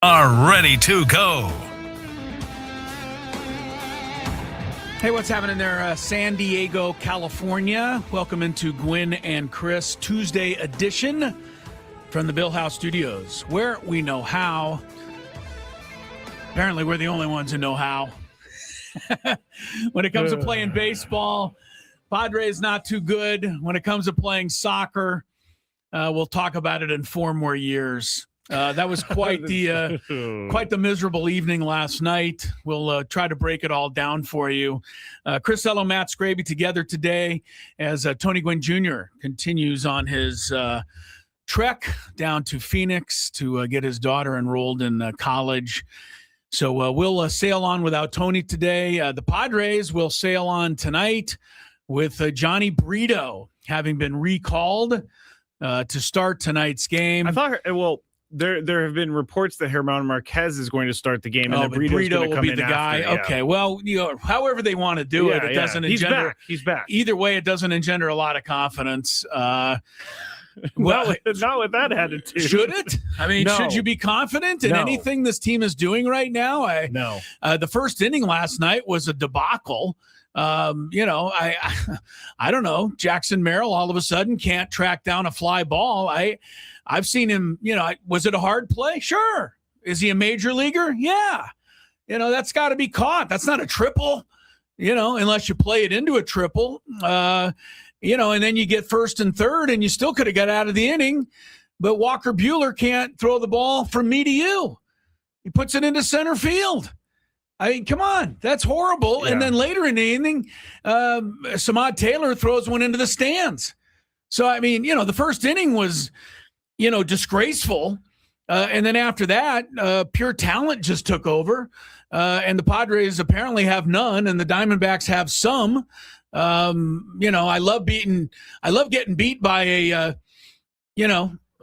are ready to go. Hey, what's happening there, San Diego, California? Welcome into Gwynn and Chris Tuesday edition from the Bill House Studios, where we know how. Apparently, we're the only ones who know how. When it comes to playing baseball, Padres not too good. When it comes to playing soccer, we'll talk about it in 4 more years. That was quite the miserable evening last night. We'll try to break it all down for you. Chris Ello, Matt Skraby together today as Tony Gwynn Jr. continues on his trek down to Phoenix to get his daughter enrolled in college. So we'll sail on without Tony today. The Padres will sail on tonight with Johnny Brito having been recalled to start tonight's game. I thought, There have been reports that Germán Marquez is going to start the game, and that Brito will be the guy. After, yeah. Okay, well, however they want to do it, it doesn't engender. He's back. Either way, it doesn't engender a lot of confidence. Not with that attitude. Should it? I mean, No. Should you be confident in anything this team is doing right now? No. The first inning last night was a debacle. I don't know. Jackson Merrill all of a sudden can't track down a fly ball. I've seen him, was it a hard play? Sure. Is he a major leaguer? Yeah. That's got to be caught. That's not a triple, unless you play it into a triple, and then you get first and third and you still could have got out of the inning. But Walker Buehler can't throw the ball from me to you. He puts it into center field. I mean, come on, that's horrible. Yeah. And then later in the inning, Samad Taylor throws one into the stands. So, I mean, the first inning was, disgraceful. And then after that, pure talent just took over. And the Padres apparently have none, and the Diamondbacks have some. I love getting beat by an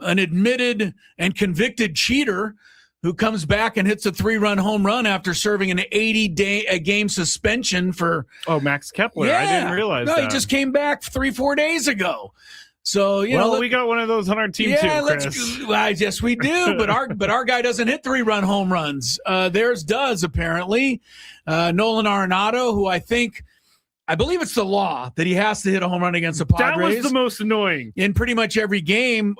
admitted and convicted cheater who comes back and hits a 3-run home run after serving an 80-game suspension for... Oh, Max Kepler. Yeah. I didn't realize that. No, he just came back 3-4 days ago. So, we got one of those on our team too, Chris. Yes, we do, but our guy doesn't hit 3-run home runs. Theirs does, apparently. Nolan Arenado, who I believe it's the law that he has to hit a home run against the Padres. That was the most annoying. In pretty much every game.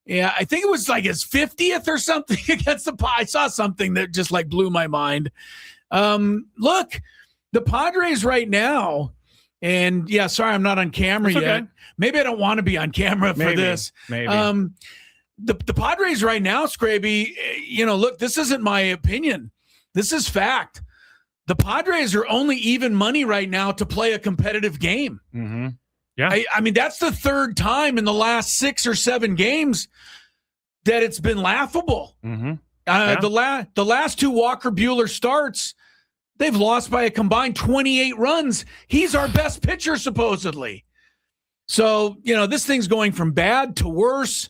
Yeah, I think it was like his 50th or something against the Padres. I saw something that just blew my mind. Look, the Padres right now, and sorry, I'm not on camera yet. Okay. Maybe I don't want to be on camera for this. Maybe. The Padres right now, Skraby, look, this isn't my opinion. This is fact. The Padres are only even money right now to play a competitive game. Mm-hmm. Yeah. I mean, that's the third time in the last 6 or 7 games that it's been laughable. Mm-hmm. The last 2 Walker Buehler starts, they've lost by a combined 28 runs. He's our best pitcher, supposedly. So, this thing's going from bad to worse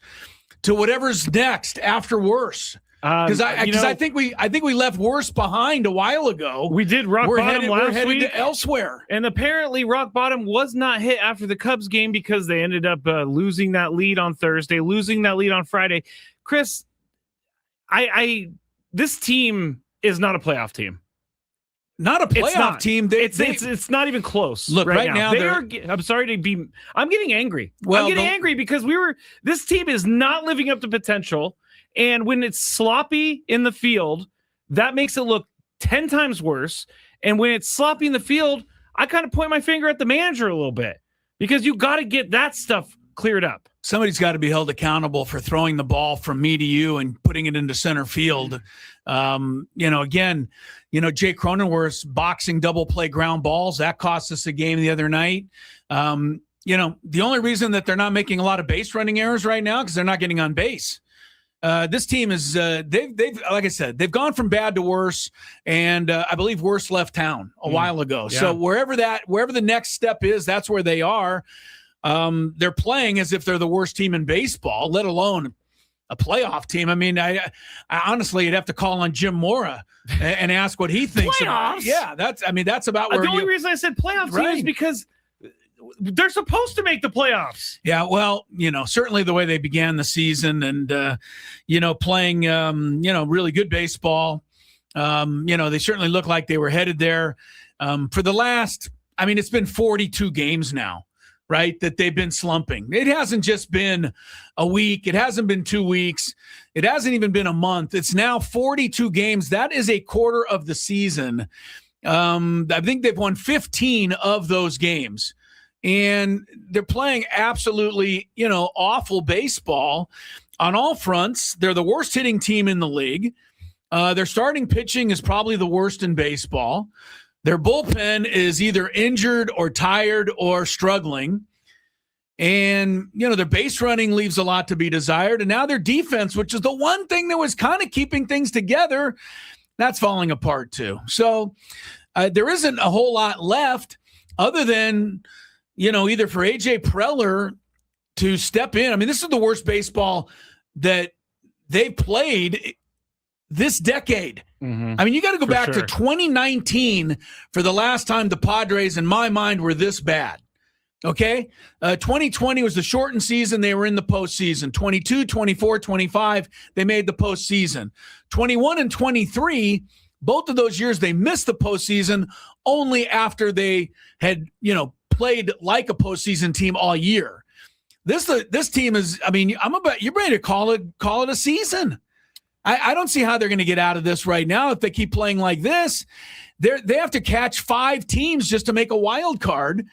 to whatever's next after worse. Because I think we left worse behind a while ago. We did rock bottom last week. We're headed to elsewhere. And apparently rock bottom was not hit after the Cubs game because they ended up losing that lead on Thursday, losing that lead on Friday. Chris, this team is not a playoff team. Not a playoff team. It's not even close. Look, right now I'm sorry to be. I'm getting angry. I'm getting angry because this team is not living up to potential. And when it's sloppy in the field, that makes it look 10 times worse. And when it's sloppy in the field, I kind of point my finger at the manager a little bit because you got to get that stuff cleared up. Somebody's got to be held accountable for throwing the ball from me to you and putting it into center field. Again, Jay Cronenworth's boxing double play ground balls, that cost us a game the other night. The only reason that they're not making a lot of base running errors right now because they're not getting on base. This team is they've like I said, they've gone from bad to worse, and I believe worse left town a while ago. Yeah. So wherever the next step is, that's where they are. They're playing as if they're the worst team in baseball, let alone a playoff team. I mean, I honestly, you'd have to call on Jim Mora and ask what he thinks. Playoffs? Yeah, that's about where. The only reason I said playoff team is because they're supposed to make the playoffs. Yeah, well, certainly the way they began the season and, playing, really good baseball. They certainly look like they were headed there for the last, it's been 42 games now, right, that they've been slumping. It hasn't just been a week. It hasn't been 2 weeks. It hasn't even been a month. It's now 42 games. That is a quarter of the season. I think they've won 15 of those games. And they're playing absolutely, awful baseball on all fronts. They're the worst hitting team in the league. Their starting pitching is probably the worst in baseball. Their bullpen is either injured or tired or struggling. And, their base running leaves a lot to be desired. And now their defense, which is the one thing that was kind of keeping things together, that's falling apart too. So there isn't a whole lot left other than, either for A.J. Preller to step in. This is the worst baseball that they've played this decade. Mm-hmm. You got to go back to 2019 for the last time the Padres, in my mind, were this bad. Okay? 2020 was the shortened season. They were in the postseason. 22, 24, 25, they made the postseason. 21 and 23, both of those years, they missed the postseason only after they had, played like a postseason team all year. This team is, you're ready to call it a season. I don't see how they're going to get out of this right now if they keep playing like this. They have to catch 5 teams just to make a wild card.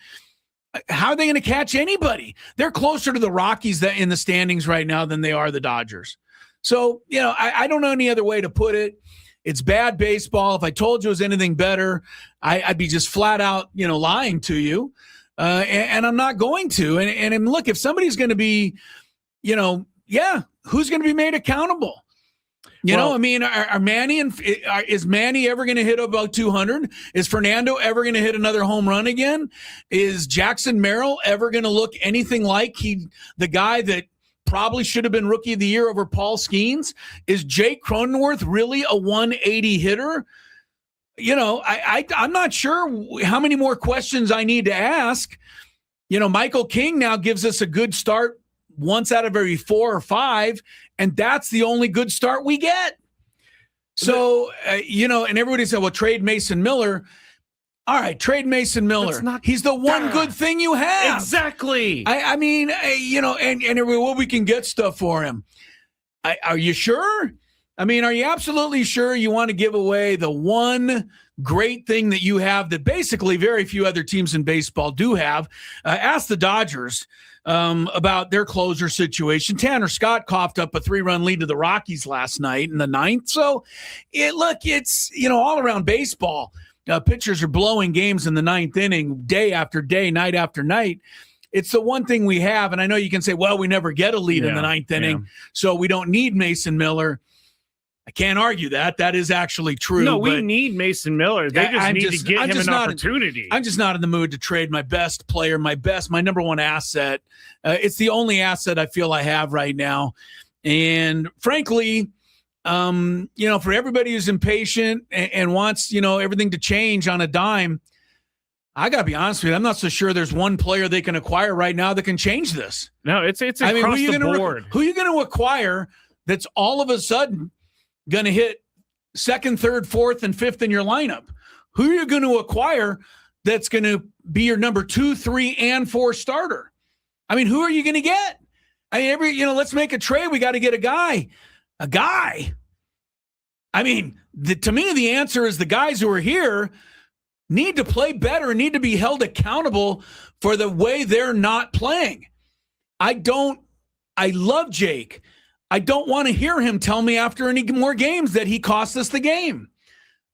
How are they going to catch anybody? They're closer to the Rockies in the standings right now than they are the Dodgers. So, I don't know any other way to put it. It's bad baseball. If I told you it was anything better, I'd be just flat out, lying to you. And I'm not going to. And look, if somebody's going to be, who's going to be made accountable? Are Manny is Manny ever going to hit about 200? Is Fernando ever going to hit another home run again? Is Jackson Merrill ever going to look anything like the guy that probably should have been Rookie of the Year over Paul Skeens? Is Jake Cronenworth really a 180 hitter? I'm not sure how many more questions I need to ask. Michael King now gives us a good start once out of every 4 or 5, and that's the only good start we get. So, and everybody said, well, trade Mason Miller. All right, trade Mason Miller. He's the one good thing you have. Exactly. And we can get stuff for him. Are you sure? Are you absolutely sure you want to give away the one great thing that you have that basically very few other teams in baseball do have? Ask the Dodgers about their closer situation. Tanner Scott coughed up a 3-run lead to the Rockies last night in the 9th. So, it's, all around baseball. Pitchers are blowing games in the 9th inning, day after day, night after night. It's the one thing we have. And I know you can say, well, we never get a lead in the 9th inning, so we don't need Mason Miller. I can't argue that. That is actually true. No, we need Mason Miller. They just need to get him an opportunity. I'm just not in the mood to trade my best player, my number one asset. It's the only asset I feel I have right now. And frankly, for everybody who's impatient and wants, everything to change on a dime, I got to be honest with you. I'm not so sure there's one player they can acquire right now that can change this. No, it's across the board. Who are you going to acquire that's all of a sudden going to hit 2nd, 3rd, 4th, and 5th in your lineup? Who are you going to acquire that's going to be your number 2, 3, and 4 starter? Who are you going to get? Let's make a trade. We got to get a guy. A guy. To me, the answer is the guys who are here need to play better, need to be held accountable for the way they're not playing. I love Jake. I don't want to hear him tell me after any more games that he cost us the game.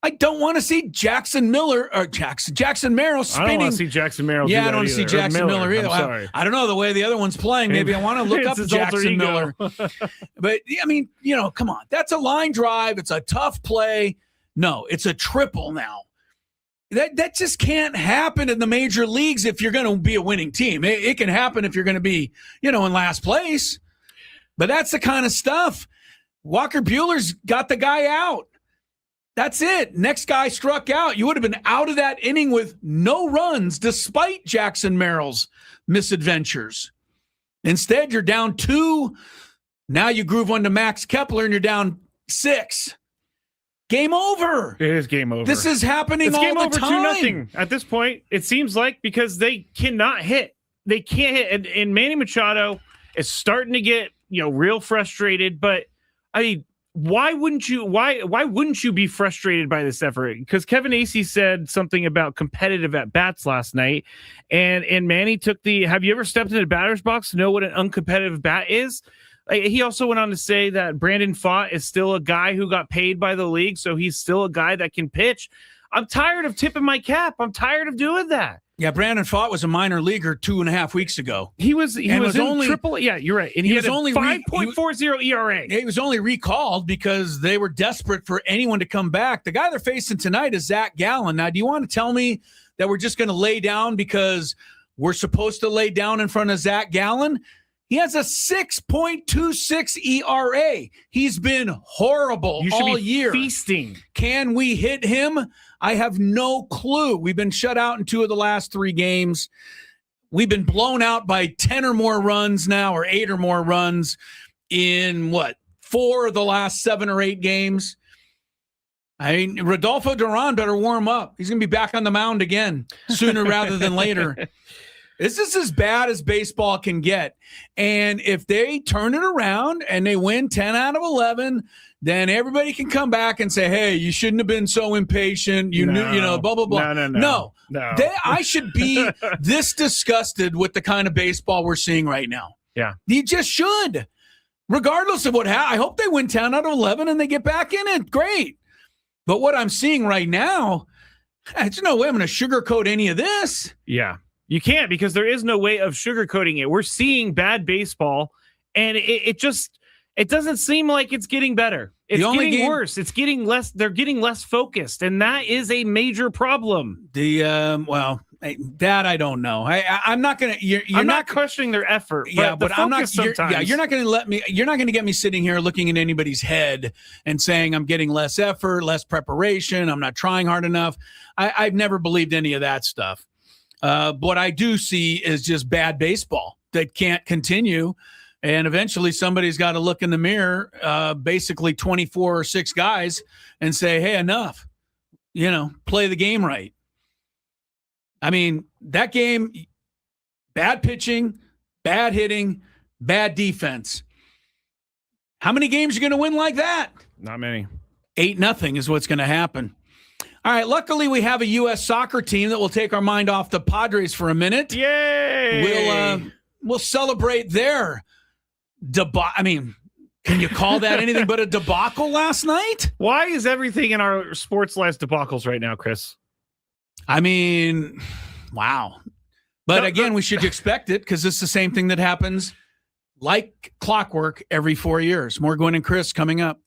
I don't want to see Jackson Merrill spinning. I don't want to see Jackson Merrill. Yeah, I don't want to see Jackson Miller either. I'm sorry. I don't know the way the other one's playing. Maybe I want to look up Jackson Miller. But come on. That's a line drive. It's a tough play. No, it's a triple now. That just can't happen in the major leagues if you're going to be a winning team. It can happen if you're going to be, in last place. But that's the kind of stuff. Walker Buehler's got the guy out. That's it. Next guy struck out. You would have been out of that inning with no runs despite Jackson Merrill's misadventures. Instead, you're down 2. Now you groove one to Max Kepler and you're down 6. Game over. It is game over. This is happening all the time. 2-0 at this point, it seems like, because they cannot hit. They can't hit. And Manny Machado is starting to get, real frustrated. But I mean, why wouldn't you be frustrated by this effort? Because Kevin Acee said something about competitive at bats last night, and Manny took the. Have you ever stepped in a batter's box to know what an uncompetitive bat is? He also went on to say that Brandon Pfaadt is still a guy who got paid by the league, so he's still a guy that can pitch. I'm tired of tipping my cap. I'm tired of doing that. Yeah, Brandon Pfaadt was a minor leaguer 2.5 weeks ago. He was only triple. Yeah, you're right. And he was had only 5.40 ERA. He was only recalled because they were desperate for anyone to come back. The guy they're facing tonight is Zach Gallen. Now, do you want to tell me that we're just going to lay down because we're supposed to lay down in front of Zach Gallen? He has a 6.26 ERA. He's been horrible all year. Feasting. Can we hit him? I have no clue. We've been shut out in 2 of the last 3 games. We've been blown out by 10 or more runs now, or 8 or more runs in 4 of the last 7 or 8 games. I mean, Rodolfo Duran better warm up. He's going to be back on the mound again sooner rather than later. This is as bad as baseball can get. And if they turn it around and they win 10 out of 11, then everybody can come back and say, hey, you shouldn't have been so impatient. You knew, blah, blah, blah. No. I should be this disgusted with the kind of baseball we're seeing right now. Yeah. You just should. Regardless of what happens. I hope they win 10 out of 11 and they get back in it. Great. But what I'm seeing right now, there's no way I'm going to sugarcoat any of this. Yeah. You can't, because there is no way of sugarcoating it. We're seeing bad baseball, and it doesn't seem like it's getting better. It's getting worse. It's getting less. They're getting less focused, and that is a major problem. That I don't know. I'm not gonna. I'm not questioning their effort. But I'm not. You're not gonna let me. You're not gonna get me sitting here looking in anybody's head and saying I'm getting less effort, less preparation. I'm not trying hard enough. I've never believed any of that stuff. What I do see is just bad baseball that can't continue. And eventually somebody's got to look in the mirror, basically 24 or 6 guys, and say, hey, enough, play the game right. I mean, that game, bad pitching, bad hitting, bad defense. How many games are you going to win like that? Not many. 8-0 is what's going to happen. All right, luckily we have a U.S. soccer team that will take our mind off the Padres for a minute. Yay! We'll celebrate their debacle. I mean, can you call that anything but a debacle last night? Why is everything in our sports lives debacles right now, Chris? I mean, wow. But again, we should expect it because it's the same thing that happens like clockwork every 4 years. More Gwynn and Chris coming up.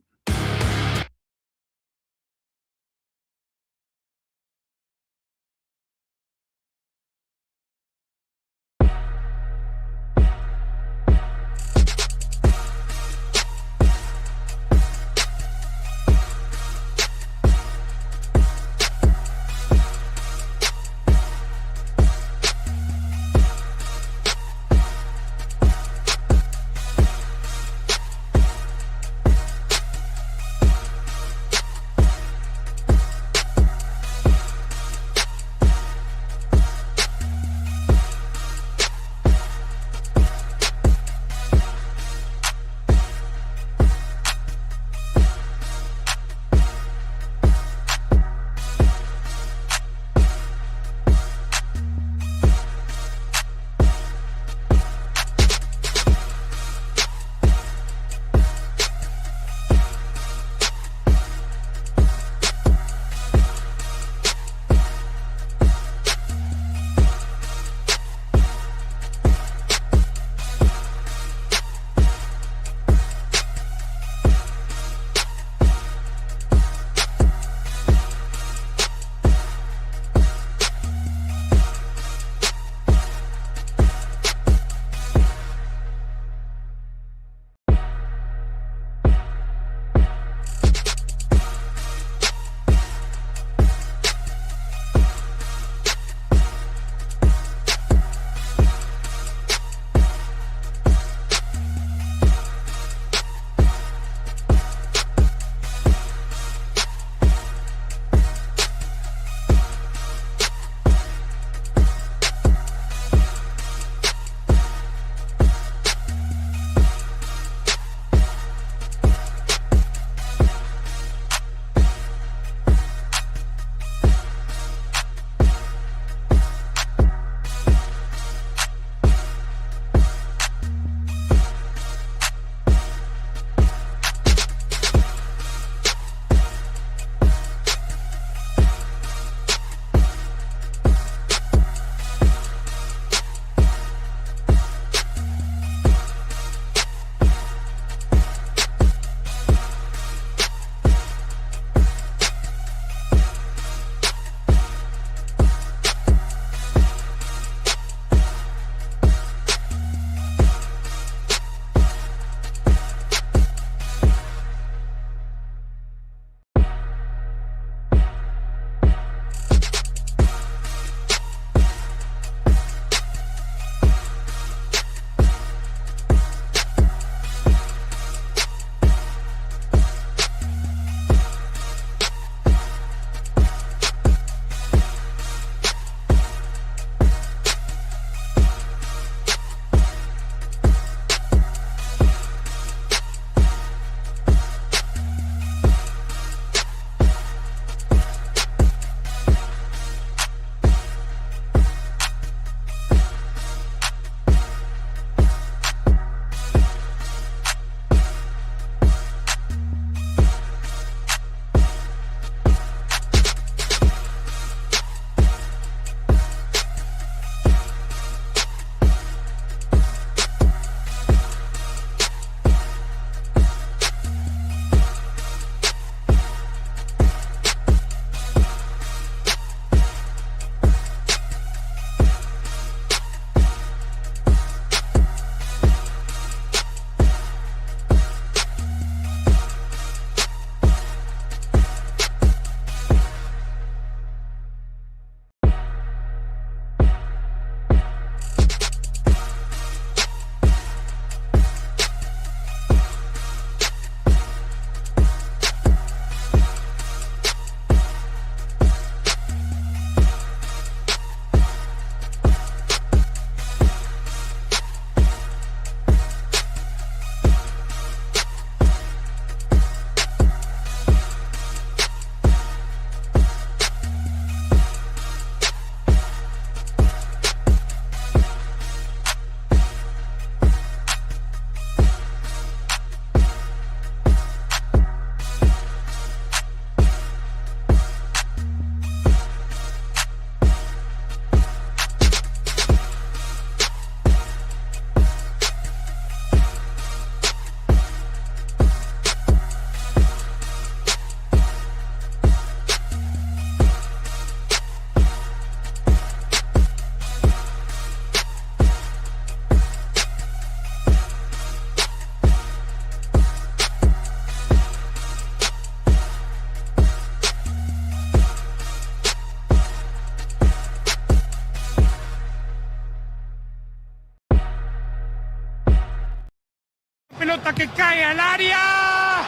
pelota que cae al área.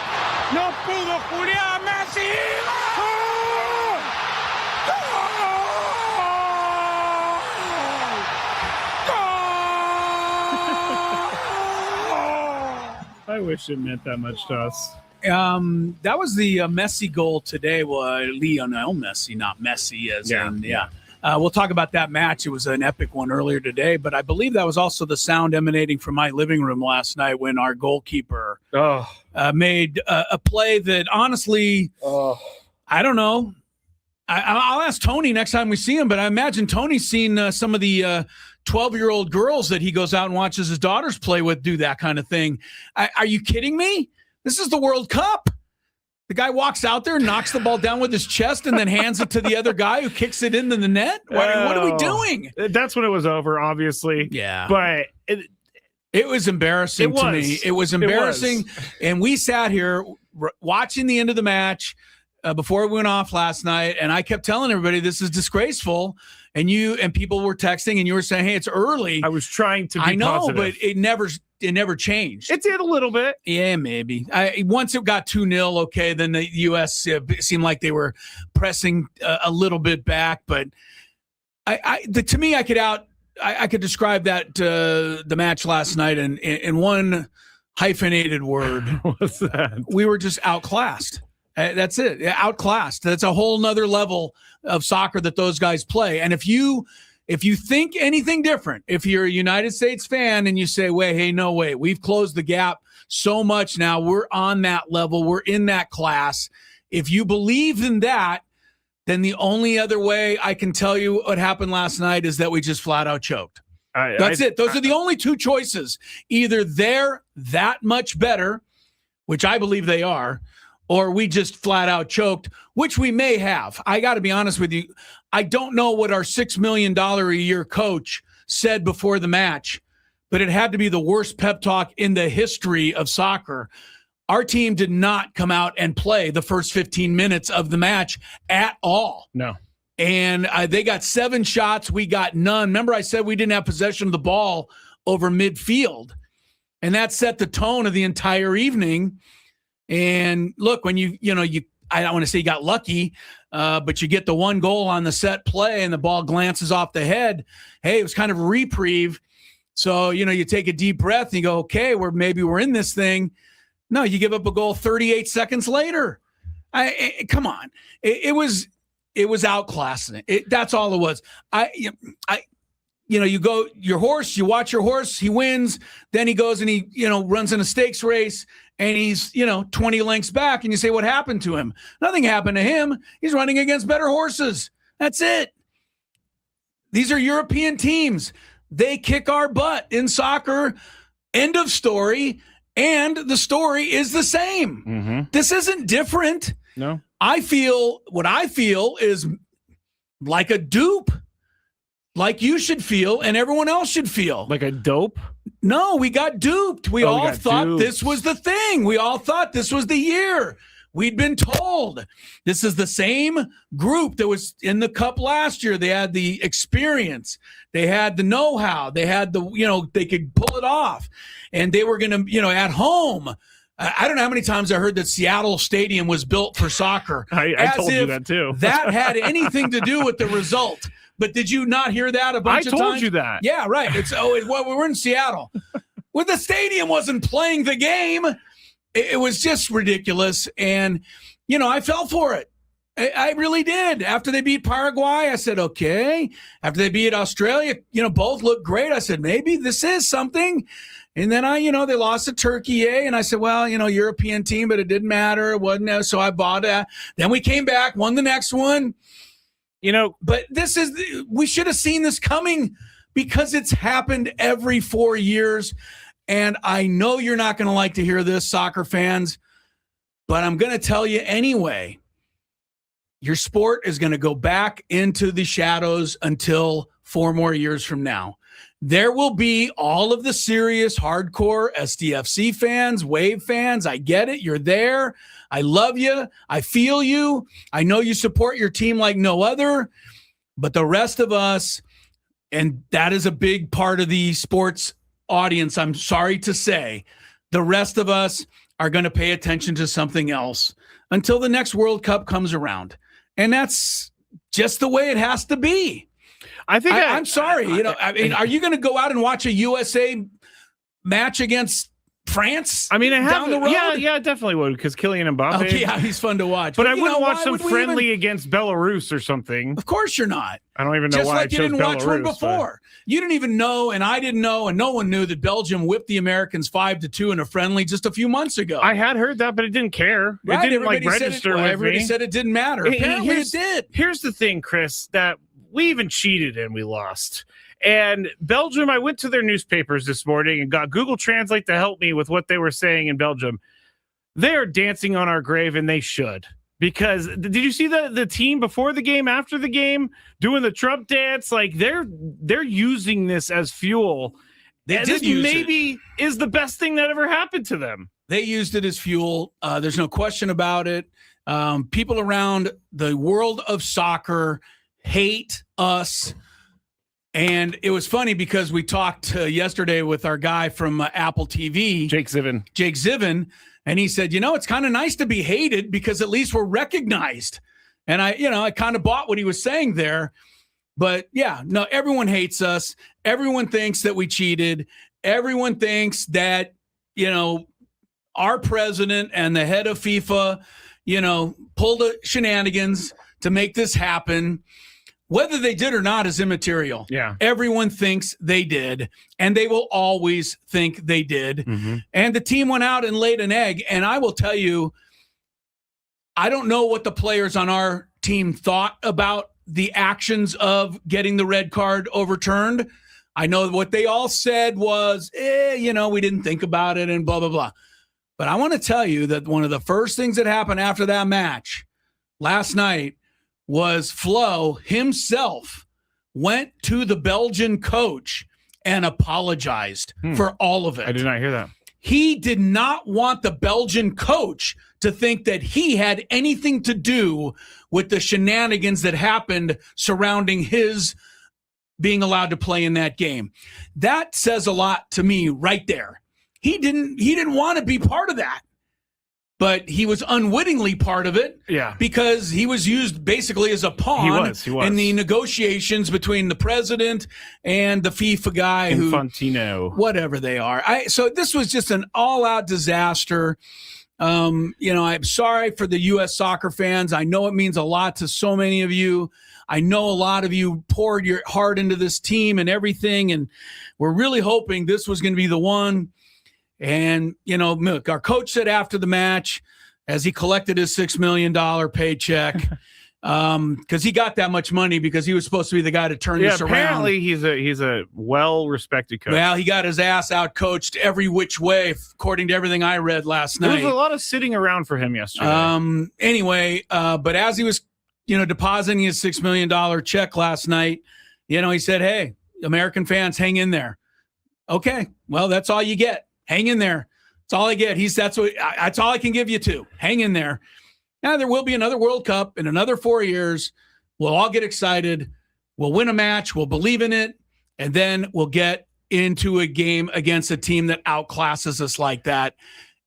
No pudo Julián Messi. I wish it meant that much to us. That was the Messi goal today. Well, Lionel Messi, not Messi, we'll talk about that match. It was an epic one earlier today, but I believe that was also the sound emanating from my living room last night when our goalkeeper made a play that honestly, I don't know. I'll ask Tony next time we see him, but I imagine Tony's seen some of the 12-year-old girls that he goes out and watches his daughters play with do that kind of thing. Are you kidding me? This is the World Cup. The guy walks out there, knocks the ball down with his chest, and then hands it to the other guy who kicks it into the net. What are we doing? That's when it was over, obviously. Yeah. But it was embarrassing to me. It was embarrassing. And we sat here watching the end of the match before it went off last night, and I kept telling everybody this is disgraceful. And people were texting, and you were saying, "Hey, it's early." I was trying to be I know, positive. but it never changed. It did a little bit. Yeah, maybe. Once it got 2-0, okay, then the U.S. Seemed like they were pressing a little bit back. But to me, I could describe that the match last night in one hyphenated word. What's that? We were just outclassed. That's it. Outclassed. That's a whole nother level of soccer that those guys play. And if you think anything different, if you're a United States fan and you say, no way, we've closed the gap so much now, we're on that level, we're in that class. If you believe in that, then the only other way I can tell you what happened last night is that we just flat out choked. That's it. Those are the only two choices. Either they're that much better, which I believe they are, or we just flat out choked, which we may have. I got to be honest with you. I don't know what our $6 million a year coach said before the match, but it had to be the worst pep talk in the history of soccer. Our team did not come out and play the first 15 minutes of the match at all. No. And they got 7 shots. We got none. Remember I said we didn't have possession of the ball over midfield, and that set the tone of the entire evening. And look, when I don't want to say you got lucky, but you get the one goal on the set play and the ball glances off the head. Hey, it was kind of a reprieve. So, you take a deep breath and you go, okay, we're in this thing. No, you give up a goal 38 seconds later. Come on. It was outclassing. That's all it was. You go you watch your horse, he wins, then he goes and he, runs in a stakes race and he's, 20 lengths back, and you say, what happened to him? Nothing happened to him. He's running against better horses. That's it. These are European teams. They kick our butt in soccer. End of story. And the story is the same. Mm-hmm. This isn't different. No. What I feel is like a dupe. Like you should feel and everyone else should feel. Like a dope? No, we got duped. We all thought this was the thing. We all thought this was the year. We'd been told. This is the same group that was in the cup last year. They had the experience. They had the know-how. They had they could pull it off. And they were going to, at home. I don't know how many times I heard that Seattle Stadium was built for soccer. I told you that too. That had anything to do with the result. But did you not hear that a bunch of times? I told you that. Yeah, right. We're in Seattle. Well, the stadium wasn't playing the game. It was just ridiculous. And, I fell for it. I really did. After they beat Paraguay, I said, okay. After they beat Australia, both looked great. I said, maybe this is something. And then they lost to Turkey, and I said, well, European team, but it didn't matter. It wasn't, so I bought it. Then we came back, won the next one. But we should have seen this coming because it's happened every 4 years. And I know you're not going to like to hear this, soccer fans, but I'm going to tell you anyway. Your sport is going to go back into the shadows until 4 more years from now. There will be all of the serious, hardcore SDFC fans, Wave fans. I get it. You're there. I love you. I feel you. I know you support your team like no other. But the rest of us, and that is a big part of the sports audience, I'm sorry to say, The rest of us are going to pay attention to something else until the next World Cup comes around. And that's just the way it has to be. I'm sorry. Are you going to go out and watch a USA match against France? I mean, I have down the road? Yeah, I definitely would, because Kylian Mbappe. Okay, yeah, he's fun to watch. But I wouldn't watch some friendly against Belarus or something. Of course you're not. I don't even know why I chose Belarus. Just like you didn't watch one before. You didn't even know, and I didn't know, and no one knew that Belgium whipped the Americans 5-2 in a friendly just a few months ago. I had heard that, but it didn't care. Right? It didn't register with me. Everybody said it didn't matter. Apparently it did. Here's the thing, Chris, that we even cheated and we lost. And Belgium, I went to their newspapers this morning and got Google Translate to help me with what they were saying in Belgium. They are dancing on our grave, and they should. Because did you see the team before the game, after the game, doing the Trump dance? Like they're using this as fuel. This maybe is the best thing that ever happened to them. They used it as fuel. There's no question about it. People around the world of soccer hate us. And it was funny because we talked yesterday with our guy from Apple TV, Jake Zivin, and he said, it's kind of nice to be hated because at least we're recognized. And I kind of bought what he was saying there. But yeah, no, everyone hates us. Everyone thinks that we cheated. Everyone thinks that, our president and the head of FIFA, pulled the shenanigans to make this happen. Whether they did or not is immaterial. Yeah. Everyone thinks they did, and they will always think they did. Mm-hmm. And the team went out and laid an egg. And I will tell you, I don't know what the players on our team thought about the actions of getting the red card overturned. I know what they all said was, we didn't think about it and blah, blah, blah. But I want to tell you that one of the first things that happened after that match last night was Flo himself went to the Belgian coach and apologized for all of it. I did not hear that. He did not want the Belgian coach to think that he had anything to do with the shenanigans that happened surrounding his being allowed to play in that game. That says a lot to me right there. He didn't want to be part of that. But he was unwittingly part of it because he was used basically as a pawn he was. in the negotiations between the president and the FIFA guy Infantino. Whatever they are. So this was just an all-out disaster. I'm sorry for the U.S. soccer fans. I know it means a lot to so many of you. I know a lot of you poured your heart into this team and everything, and we're really hoping this was going to be the one. And, look, our coach said after the match, as he collected his $6 million paycheck, because he got that much money because he was supposed to be the guy to turn this around. Apparently he's a well-respected coach. Well, he got his ass out-coached every which way, according to everything I read last night. There was a lot of sitting around for him yesterday. Anyway, but as he was, depositing his $6 million check last night, he said, hey, American fans, hang in there. Okay, well, that's all you get. Hang in there. That's all I get. That's all I can give you too. Hang in there. Now there will be another World Cup in another 4 years. We'll all get excited. We'll win a match. We'll believe in it. And then we'll get into a game against a team that outclasses us like that.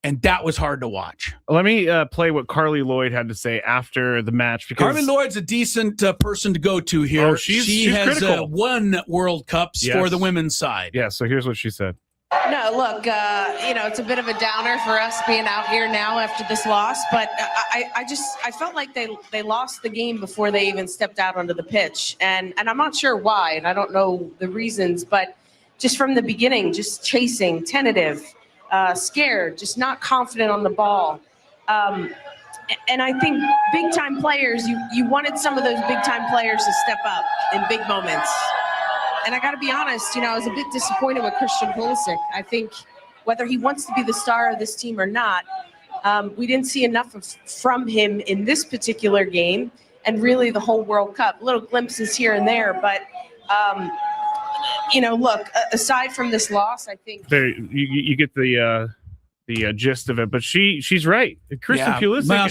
And that was hard to watch. Let me play what Carly Lloyd had to say after the match. Because Carly Lloyd's a decent person to go to here. Oh, she has won World Cups for the women's side. Yeah, so here's what she said. No, look, it's a bit of a downer for us being out here now after this loss, but I felt like they lost the game before they even stepped out onto the pitch, and I'm not sure why, and I don't know the reasons, but just from the beginning, just chasing, tentative, scared, just not confident on the ball. And I think big-time players, you wanted some of those big-time players to step up in big moments. And I got to be honest, I was a bit disappointed with Christian Pulisic. I think whether he wants to be the star of this team or not, we didn't see enough from him in this particular game and really the whole World Cup. Little glimpses here and there, but, look, aside from this loss, I think... There, you get the gist of it, but she's right. Christian Pulisic, well,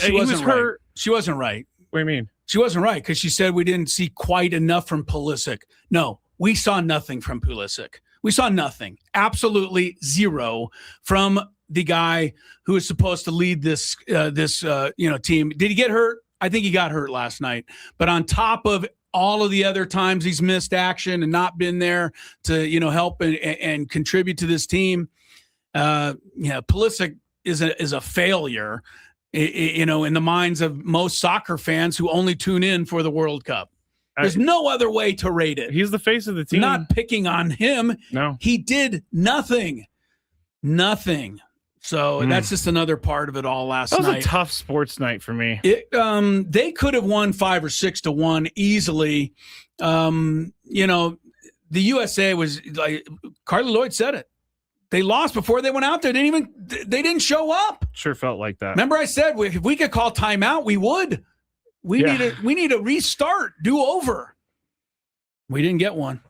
she wasn't right. What do you mean? She wasn't right because she said we didn't see quite enough from Pulisic. No. We saw nothing from Pulisic. We saw nothing, absolutely zero from the guy who is supposed to lead this team. Did he get hurt? I think he got hurt last night. But on top of all of the other times he's missed action and not been there to help and contribute to this team, Pulisic is a failure, in the minds of most soccer fans who only tune in for the World Cup. There's no other way to rate it. He's the face of the team. Not picking on him. No. He did nothing. So that's just another part of it all last night. That was a tough sports night for me. They could have won 5 or 6-1 easily. The USA was like Carly Lloyd said it. They lost before they went out there. They didn't show up. Sure felt like that. Remember I said if we could call timeout, we would. We need a restart, do over. We didn't get one.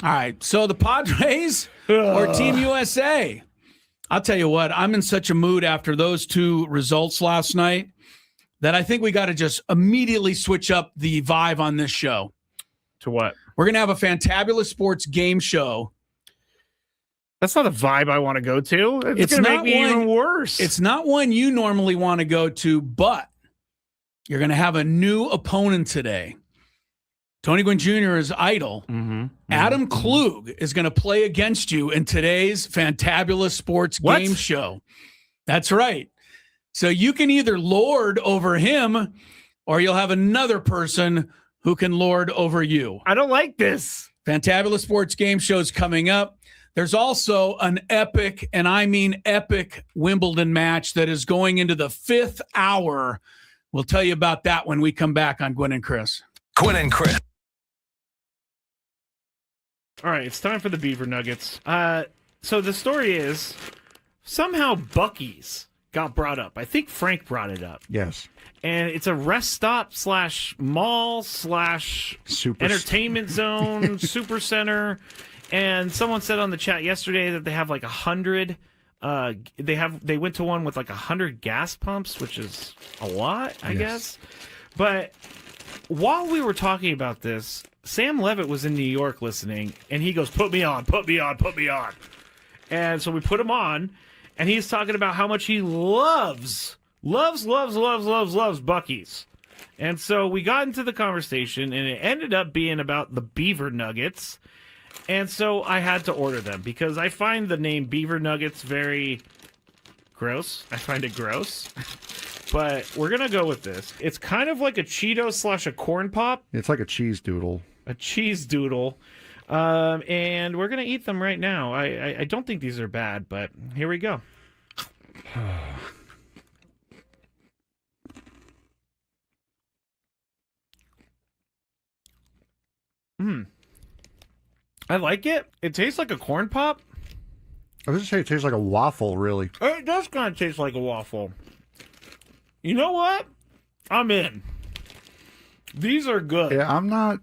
All right. So the Padres or Team USA? I'll tell you what, I'm in such a mood after those two results last night that I think we got to just immediately switch up the vibe on this show. To what? We're going to have a fantabulous sports game show. That's not a vibe I want to go to. It's going to make me even worse. It's not one you normally want to go to, but you're going to have a new opponent today. Tony Gwynn Jr. is idle. Adam Klug is going to play against you in today's fantabulous sports game show. That's right. So you can either lord over him or you'll have another person who can lord over you. I don't like this. Fantabulous sports game show's coming up. There's also an epic, and I mean epic, Wimbledon match that is going into the 5th hour. We'll tell you about that when we come back on Gwynn and Chris. Gwynn and Chris. All right, it's time for the Beaver Nuggets. So the story is somehow Buc-ee's got brought up. I think Frank brought it up. Yes. And it's a rest stop / mall / entertainment zone, super center. And someone said on the chat yesterday that they have like 100. They went to one with like 100 gas pumps, which is a lot, I guess. But while we were talking about this, Sam Levitt was in New York listening, and he goes, "Put me on, put me on, put me on." And so we put him on, and he's talking about how much he loves Buc-ee's. And so we got into the conversation, and it ended up being about the Beaver Nuggets. And so I had to order them because I find the name Beaver Nuggets very gross. I find it gross. But we're going to go with this. It's kind of like a Cheeto / a corn pop. It's like a cheese doodle. A cheese doodle. And we're going to eat them right now. I don't think these are bad, but here we go. I like it. It tastes like a corn pop. I was just say it tastes like a waffle, really. It does kind of taste like a waffle. You know what? I'm in. These are good. Yeah, I'm not.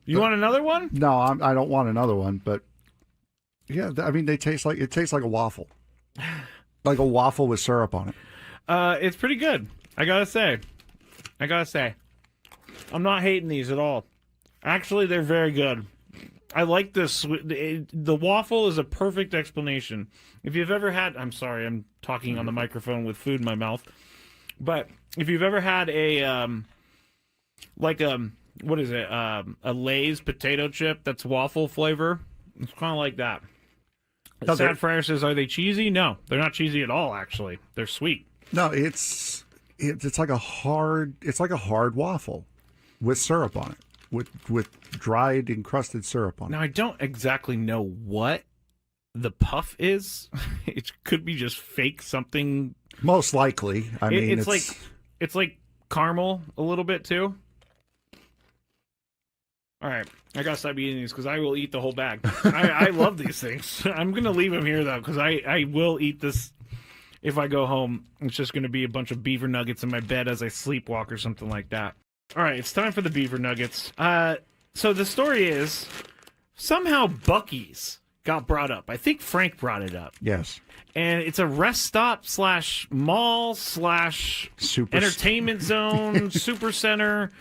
You want another one? No, I don't want another one. But yeah, I mean, it tastes like a waffle, like a waffle with syrup on it. It's pretty good. I gotta say, I'm not hating these at all. Actually, they're very good. I like this. The waffle is a perfect explanation. If you've ever had, I'm sorry, I'm talking on the microphone with food in my mouth. But if you've ever had a Lay's potato chip that's waffle flavor, it's kind of like that. Sad Fryer says, are they cheesy? No, they're not cheesy at all, actually. They're sweet. No, it's like a hard waffle with syrup on it. With dried encrusted syrup on it. Now, I don't exactly know what the puff is. It could be just fake something. Most likely. I mean, it's like caramel a little bit too. All right, I gotta stop eating these because I will eat the whole bag. I love these things. I'm gonna leave them here though because I will eat this if I go home. It's just gonna be a bunch of Beaver Nuggets in my bed as I sleepwalk or something like that. All right, it's time for the Beaver Nuggets. So the story is somehow Buc-ee's got brought up. I think Frank brought it up. Yes. And it's a rest stop / mall / entertainment zone, super center.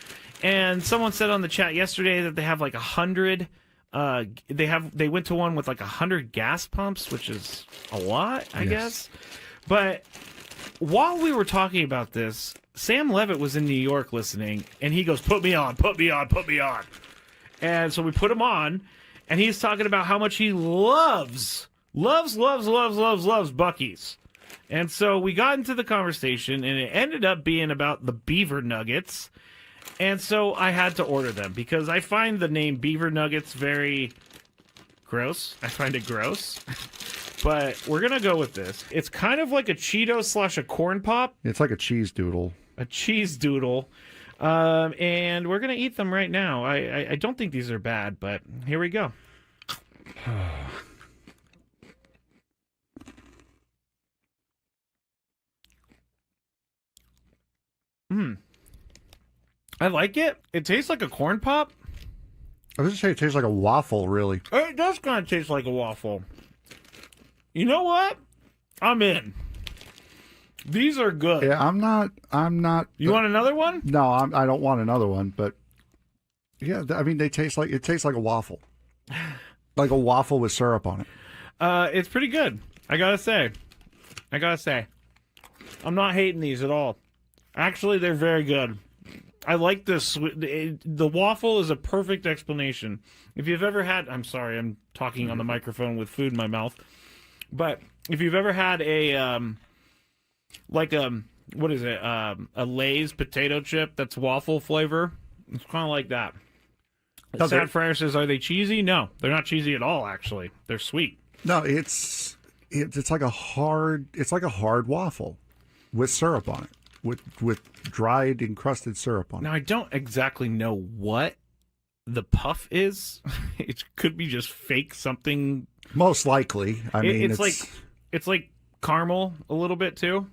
And someone said on the chat yesterday that they have like 100. They went to one with like 100 gas pumps, which is a lot, I guess. But while we were talking about this, Sam Levitt was in New York listening, and he goes, "Put me on, put me on, put me on." And so we put him on, and he's talking about how much he loves Buc-ee's. And so we got into the conversation, and it ended up being about the beaver nuggets. And so I had to order them because I find the name beaver nuggets very gross. I find it gross. But we're going to go with this. It's kind of like a Cheeto / a corn pop. It's like a cheese doodle. A cheese doodle. And we're going to eat them right now. I don't think these are bad, but here we go. I like it. It tastes like a corn pop. I was just saying it tastes like a waffle, really. It does kind of taste like a waffle. You know what? I'm in. These are good. Yeah, I'm not. You want another one? No, I don't want another one. But yeah, I mean, it tastes like a waffle, like a waffle with syrup on it. It's pretty good. I gotta say. I'm not hating these at all. Actually, they're very good. I like this. The waffle is a perfect explanation. If you've ever had, I'm sorry, I'm talking on the microphone with food in my mouth. But if you've ever had a what is it? A Lay's potato chip that's waffle flavor. It's kind of like that. Sad Fryer says, "Are they cheesy?" No, they're not cheesy at all. Actually, they're sweet. No, it's like a hard waffle with syrup on it, with dried encrusted syrup on it. Now I don't exactly know what the puff is. It could be just fake something. Most likely. I mean, it's like caramel a little bit too.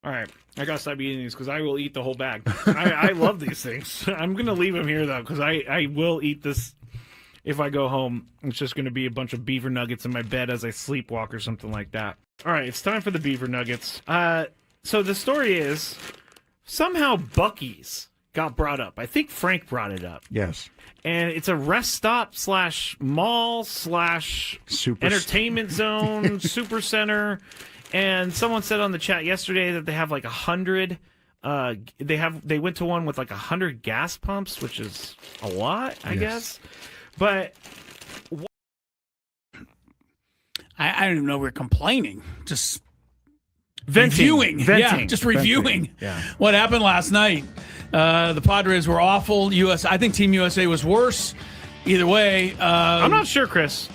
All right, I gotta stop eating these because I will eat the whole bag. I love these things. I'm gonna leave them here though because I will eat this if I go home. It's just gonna be a bunch of beaver nuggets in my bed as I sleepwalk or something like that. All right, it's time for the beaver nuggets. So the story is somehow Buc-ee's got brought up. I think Frank brought it up. Yes. And it's a rest stop / mall / entertainment zone, super center. And someone said on the chat yesterday that they have like 100. They went to one with like 100 gas pumps, which is a lot, I guess. But I don't even know we're complaining. Just venting. Yeah, just reviewing what happened last night. The Padres were awful. I think Team USA was worse. Either way, I'm not sure, Chris.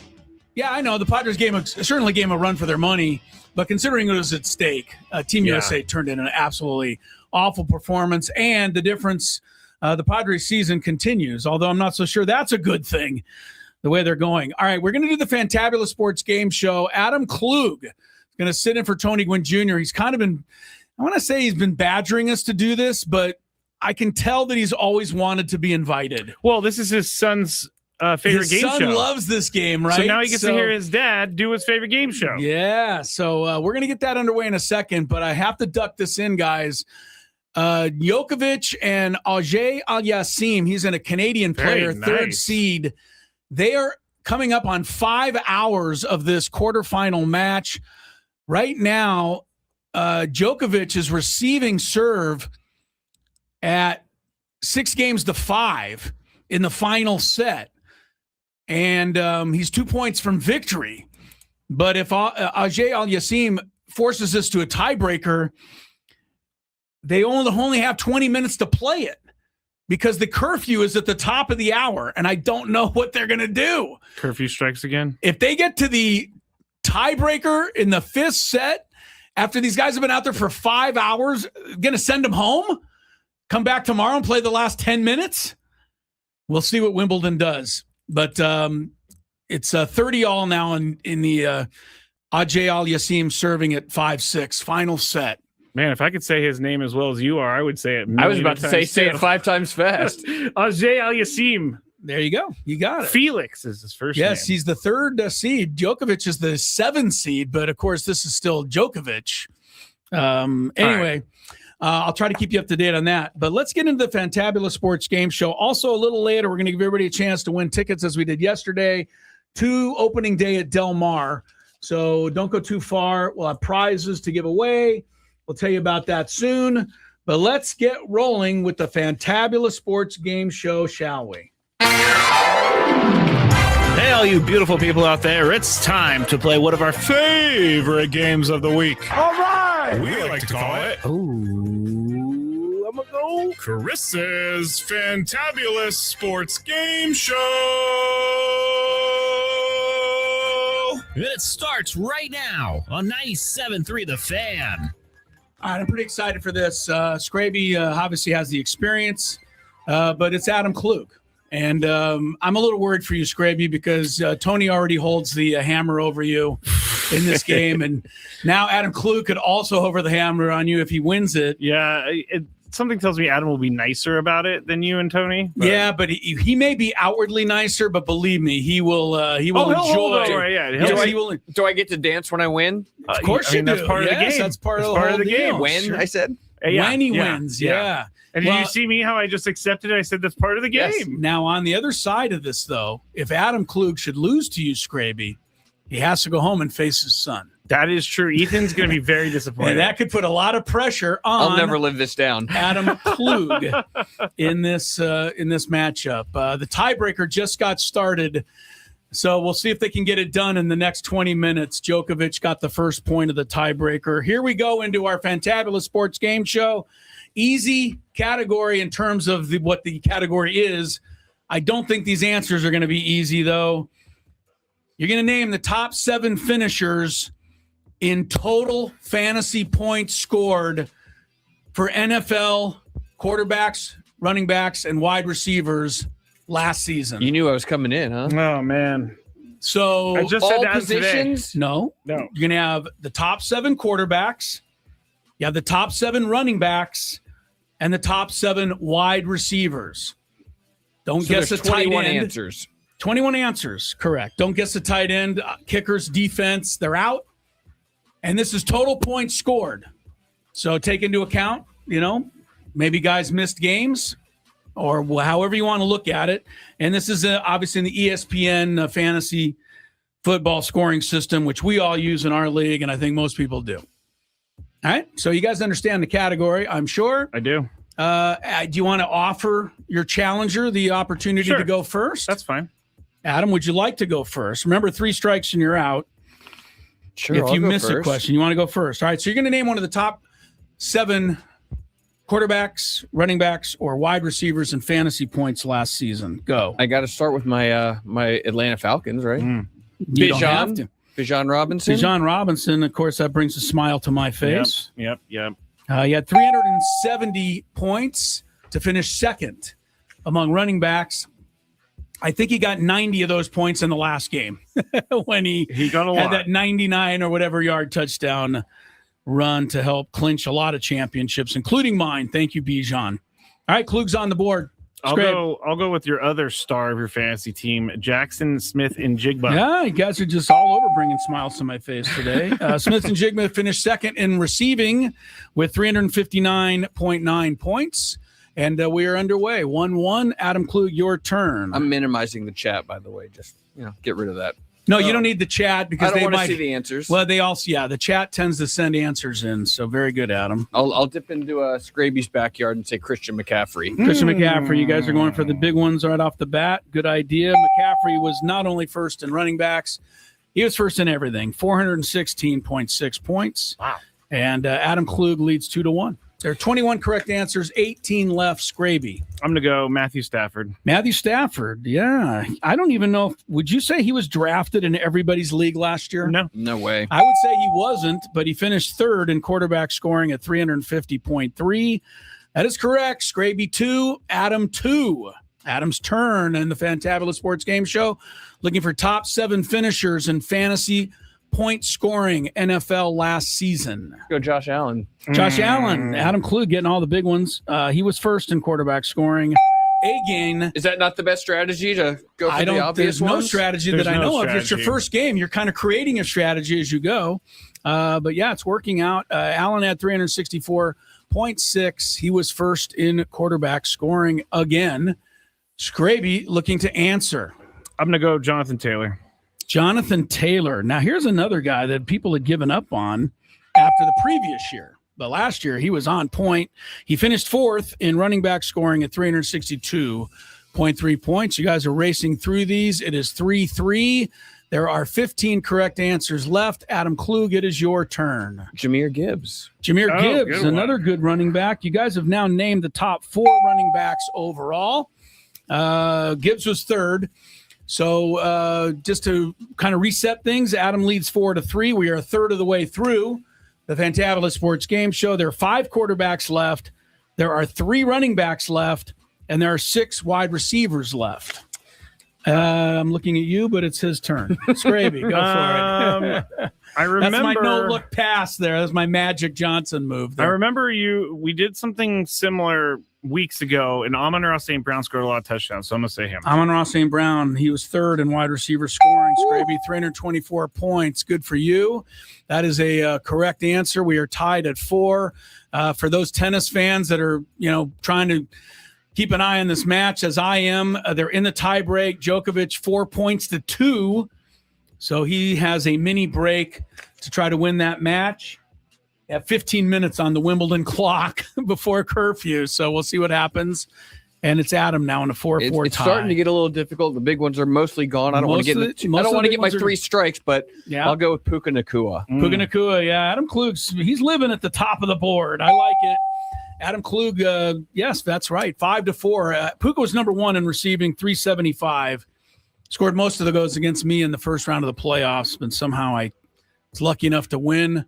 Yeah, I know the Padres certainly gave a run for their money, but considering it was at stake, Team USA turned in an absolutely awful performance, and the difference. The Padres season continues, although I'm not so sure that's a good thing. The way they're going. All right, we're going to do the Fantabulous Sports Game Show. Adam Klug is going to sit in for Tony Gwynn Jr. He's kind of been, I want to say he's been badgering us to do this, but I can tell that he's always wanted to be invited. Well, this is his son's favorite game show. His son loves this game, right? So now he gets to hear his dad do his favorite game show. Yeah, so we're going to get that underway in a second, but I have to duck this in, guys. Djokovic and Ajay Al-Yassim, he's a Canadian player, third seed. They are coming up on 5 hours of this quarterfinal match. Right now, Djokovic is receiving serve at 6-5 in the final set. And he's 2 points from victory. But if Ajay Al-Yassim forces this to a tiebreaker, they only have 20 minutes to play it because the curfew is at the top of the hour, and I don't know what they're going to do. Curfew strikes again. If they get to the tiebreaker in the 5th set, after these guys have been out there for 5 hours, going to send them home, come back tomorrow and play the last 10 minutes? We'll see what Wimbledon does. But it's 30-all now in the Ajay Al-Yassim serving at 5-6, final set. Man, if I could say his name as well as you are, I would say it. I was about to say it 5 times fast. Ajay Al-Yassim. There you go. You got it. Felix is his first name. Yes, he's the 3rd seed. Djokovic is the 7th seed, but of course, this is still Djokovic. Anyway, I'll try to keep you up to date on that. But let's get into the Fantabulous Sports Game Show. Also, a little later, we're going to give everybody a chance to win tickets as we did yesterday to opening day at Del Mar. So don't go too far. We'll have prizes to give away. We'll tell you about that soon. But let's get rolling with the Fantabulous Sports Game Show, shall we? Hey, all you beautiful people out there. It's time to play one of our favorite games of the week. All right. We like to call it Ooh, I'm going to go. Chris's Fantabulous Sports Game Show. And it starts right now on 97.3 The Fan. All right, I'm pretty excited for this. Skraby obviously has the experience, but it's Adam Klug. And I'm a little worried for you, Skraby, because Tony already holds the hammer over you in this game. And now Adam Klug could also hover the hammer on you if he wins it. Yeah, something tells me Adam will be nicer about it than you and Tony. But. Yeah, but he may be outwardly nicer, but believe me, he will enjoy. Do I get to dance when I win? Of course you do. That's part of the game. That's part of the game. When, sure. I said? When he wins, yeah. And did you see me how I just accepted it? I said that's part of the game. Yes. Now, on the other side of this, though, if Adam Klug should lose to you, Skraby, he has to go home and face his son. That is true. Ethan's going to be very disappointed. And that could put a lot of pressure on I'll never live this down. Adam Klug in this matchup. The tiebreaker just got started, so we'll see if they can get it done in the next 20 minutes. Djokovic got the first point of the tiebreaker. Here we go into our Fantabulous Sports Game Show. Easy category in terms of what the category is. I don't think these answers are going to be easy, though. You're going to name the top 7 finishers in total fantasy points scored for NFL quarterbacks, running backs, and wide receivers last season. You knew I was coming in, huh? Oh, man. So I just said that positions? Today. No. You're going to have the top 7 quarterbacks. You have the top 7 running backs and the top 7 wide receivers. Don't guess the tight end. 21 answers. 21 answers, correct. Don't guess the tight end, kickers, defense. They're out. And this is total points scored. So take into account, maybe guys missed games or however you want to look at it. And this is obviously in the ESPN fantasy football scoring system, which we all use in our league, and I think most people do. All right, so you guys understand the category, I'm sure. I do. Do you want to offer your challenger the opportunity to go first? That's fine. Adam, would you like to go first? Remember, 3 strikes and you're out. Sure. If you miss a question, you want to go first. All right, so you're going to name one of the top 7 quarterbacks, running backs, or wide receivers in fantasy points last season. Go. I got to start with my my Atlanta Falcons, right? You don't have to. Bijan Robinson. Bijan Robinson, of course, that brings a smile to my face. Yep. He had 370 points to finish second among running backs. I think he got 90 of those points in the last game when he got a lot. Had that 99 or whatever yard touchdown run to help clinch a lot of championships, including mine. Thank you, Bijan. All right, Klug's on the board. I'll go with your other star of your fantasy team, Jackson Smith and Jigba. Yeah, you guys are just all over bringing smiles to my face today. Smith and Jigba finished second in receiving with 359.9 points. And we are underway. 1-1. Adam Klug, your turn. I'm minimizing the chat, by the way. Just get rid of that. No, you don't need the chat because I don't want to see the answers. Well, they also, the chat tends to send answers in. So very good, Adam. I'll dip into Skraby's backyard and say Christian McCaffrey. Christian McCaffrey, you guys are going for the big ones right off the bat. Good idea. McCaffrey was not only first in running backs, he was first in everything. 416.6 points. Wow. And Adam Klug leads 2-1. There are 21 correct answers, 18 left. Skraby. I'm going to go Matthew Stafford. Matthew Stafford, yeah. I don't even know. Would you say he was drafted in everybody's league last year? No way. I would say he wasn't, but he finished third in quarterback scoring at 350.3. That is correct. Skraby 2, Adam 2. Adam's turn in the Fantabulous Sports Game Show. Looking for top 7 finishers in fantasy point scoring NFL last season. Go Josh Allen. Josh Allen. Adam Klug getting all the big ones. He was first in quarterback scoring. Again. Is that not the best strategy to go for the obvious There's ones? no strategy that I know of. It's your first game. You're kind of creating a strategy as you go. But yeah, it's working out. Allen had 364.6 0.6. He was first in quarterback scoring again. Skraby looking to answer. I'm going to go Jonathan Taylor. Jonathan Taylor. Now, here's another guy that people had given up on after the previous year. But last year, he was on point. He finished fourth in running back scoring at 362.3 points. You guys are racing through these. It is 3-3. There are 15 correct answers left. Adam Klug, it is your turn. Jahmyr Gibbs. Jahmyr Gibbs, good another good running back. You guys have now named the top 4 running backs overall. Gibbs was third. So just to kind of reset things, Adam leads 4-3. We are a third of the way through the Fantabulous Sports Game Show. There are 5 quarterbacks left. There are 3 running backs left. And there are 6 wide receivers left. I'm looking at you, but it's his turn. Skraby, go for it. I remember. That's my no-look pass there. That's my Magic Johnson move there. I remember we did something similar weeks ago, and Amon-Ra St. Brown scored a lot of touchdowns, so I'm going to say him. Amon-Ra St. Brown, he was third in wide receiver scoring. Skraby, 324 points. Good for you. That is a correct answer. We are tied at 4. For those tennis fans that are, trying to keep an eye on this match, as I am, they're in the tiebreak. Djokovic 4-2. So he has a mini break to try to win that match. At 15 minutes on the Wimbledon clock before curfew. So we'll see what happens. And it's Adam now in a 4-4 tie. It's starting to get a little difficult. The big ones are mostly gone. I don't want to get my 3 strikes, but yeah. I'll go with Puka Nacua. Puka Nacua, yeah. Adam Klug, he's living at the top of the board. I like it. Adam Klug, yes, that's right. 5-4. Puka was number 1 in receiving, 375. Scored most of the goals against me in the first round of the playoffs, but somehow I was lucky enough to win.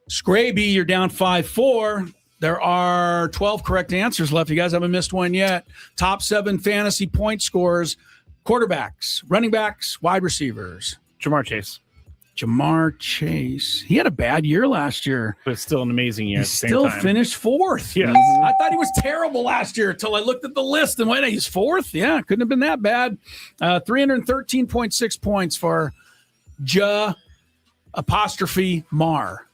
Skraby, you're down 5-4. There are 12 correct answers left. You guys haven't missed one yet. Top 7 fantasy point scorers, quarterbacks, running backs, wide receivers. Jamar Chase. He had a bad year last year. But it's still an amazing year. He still finished 4th. Yes. I thought he was terrible last year until I looked at the list and wait, he's 4th? Yeah, couldn't have been that bad. 313.6 points for Mar.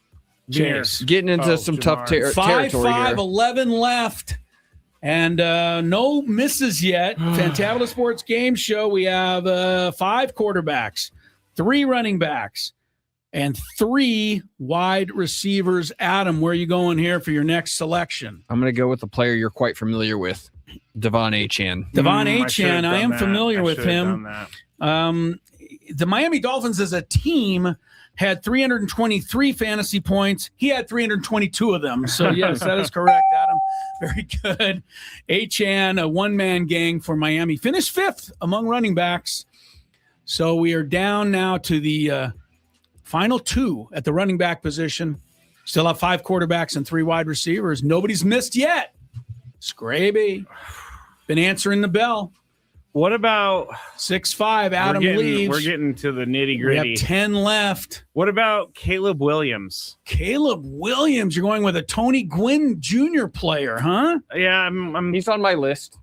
Chase. Getting into some tough territory 5-5, here. 11 left. And no misses yet. Fantabulous Sports Game Show. We have 5 quarterbacks, 3 running backs, and 3 wide receivers. Adam, where are you going here for your next selection? I'm going to go with the player you're quite familiar with, Devon Achane. Devon Achane, I am familiar with him. The Miami Dolphins as a team had 323 fantasy points. He had 322 of them. So, yes, that is correct, Adam. Very good. Achane, a one-man gang for Miami, finished 5th among running backs. So we are down now to the final 2 at the running back position. Still have 5 quarterbacks and 3 wide receivers. Nobody's missed yet. Skraby, been answering the bell. What about 6-5? Adam leaves. We're getting to the nitty We gritty. have 10 left. What about Caleb Williams? Caleb Williams, you're going with a Tony Gwynn Jr. player, huh? Yeah, he's on my list.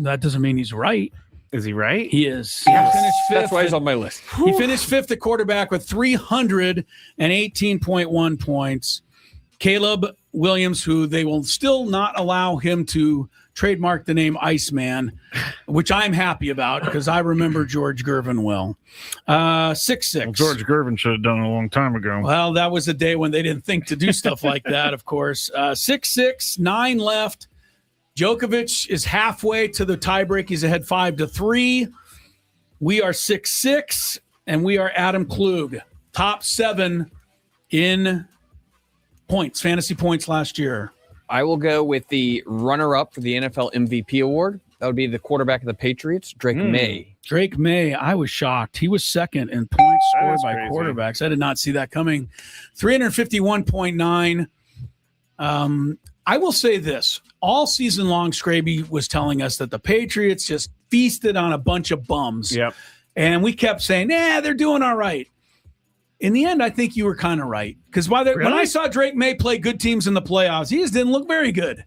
That doesn't mean he's right. Is he right? He is. Yes. He finished 5th. That's why he's on my list. He finished 5th at quarterback with 318.1 points. Caleb Williams, who they will still not allow him to trademark the name Iceman, which I'm happy about because I remember George Gervin well. 6'6". Well, George Gervin should have done it a long time ago. Well, that was a day when they didn't think to do stuff like that, of course. 6'6", 9 left. Djokovic is halfway to the tiebreak. He's ahead 5-3. We are 6'6", and we are Adam Klug. Top 7 in points, fantasy points last year. I will go with the runner-up for the NFL MVP award. That would be the quarterback of the Patriots, Drake May. Drake May, I was shocked. He was 2nd in points scored by crazy. quarterbacks. I did not see that coming. 351.9. I will say this. All season long, Skraby was telling us that the Patriots just feasted on a bunch of bums. Yep. And we kept saying, they're doing all right. In the end, I think you were kind of right. Because when I saw Drake May play good teams in the playoffs, he just didn't look very good.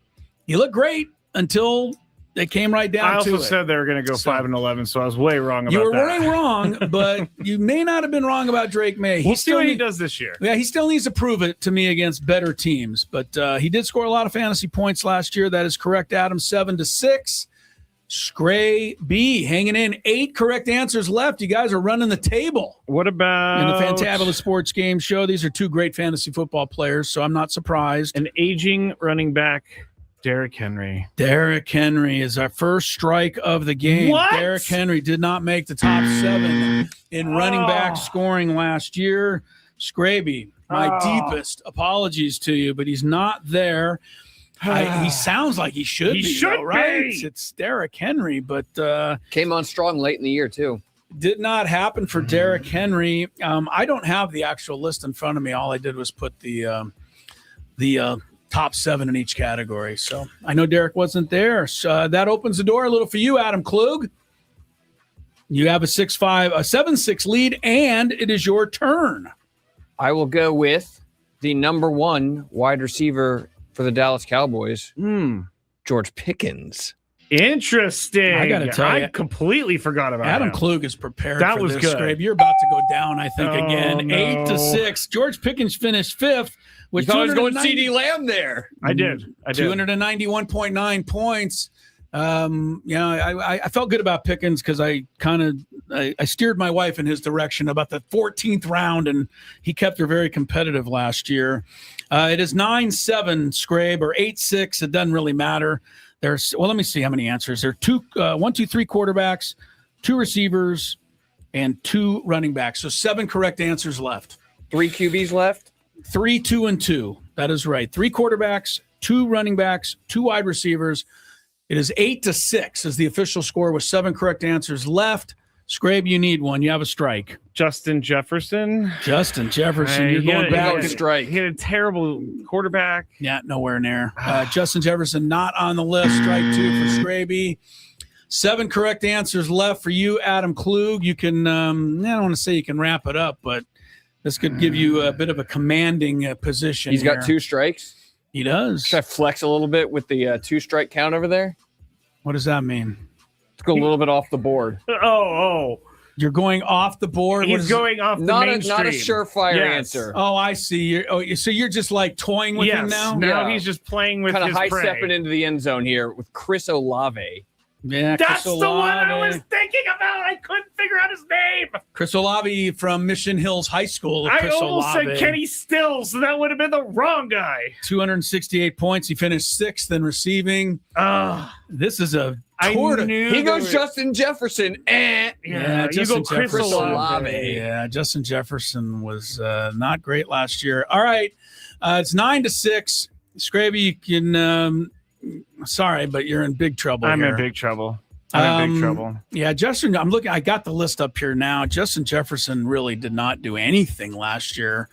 He looked great until They came right down to it. I also said they were going to go 5-11, so I was way wrong about that. You were way wrong, but you may not have been wrong about Drake May. We'll see what he does this year. Yeah, he still needs to prove it to me against better teams, but he did score a lot of fantasy points last year. That is correct, Adam. 7-6. Skraby hanging in. 8 correct answers left. You guys are running the table. What about in the Fantabulous Sports Game Show? These are 2 great fantasy football players, so I'm not surprised. An aging running back, Derrick Henry. Derrick Henry is our first strike of the game. What? Derrick Henry did not make the top 7 in running back scoring last year. Skraby, my deepest apologies to you, but he's not there. He sounds like he should be. He should right? be. It's Derrick Henry, but Came on strong late in the year, too. did not happen for Derrick Henry. I don't have the actual list in front of me. All I did was put the top 7 in each category. So I know Derrick wasn't there. So that opens the door a little for you, Adam Klug. You have a 7-6 lead, and it is your turn. I will go with the number 1 wide receiver for the Dallas Cowboys, George Pickens. Interesting. I gotta tell you, I completely forgot about Adam him. Klug is prepared. That for was this, good. Skrabe. You're about to go down, I think, again. No. 8-6. George Pickens finished 5th with You thought I was going 290 CD Lamb there. I did. 291.9 points. I felt good about Pickens because I steered my wife in his direction about the 14th round, and he kept her very competitive last year. It is 9-7, Skrabe, or 8-6. It doesn't really matter. Let me see how many answers. There are 1, 2, 3 quarterbacks, 2 receivers, and 2 running backs. So 7 correct answers left. 3 QBs left. 3, 2, and 2. That is right. 3 quarterbacks, 2 running backs, 2 wide receivers. It is 8-6 as the official score with 7 correct answers left. Skrabe, you need one. You have a strike. Justin Jefferson. You're going back. Strike. He had a terrible quarterback. Yeah, nowhere near. Justin Jefferson not on the list. Strike 2 for Skraby. 7 correct answers left for you, Adam Klug. You can, I don't want to say you can wrap it up, but this could give you a bit of a commanding position. He's got 2 strikes. He does. Should I flex a little bit with the 2-strike count over there? What does that mean? Let's go a little bit off the board. Oh. You're going off the board? He's going off the Not mainstream. a surefire answer. Oh, I see. So you're just like toying with him now? Now Yeah. he's just playing with Kind of his high prey. stepping into the end zone here with Chris Olave. Yeah, That's Chris the one I Olave. was thinking about. I couldn't figure out his name. Chris Olave from Mission Hills High School. I Chris almost Olave. said Kenny Stills, so that would have been the wrong guy. 268 points. He finished 6th in receiving. This is a I knew He there goes was- Justin Jefferson. Yeah, you Justin go Chris Jefferson. Olave. Yeah, Justin Jefferson was not great last year. All right, it's 9-6. Skraby, you can. Sorry, but you're in big trouble. I'm here. in big trouble. I'm in big trouble. Yeah, Justin. I'm looking. I got the list up here now. Justin Jefferson really did not do anything last year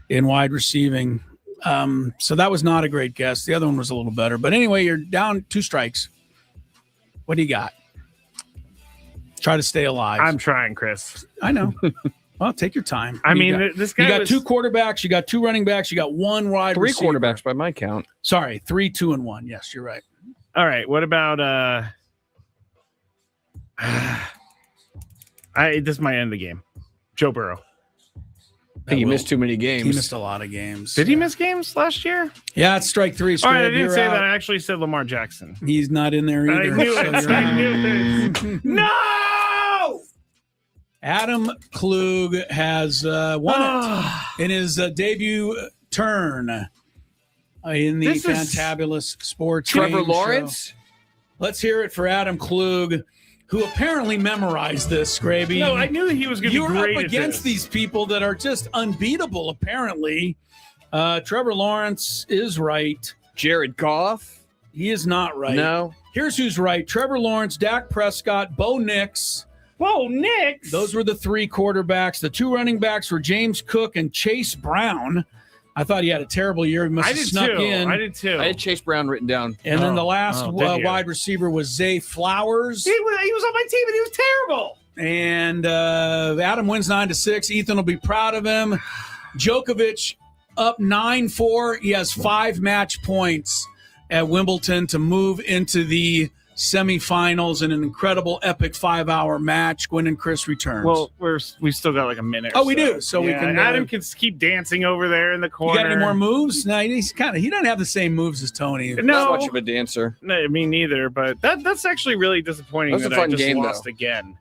in wide receiving. So that was not a great guess. The other one was a little better. But anyway, you're down 2 strikes. What do you got? Try to stay alive. I'm trying, Chris. I know. Well, take your time. I mean, this guy You got was- 2 quarterbacks. You got 2 running backs. You got 1 wide 3 receiver. quarterbacks by my count. Sorry, 3, 2, and 1. Yes, you're right. All right. What about this might end the game. Joe Burrow. I think he missed too many games. He missed a lot of games. Did he miss games last year? Yeah, it's strike 3. All right, I Skrabe, didn't you're say out. that. I actually said Lamar Jackson. He's not in there I either. knew so it. you're I out. knew it. No! Adam Klug has won it in his debut turn in the This is- Fantabulous Sports Trevor Game Show. Lawrence? Let's hear it for Adam Klug, who apparently memorized this, Skraby. No, I knew that he was going to be You're great up at against this. these people that are just unbeatable, apparently. Trevor Lawrence is right. Jared Goff? He is not right. No. Here's who's right. Trevor Lawrence, Dak Prescott, Bo Nix. Whoa, Nix! Those were the 3 quarterbacks. The 2 running backs were James Cook and Chase Brown. I thought he had a terrible year. He must I have did snuck too. in. I did too. I had Chase Brown written down. And then the last did you? wide receiver was Zay Flowers. He was on my team and he was terrible. And Adam wins 9-6. Ethan will be proud of him. Djokovic up 9-4. He has 5 match points at Wimbledon to move into the semifinals in an incredible, epic 5-hour match. Gwynn and Chris returns. Well, we've still got like a minute. Oh, we do. So we can. Adam can keep dancing over there in the corner. You got any more moves? No, he doesn't have the same moves as Tony. No, Not much of a dancer. No, me neither. But that's actually really disappointing. That was a fun I just game, lost though. again.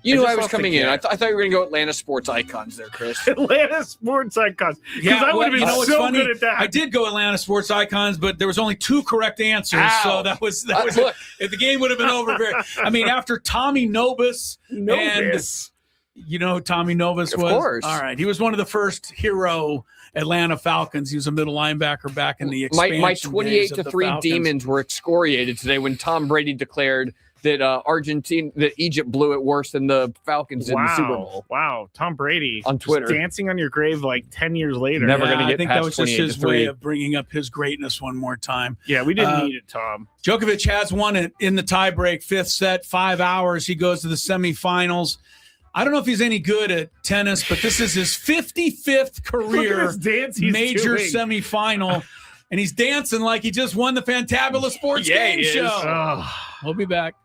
You knew just I was lost coming in. again. I thought you were going to go Atlanta sports icons there, Chris. Atlanta sports icons. Because I would have been what's so funny? good at that. I did go Atlanta sports icons, but there was only 2 correct answers. Ow. So that was Look. if the game would have been over. After Tommy Nobis, Novus. and you know who Tommy Nobis Of was? course. All right. He was one of the first hero Atlanta Falcons. He was a middle linebacker back in the My expansion days of the 28-3 Falcons. Demons were excoriated today when Tom Brady declared that Egypt blew it worse than the Falcons in the Super Bowl. Wow. Tom Brady On just Twitter. dancing on your grave like 10 years later. Never gonna I get think past that was just his 28-3. way of bringing up his greatness one more time. Yeah, we didn't need it, Tom. Djokovic has won it in the tiebreak, 5th set, 5 hours. He goes to the semifinals. I don't know if he's any good at tennis, but this is his 55th career Look at this dance he's major doing. semifinal. And he's dancing like he just won the Fantabulous Sports Game he is. Show. Oh. We'll be back.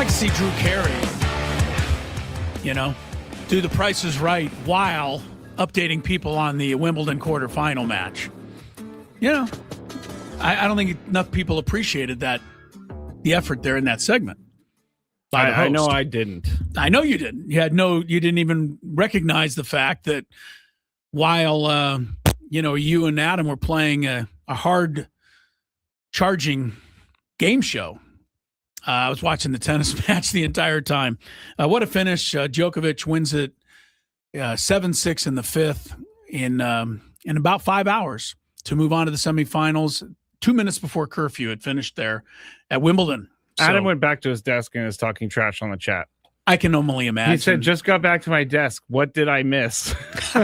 like to see Drew Carey, do the Price is Right while updating people on the Wimbledon quarterfinal match. I don't think enough people appreciated the effort there in that segment. I know I didn't. I know you didn't. You didn't even recognize the fact that while you and Adam were playing a hard charging game show. I was watching the tennis match the entire time. What a finish. Djokovic wins it 7-6 in the fifth in about 5 hours to move on to the semifinals. 2 minutes before curfew, it finished there at Wimbledon. Adam went back to his desk and is talking trash on the chat. I can only imagine. He said, just got back to my desk. What did I miss? Yeah.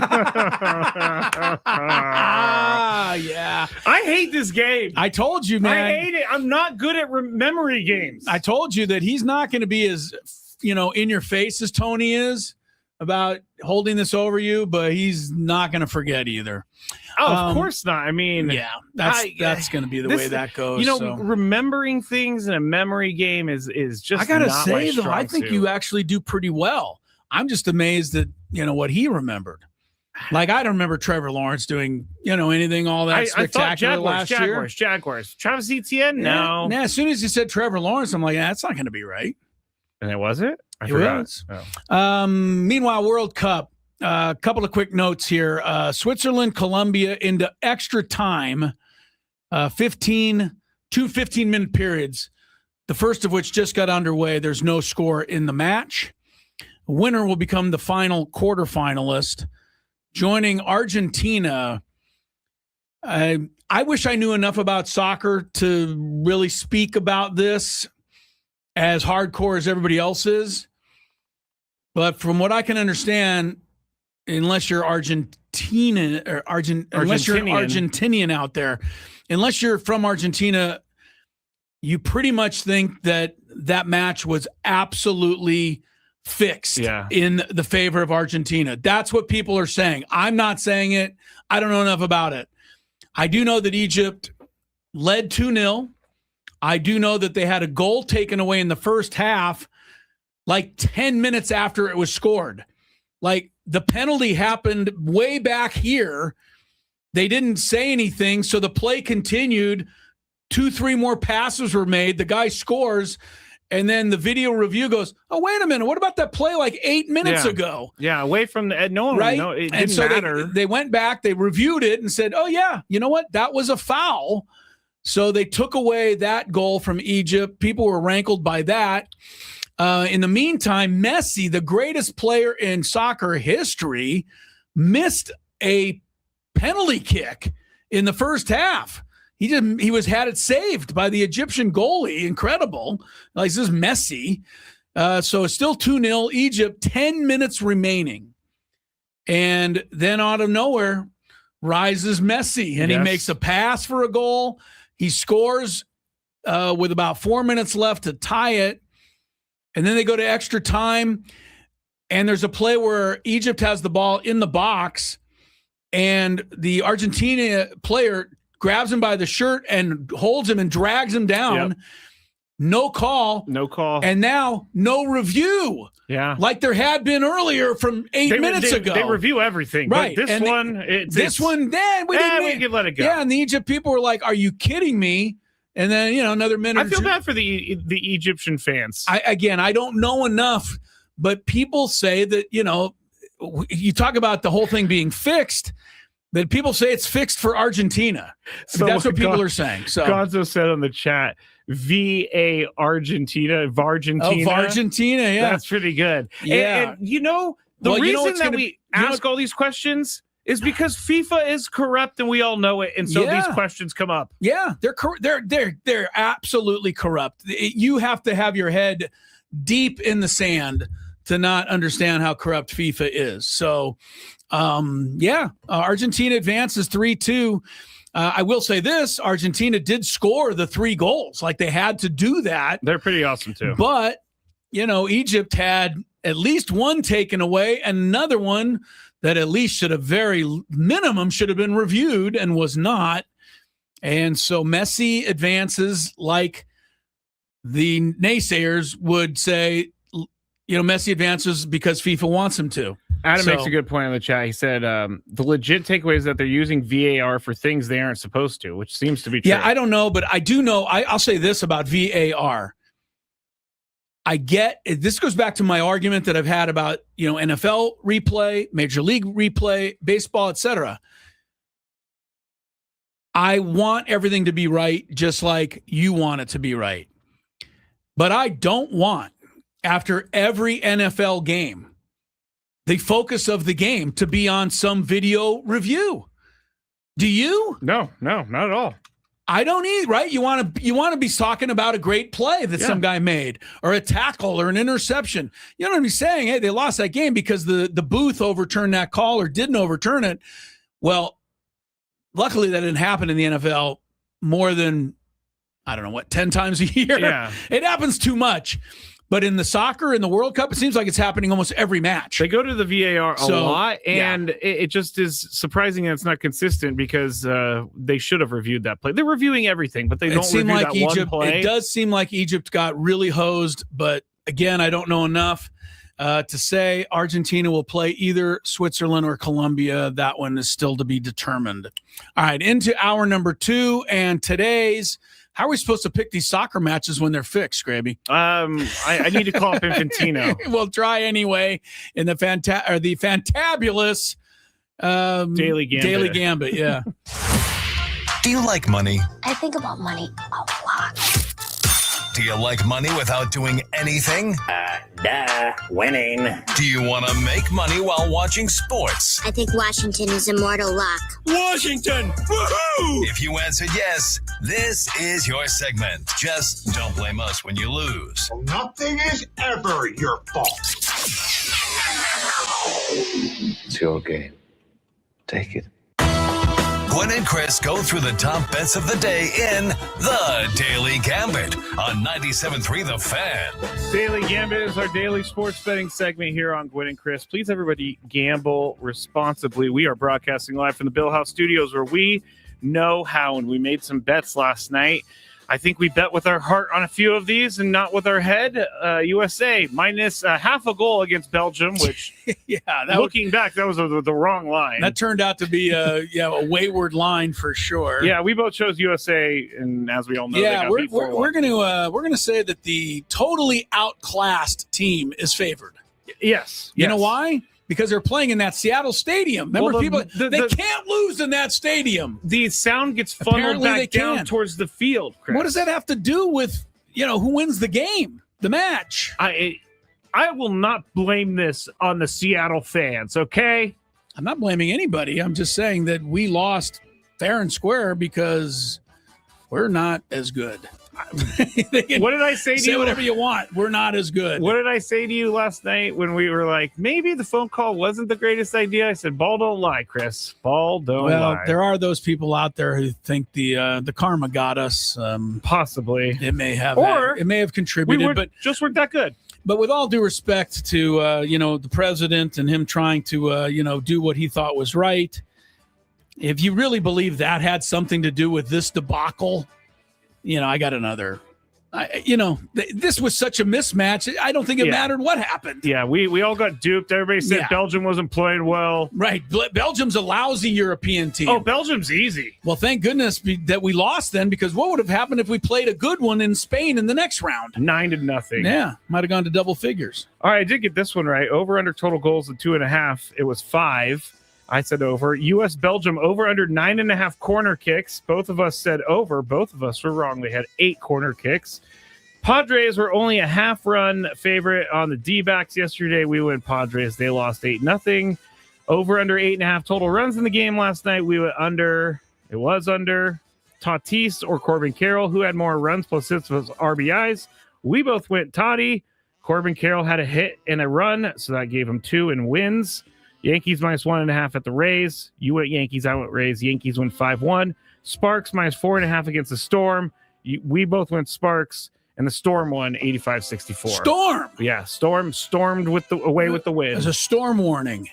I hate this game. I told you, man. I hate it. I'm not good at memory games. I told you that he's not going to be as, in your face as Tony is about holding this over you, but he's not going to forget either. Oh, of course not. I mean, yeah, that's going to be the way that goes. Remembering things in a memory game is just. I gotta not say my though, I think suit. you actually do pretty well. I'm just amazed that what he remembered. Like I don't remember Trevor Lawrence doing anything all that spectacular last year. Jaguars. Travis Etienne, no. As soon as you said Trevor Lawrence, I'm like, that's not going to be right. And it was it. I forgot. Meanwhile, World Cup. A couple of quick notes here. Switzerland, Colombia into extra time. 2 15-minute periods. The first of which just got underway. There's no score in the match. The winner will become the final quarterfinalist. Joining Argentina. I wish I knew enough about soccer to really speak about this as hardcore as everybody else is. But from what I can understand, unless you're Argentinian out there, unless you're from Argentina, you pretty much think that match was absolutely fixed in the favor of Argentina. That's what people are saying. I'm not saying it. I don't know enough about it. I do know that Egypt led 2-0. I do know that they had a goal taken away in the first half, like 10 minutes after it was scored. Like the penalty happened way back here. They didn't say anything. So the play continued. 2-3 more passes were made. The guy scores. And then the video review goes, oh, wait a minute. What about that play like 8 minutes ago? Yeah, away from the no one. Right? No, it and didn't so matter. They went back, they reviewed it and said, oh, yeah, you know what? That was a foul. So they took away that goal from Egypt. People were rankled by that. In the meantime, Messi, the greatest player in soccer history, missed a penalty kick in the first half. He had it saved by the Egyptian goalie. Incredible. Like, this is Messi. So it's still 2-0. Egypt, 10 minutes remaining. And then out of nowhere rises Messi. And he makes a pass for a goal. He scores with about 4 minutes left to tie it. And then they go to extra time. And there's a play where Egypt has the ball in the box. And the Argentina player grabs him by the shirt and holds him and drags him down. Yep. No call. And now no review. Yeah. Like there had been earlier from 8 minutes ago. They review everything. Right. But this one, we could let it go. Yeah. And the Egypt people were like, are you kidding me? And then, another minute. I feel bad for the Egyptian fans. I don't know enough, but people say that, you talk about the whole thing being fixed. That people say it's fixed for Argentina. So that's what people are saying. So Gonzo said on the chat, VA Argentina, Vargentina. Oh, Vargentina, yeah. That's pretty good. Yeah. And the reason that we ask all these questions is because FIFA is corrupt and we all know it. And so these questions come up. Yeah, they're absolutely corrupt. You have to have your head deep in the sand to not understand how corrupt FIFA is. So Argentina advances 3-2. I will say this, Argentina did score the 3 goals. Like they had to do that. They're pretty awesome too. But, Egypt had at least one taken away and another one that at least should have been reviewed and was not. And so Messi advances like the naysayers would say, Messi advances because FIFA wants him to. Adam makes a good point in the chat. He said the legit takeaway is that they're using VAR for things they aren't supposed to, which seems to be true. Yeah, I don't know, but I do know. I'll say this about VAR. This goes back to my argument that I've had about, NFL replay, Major League replay, baseball, etc. I want everything to be right, just like you want it to be right. But I don't want, after every NFL game, the focus of the game to be on some video review. Do you? No, not at all. I don't either, right? You want to be talking about a great play that some guy made, or a tackle, or an interception. You don't want to be saying, hey, they lost that game because the booth overturned that call or didn't overturn it. Well, luckily that didn't happen in the NFL more than, 10 times a year. Yeah. It happens too much. But in the soccer, in the World Cup, it seems like it's happening almost every match. They go to the VAR a lot, and it just is surprising that it's not consistent because they should have reviewed that play. They're reviewing everything, but they don't review that one play. It does seem like Egypt got really hosed, but again, I don't know enough to say Argentina will play either Switzerland or Colombia. That one is still to be determined. All right, into hour number 2, and today's. How are we supposed to pick these soccer matches when they're fixed, Skraby? I need to call up Infantino. We'll try anyway in the fantabulous Daily Gambit. Yeah. Do you like money? I think about money a lot. Do you like money without doing anything? Winning. Do you want to make money while watching sports? I think Washington is immortal luck. Washington! Woohoo! If you answered yes, this is your segment. Just don't blame us when you lose. Nothing is ever your fault. It's your game. Take it. Gwynn and Chris go through the top bets of the day in the Daily Gambit on 97.3 The Fan. Daily Gambit is our daily sports betting segment here on Gwynn and Chris. Please, everybody, gamble responsibly. We are broadcasting live from the Bill House Studios where we know how, and we made some bets last night. I think we bet with our heart on a few of these and not with our head. USA minus half a goal against Belgium, which, looking back, that was the wrong line. That turned out to be a wayward line for sure. Yeah, we both chose USA, and as we all know, we're going to say that the totally outclassed team is favored. Yes. You know why? Because they're playing in that Seattle stadium. Remember, they can't lose in that stadium. The sound gets funneled back down towards the field, Chris. What does that have to do with, who wins the game, the match? I will not blame this on the Seattle fans, okay? I'm not blaming anybody. I'm just saying that we lost fair and square because we're not as good. What did I say to you? Say whatever you want. We're not as good. What did I say to you last night when we were like, maybe the phone call wasn't the greatest idea? I said, ball don't lie, Chris. Ball don't lie. Well, there are those people out there who think the karma got us. Possibly. It may have. Or it may have contributed. But just weren't that good. But with all due respect to, the president and him trying to, do what he thought was right, if you really believe that had something to do with this debacle, I got another. This was such a mismatch. I don't think it mattered what happened. Yeah, we all got duped. Everybody said Belgium wasn't playing well. Right. Belgium's a lousy European team. Oh, Belgium's easy. Well, thank goodness that we lost then, because what would have happened if we played a good one in Spain in the next round? 9-0. Yeah, might have gone to double figures. All right, I did get this one right. Over under total goals of 2.5. It was 5. I said over. U.S. Belgium over under 9.5 corner kicks. Both of us said over. Both of us were wrong. They had 8 corner kicks. Padres were only a half-run favorite on the Dbacks yesterday. We went Padres. They lost 8-0. Over under 8.5 total runs in the game last night. We went under. It was under Tatis or Corbin Carroll, who had more runs plus hits plus RBIs. We both went Toddy. Corbin Carroll had a hit and a run, so that gave him 2 in wins. Yankees minus 1.5 at the Rays. You went Yankees, I went Rays. Yankees went 5-1. Sparks minus 4.5 against the Storm. We both went Sparks, and the Storm won 85-64. Storm? Yeah, Storm stormed away with the win. There's a storm warning.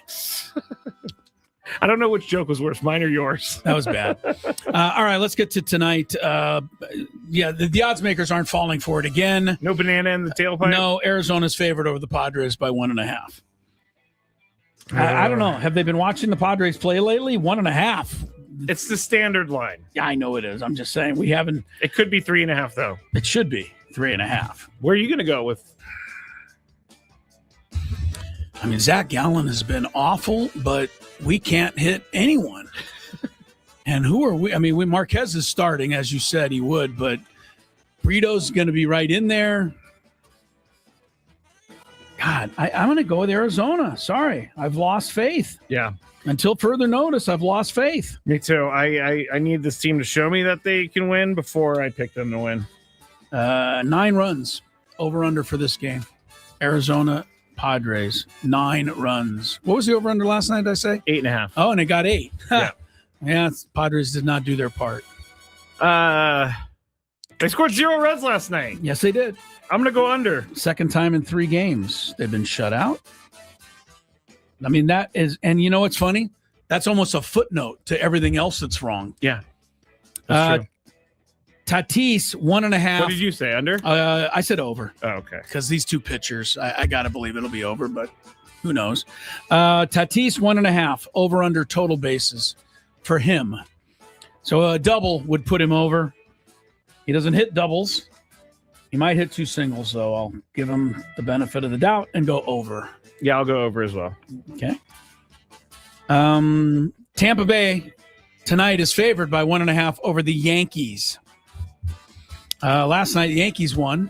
I don't know which joke was worse, mine or yours. That was bad. All right, let's get to tonight. The odds makers aren't falling for it again. No banana in the tailpipe? No, Arizona's favored over the Padres by 1.5. I don't know. Have they been watching the Padres play lately? 1.5. It's the standard line. Yeah, I know it is. I'm just saying we haven't. It could be 3.5, though. It should be 3.5. Where are you going to go with? I mean, Zach Gallen has been awful, but we can't hit anyone. And who are we? I mean, Marquez is starting, as you said he would, but Brito's going to be right in there. God, I'm going to go with Arizona. Sorry, I've lost faith. Yeah. Until further notice, I've lost faith. Me too. I need this team to show me that they can win before I pick them to win. 9 runs over-under for this game. Arizona Padres, 9 runs. What was the over-under last night, did I say? 8.5. Oh, and it got 8. Yeah. Yeah, Padres did not do their part. They scored 0 runs last night. Yes, they did. I'm going to go under. Second time in 3 games they've been shut out. I mean, that is, and you know what's funny? That's almost a footnote to everything else that's wrong. Yeah. That's true. Tatis, 1.5. What did you say, under? I said over. Oh, okay. Because these 2 pitchers, I got to believe it'll be over, but who knows? Tatis, 1.5, over under total bases for him. So a double would put him over. He doesn't hit doubles. He might hit 2 singles, though. I'll give him the benefit of the doubt and go over. Yeah, I'll go over as well. Okay. Tampa Bay tonight is favored by 1.5 over the Yankees. Last night, the Yankees won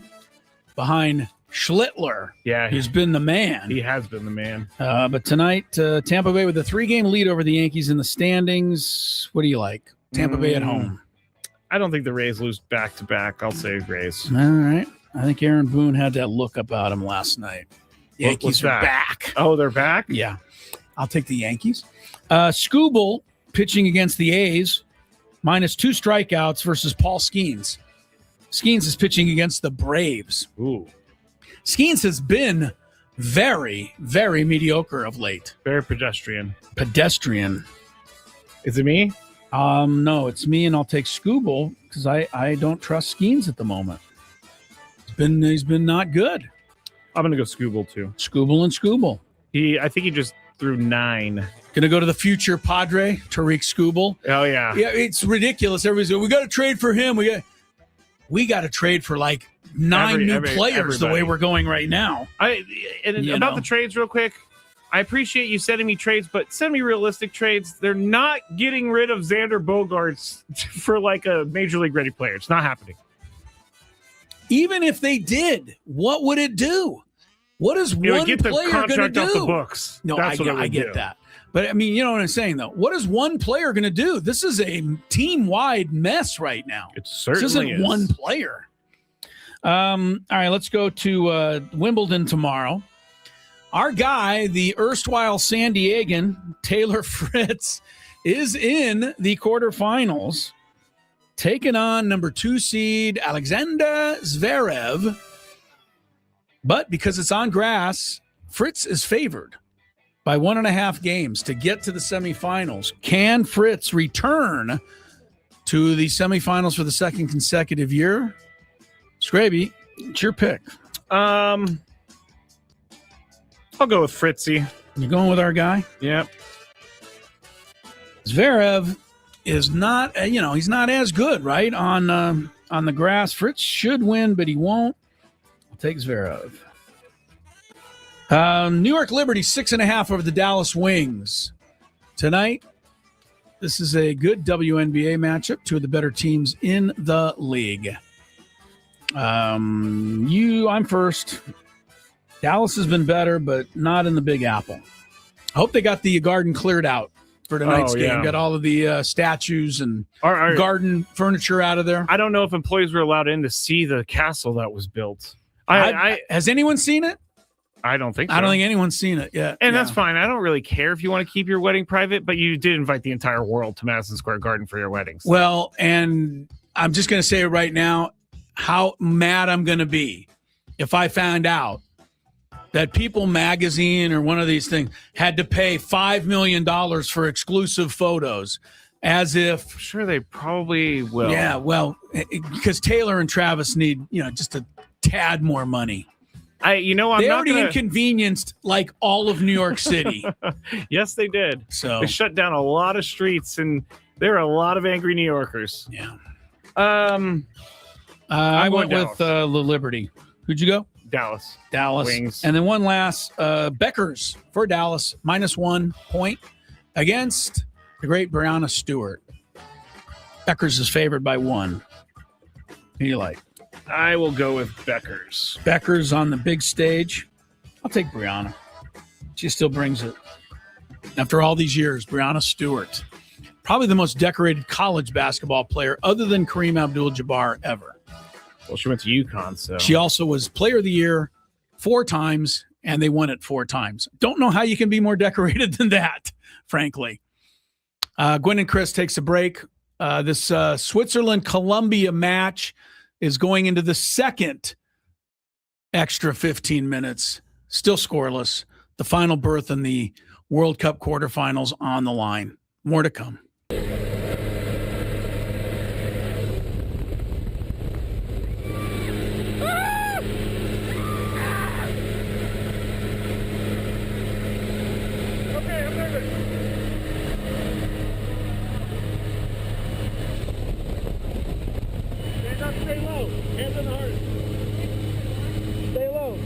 behind Schlittler. Yeah. Who's been the man. He has been the man. But tonight, Tampa Bay with a 3-game lead over the Yankees in the standings. What do you like? Tampa Bay at home. I don't think the Rays lose back-to-back. I'll say Rays. All right. I think Aaron Boone had that look about him last night. Yankees are back. Oh, they're back? Yeah. I'll take the Yankees. Skubal pitching against the A's, -2 strikeouts versus Paul Skeens. Skeens is pitching against the Braves. Ooh. Skeens has been very, very mediocre of late. Very pedestrian. Is it me? No, it's me, and I'll take Skubal because I don't trust Skeens at the moment. He's been not good. I'm going to go Skubal, too. Skubal. I think he just threw 9. Going to go to the future Padre, Tariq Skubal. Oh, yeah. Yeah, it's ridiculous. Everybody's going, we got to trade for him. We got to trade for like 9 new players the way we're going right now. About the trades real quick, I appreciate you sending me trades, but send me realistic trades. They're not getting rid of Xander Bogaerts for like a major league ready player. It's not happening. Even if they did, what would it do? What is one get the player going to contract do? off the books. No, That's I get that. But, I mean, you know what I'm saying, though. What is one player going to do? This is a team-wide mess right now. It certainly This isn't is. one player. All right, let's go to Wimbledon tomorrow. Our guy, the erstwhile San Diegan, Taylor Fritz, is in the quarterfinals, taking on number 2 seed Alexander Zverev. But because it's on grass, Fritz is favored by 1.5 games to get to the semifinals. Can Fritz return to the semifinals for the second consecutive year? Skraby, it's your pick. I'll go with Fritzy. You going with our guy? Yep. Zverev is not, he's not as good, right, on the grass. Fritz should win, but he won't. I'll take Zverev. New York Liberty, 6.5 over the Dallas Wings. Tonight, this is a good WNBA matchup. 2 of the better teams in the league. I'm first. Dallas has been better, but not in the Big Apple. I hope they got the garden cleared out for tonight's game. Yeah. Got all of the statues and garden furniture out of there. I don't know if employees were allowed in to see the castle that was built. Has anyone seen it? I don't think so. I don't think anyone's seen it yet. And that's fine. I don't really care if you want to keep your wedding private, but you did invite the entire world to Madison Square Garden for your wedding. So. Well, and I'm just going to say it right now, how mad I'm going to be if I found out that People Magazine or one of these things had to pay $5 million for exclusive photos, as if. I'm sure they probably will. Yeah, well, because Taylor and Travis need, just a tad more money. I'm they not already inconvenienced like all of New York City. Yes, they did. So they shut down a lot of streets, and there are a lot of angry New Yorkers. Yeah. I went with the Liberty. Who'd you go? Dallas. Wings. And then one last, Beckers for Dallas, -1 point against the great Brianna Stewart. Beckers is favored by 1. Who do you like? I will go with Beckers. Beckers on the big stage. I'll take Brianna. She still brings it. After all these years, Brianna Stewart, probably the most decorated college basketball player other than Kareem Abdul-Jabbar ever. Well, she went to UConn, so. She also was Player of the Year 4 times, and they won it 4 times. Don't know how you can be more decorated than that, frankly. Gwynn and Chris takes a break. This Switzerland-Colombia match is going into the second extra 15 minutes, still scoreless. The final berth in the World Cup quarterfinals on the line. More to come. Stay low. Hands on the heart. Stay low.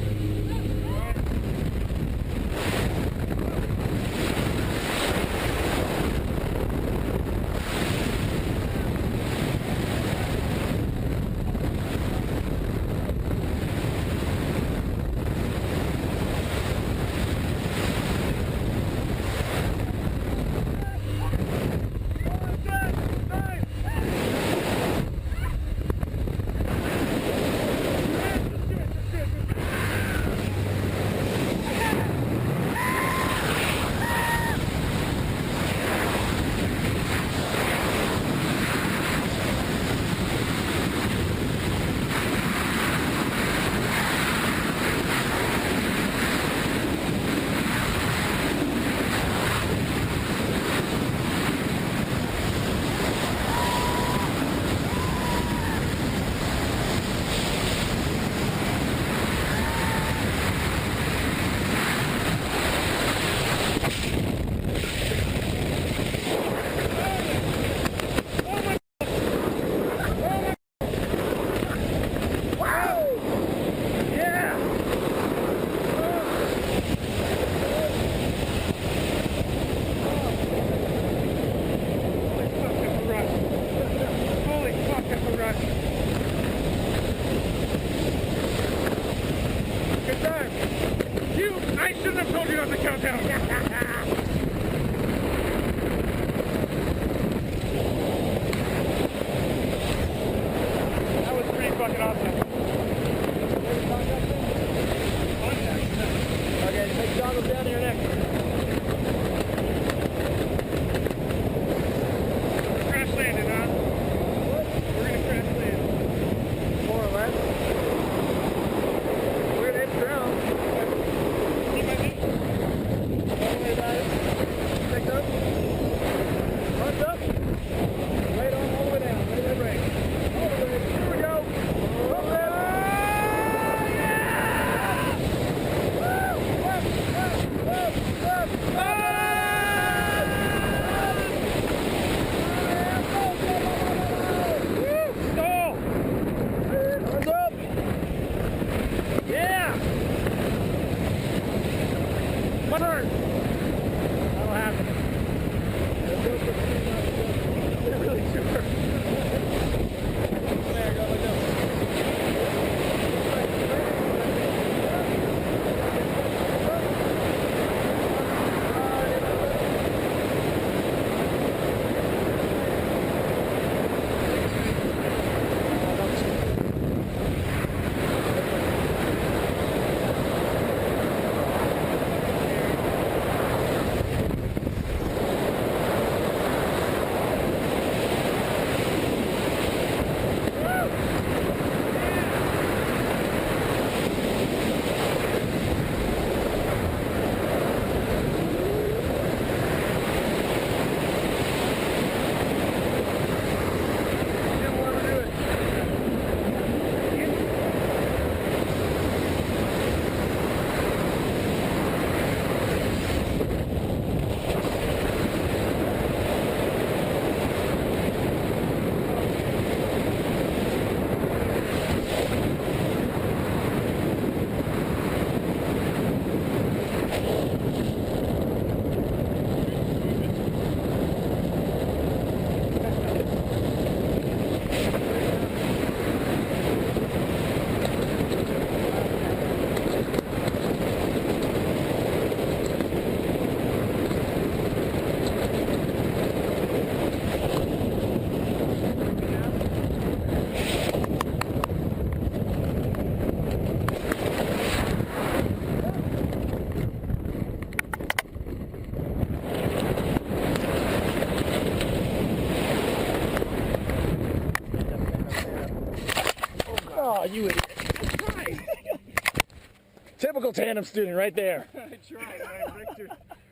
identical tandem student right there. I tried.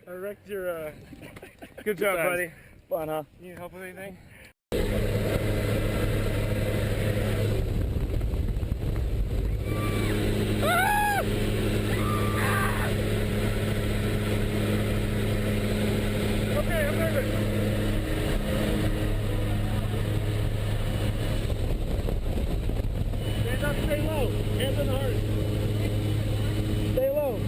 I wrecked your good job, buddy. Fun, huh? You need help with anything? Okay, I'm nervous. Stand up, stay low. Hands on the heart. Stay low.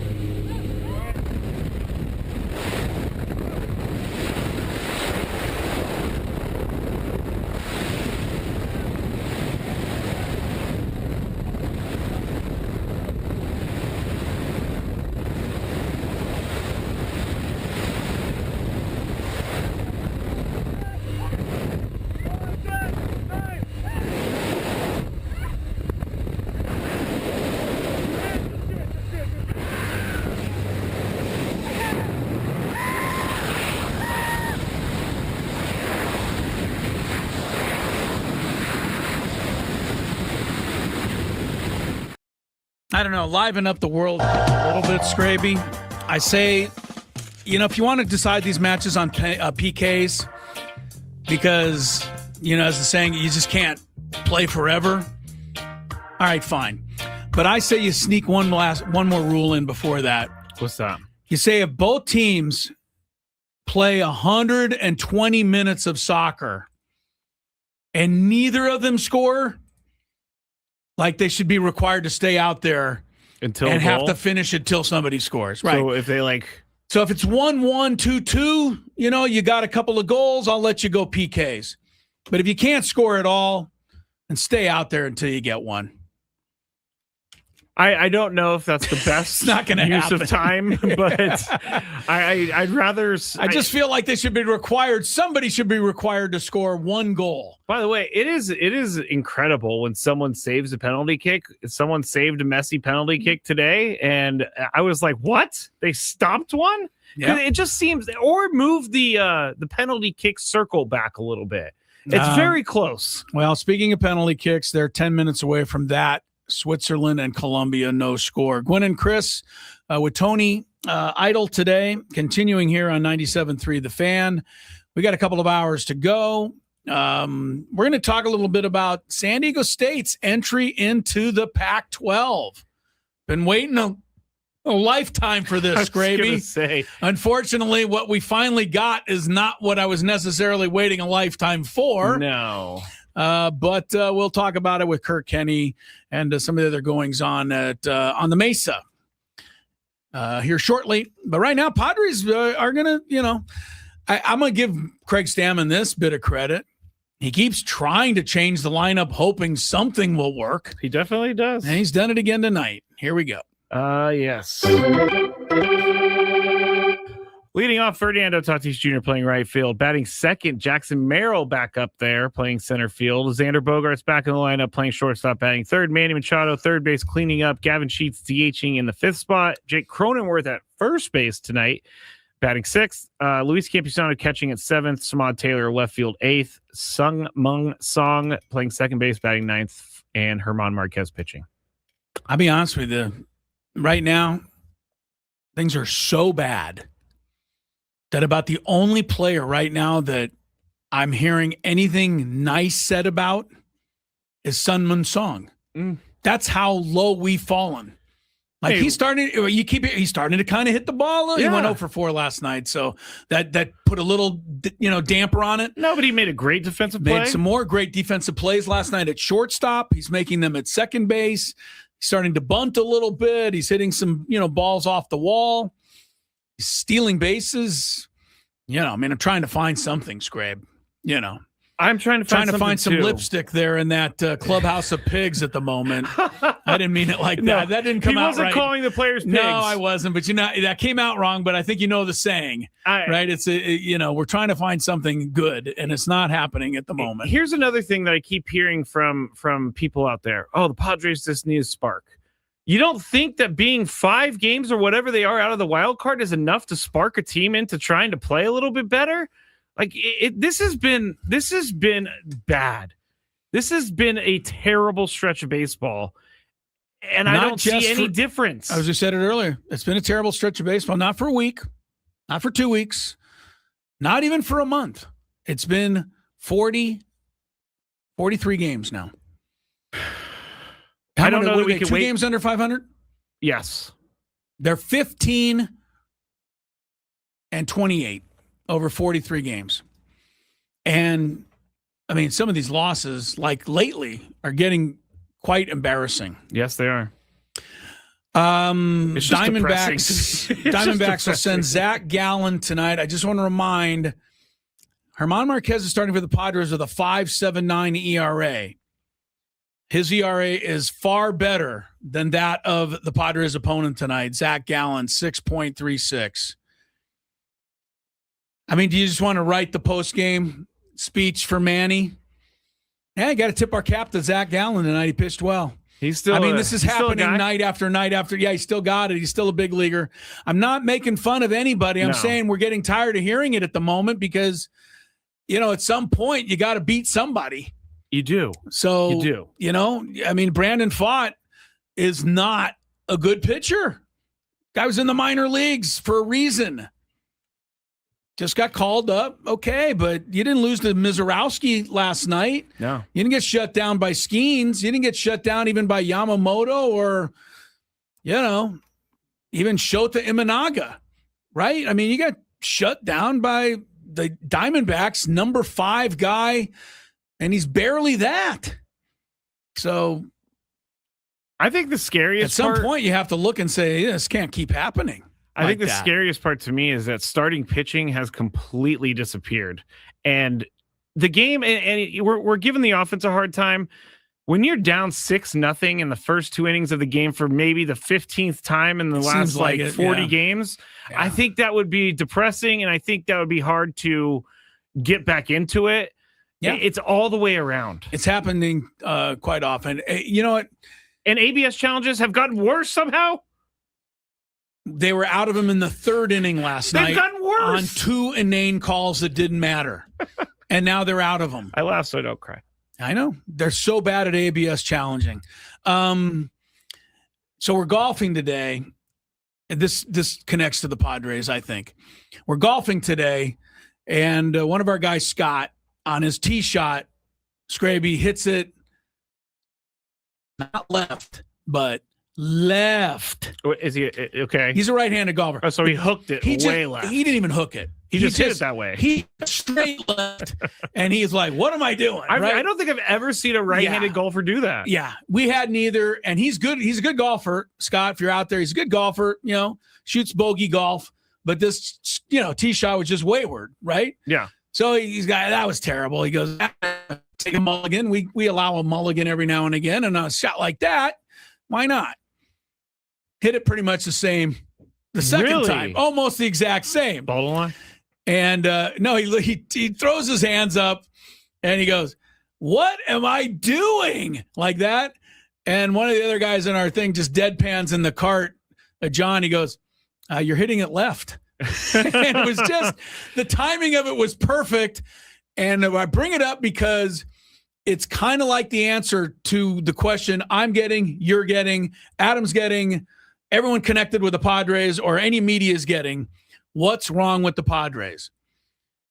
I don't know, liven up the world a little bit, Skraby. I say, if you want to decide these matches on PKs, because, as the saying, you just can't play forever. All right, fine. But I say you sneak one more rule in before that. What's that? You say if both teams play 120 minutes of soccer and neither of them score, like they should be required to stay out there until and have to finish it till somebody scores. Right. So if they so if it's 1-1, 2-2, you got a couple of goals, I'll let you go PKs. But if you can't score at all, then stay out there until you get one. I don't know if that's the best not gonna use happen. of time, but I'd rather. I just feel like they should be required. Somebody should be required to score one goal. By the way, it is incredible when someone saves a penalty kick. Someone saved a Messi penalty kick today, and I was like, "What? They stopped one?" Yeah. It just seems, or move the penalty kick circle back a little bit. It's very close. Well, speaking of penalty kicks, they're 10 minutes away from that. Switzerland and Colombia, no score. Gwynn and Chris with Tony Idle today, continuing here on 97.3 The Fan. We got a couple of hours to go. We're going to talk a little bit about San Diego State's entry into the Pac-12. Been waiting a lifetime for this, Skraby. Unfortunately, what we finally got is not what I was necessarily waiting a lifetime for. No. But we'll talk about it with Kirk Kenny and some of the other goings on on the Mesa here shortly. But right now, Padres are going to, I'm going to give Craig Stammen this bit of credit. He keeps trying to change the lineup, hoping something will work. He definitely does. And he's done it again tonight. Here we go. Yes. Leading off, Ferdinando Tatis Jr. playing right field. Batting second, Jackson Merrill back up there playing center field. Xander Bogaerts back in the lineup playing shortstop. Batting third, Manny Machado third base cleaning up. Gavin Sheets DHing in the fifth spot. Jake Cronenworth at first base tonight batting sixth. Luis Campusano catching at seventh. Samad Taylor left field eighth. Sung Mung Song playing second base batting ninth. And Herman Marquez pitching. I'll be honest with you. Right now, things are so bad that about the only player right now that I'm hearing anything nice said about is Sun Mun Song. That's how low we've fallen. Like he's starting to kind of hit the ball. He went 0 for 4 last night, so that put a little damper on it. No, but he made a great defensive play. Made some more great defensive plays last night at shortstop. He's making them at second base. He's starting to bunt a little bit. He's hitting some balls off the wall. He's stealing bases. I'm trying to find something, Skrabe. I'm trying to find some lipstick there in that clubhouse of pigs at the moment. I didn't mean it like that. That didn't come out right. He wasn't calling the players pigs. No, I wasn't. But that came out wrong. But I think the saying, right? It's we're trying to find something good, and it's not happening at the moment. Here's another thing that I keep hearing from people out there. Oh, the Padres just need a spark. You don't think that being 5 games or whatever they are out of the wild card is enough to spark a team into trying to play a little bit better? Like this has been bad. This has been a terrible stretch of baseball. And I don't see any difference. As I said it earlier, it's been a terrible stretch of baseball, not for a week, not for 2 weeks, not even for a month. It's been 43 games now. I don't know that we can 2 wait. games under 500? Yes. They're 15 and 28 over 43 games. And, I mean, some of these losses, like lately, are getting quite embarrassing. Yes, they are. Diamondbacks will send Zach Gallen tonight. I just want to remind, German Marquez is starting for the Padres with a 5.79 ERA. His ERA is far better than that of the Padres' opponent tonight, Zach Gallen, 6.36. I mean, do you just want to write the post-game speech for Manny? Yeah, you got to tip our cap to Zach Gallen tonight. He pitched well. He's still. This is happening night after night after. Yeah, he still got it. He's still a big leaguer. I'm not making fun of anybody. I'm saying we're getting tired of hearing it at the moment because, at some point you got to beat somebody. You do. So you do. Brandon Pfaadt is not a good pitcher. Guy was in the minor leagues for a reason. Just got called up. Okay, but you didn't lose to Mizorowski last night. No. You didn't get shut down by Skeens. You didn't get shut down even by Yamamoto or, even Shota Imanaga, right? I mean, you got shut down by the Diamondbacks, number 5 guy, and he's barely that. So I think the scariest at some point you have to look and say, this can't keep happening. I think the scariest part to me is that starting pitching has completely disappeared. And the game, and we're giving the offense a hard time. When you're down 6-0 in the first 2 innings of the game for maybe the 15th time in the last 40 games, I think that would be depressing. And I think that would be hard to get back into it. Yeah. It's all the way around. It's happening quite often. You know what? And ABS challenges have gotten worse somehow. They were out of him in the 3rd inning last night. They've gotten worse. On 2 inane calls that didn't matter. And now they're out of them. I laugh so I don't cry. I know. They're so bad at ABS challenging. So we're golfing today. This connects to the Padres, I think. We're golfing today, and one of our guys, Scott, on his tee shot, Skraby hits it not left, but left. Is he okay? He's a right-handed golfer. Oh, so he hooked it way left. He didn't even hook it. He just hit it that way. He straight left, and he's like, "What am I doing?" I don't think I've ever seen a right-handed golfer do that. Yeah, we had neither, and he's good. He's a good golfer, Scott. If you're out there, he's a good golfer. Shoots bogey golf, but this, tee shot was just wayward, right? Yeah. So that was terrible. He goes, take a mulligan. We allow a mulligan every now and again, and a shot like that, why not? Hit it pretty much the same the second time, almost the exact same. Bottom line. And no, he throws his hands up and he goes, "What am I doing?" like that. And one of the other guys in our thing just deadpans in the cart. John, he goes, "You're hitting it left." And it was just, the timing of it was perfect. And I bring it up because it's kind of like the answer to the question I'm getting, you're getting, Adam's getting, everyone connected with the Padres or any media is getting. What's wrong with the Padres?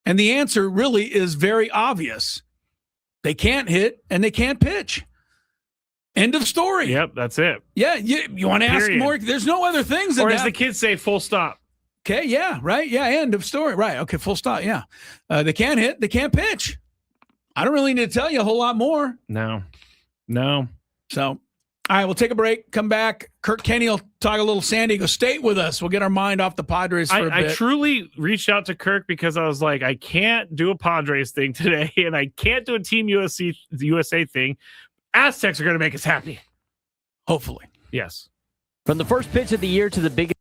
And the answer really is very obvious. They can't hit and they can't pitch. End of story. Yep, that's it. Yeah, you want to ask more? There's no other things. Or as the kids say, full stop. Okay, yeah, right. Yeah, end of story. Right, okay, full stop, yeah. They can't hit, they can't pitch. I don't really need to tell you a whole lot more. No. So, all right, we'll take a break, come back. Kurt Kenny will talk a little San Diego State with us. We'll get our mind off the Padres for a bit. I truly reached out to Kirk because I was like, I can't do a Padres thing today, and I can't do a Team USA thing. Aztecs are going to make us happy. Hopefully. Yes. From the first pitch of the year to the biggest.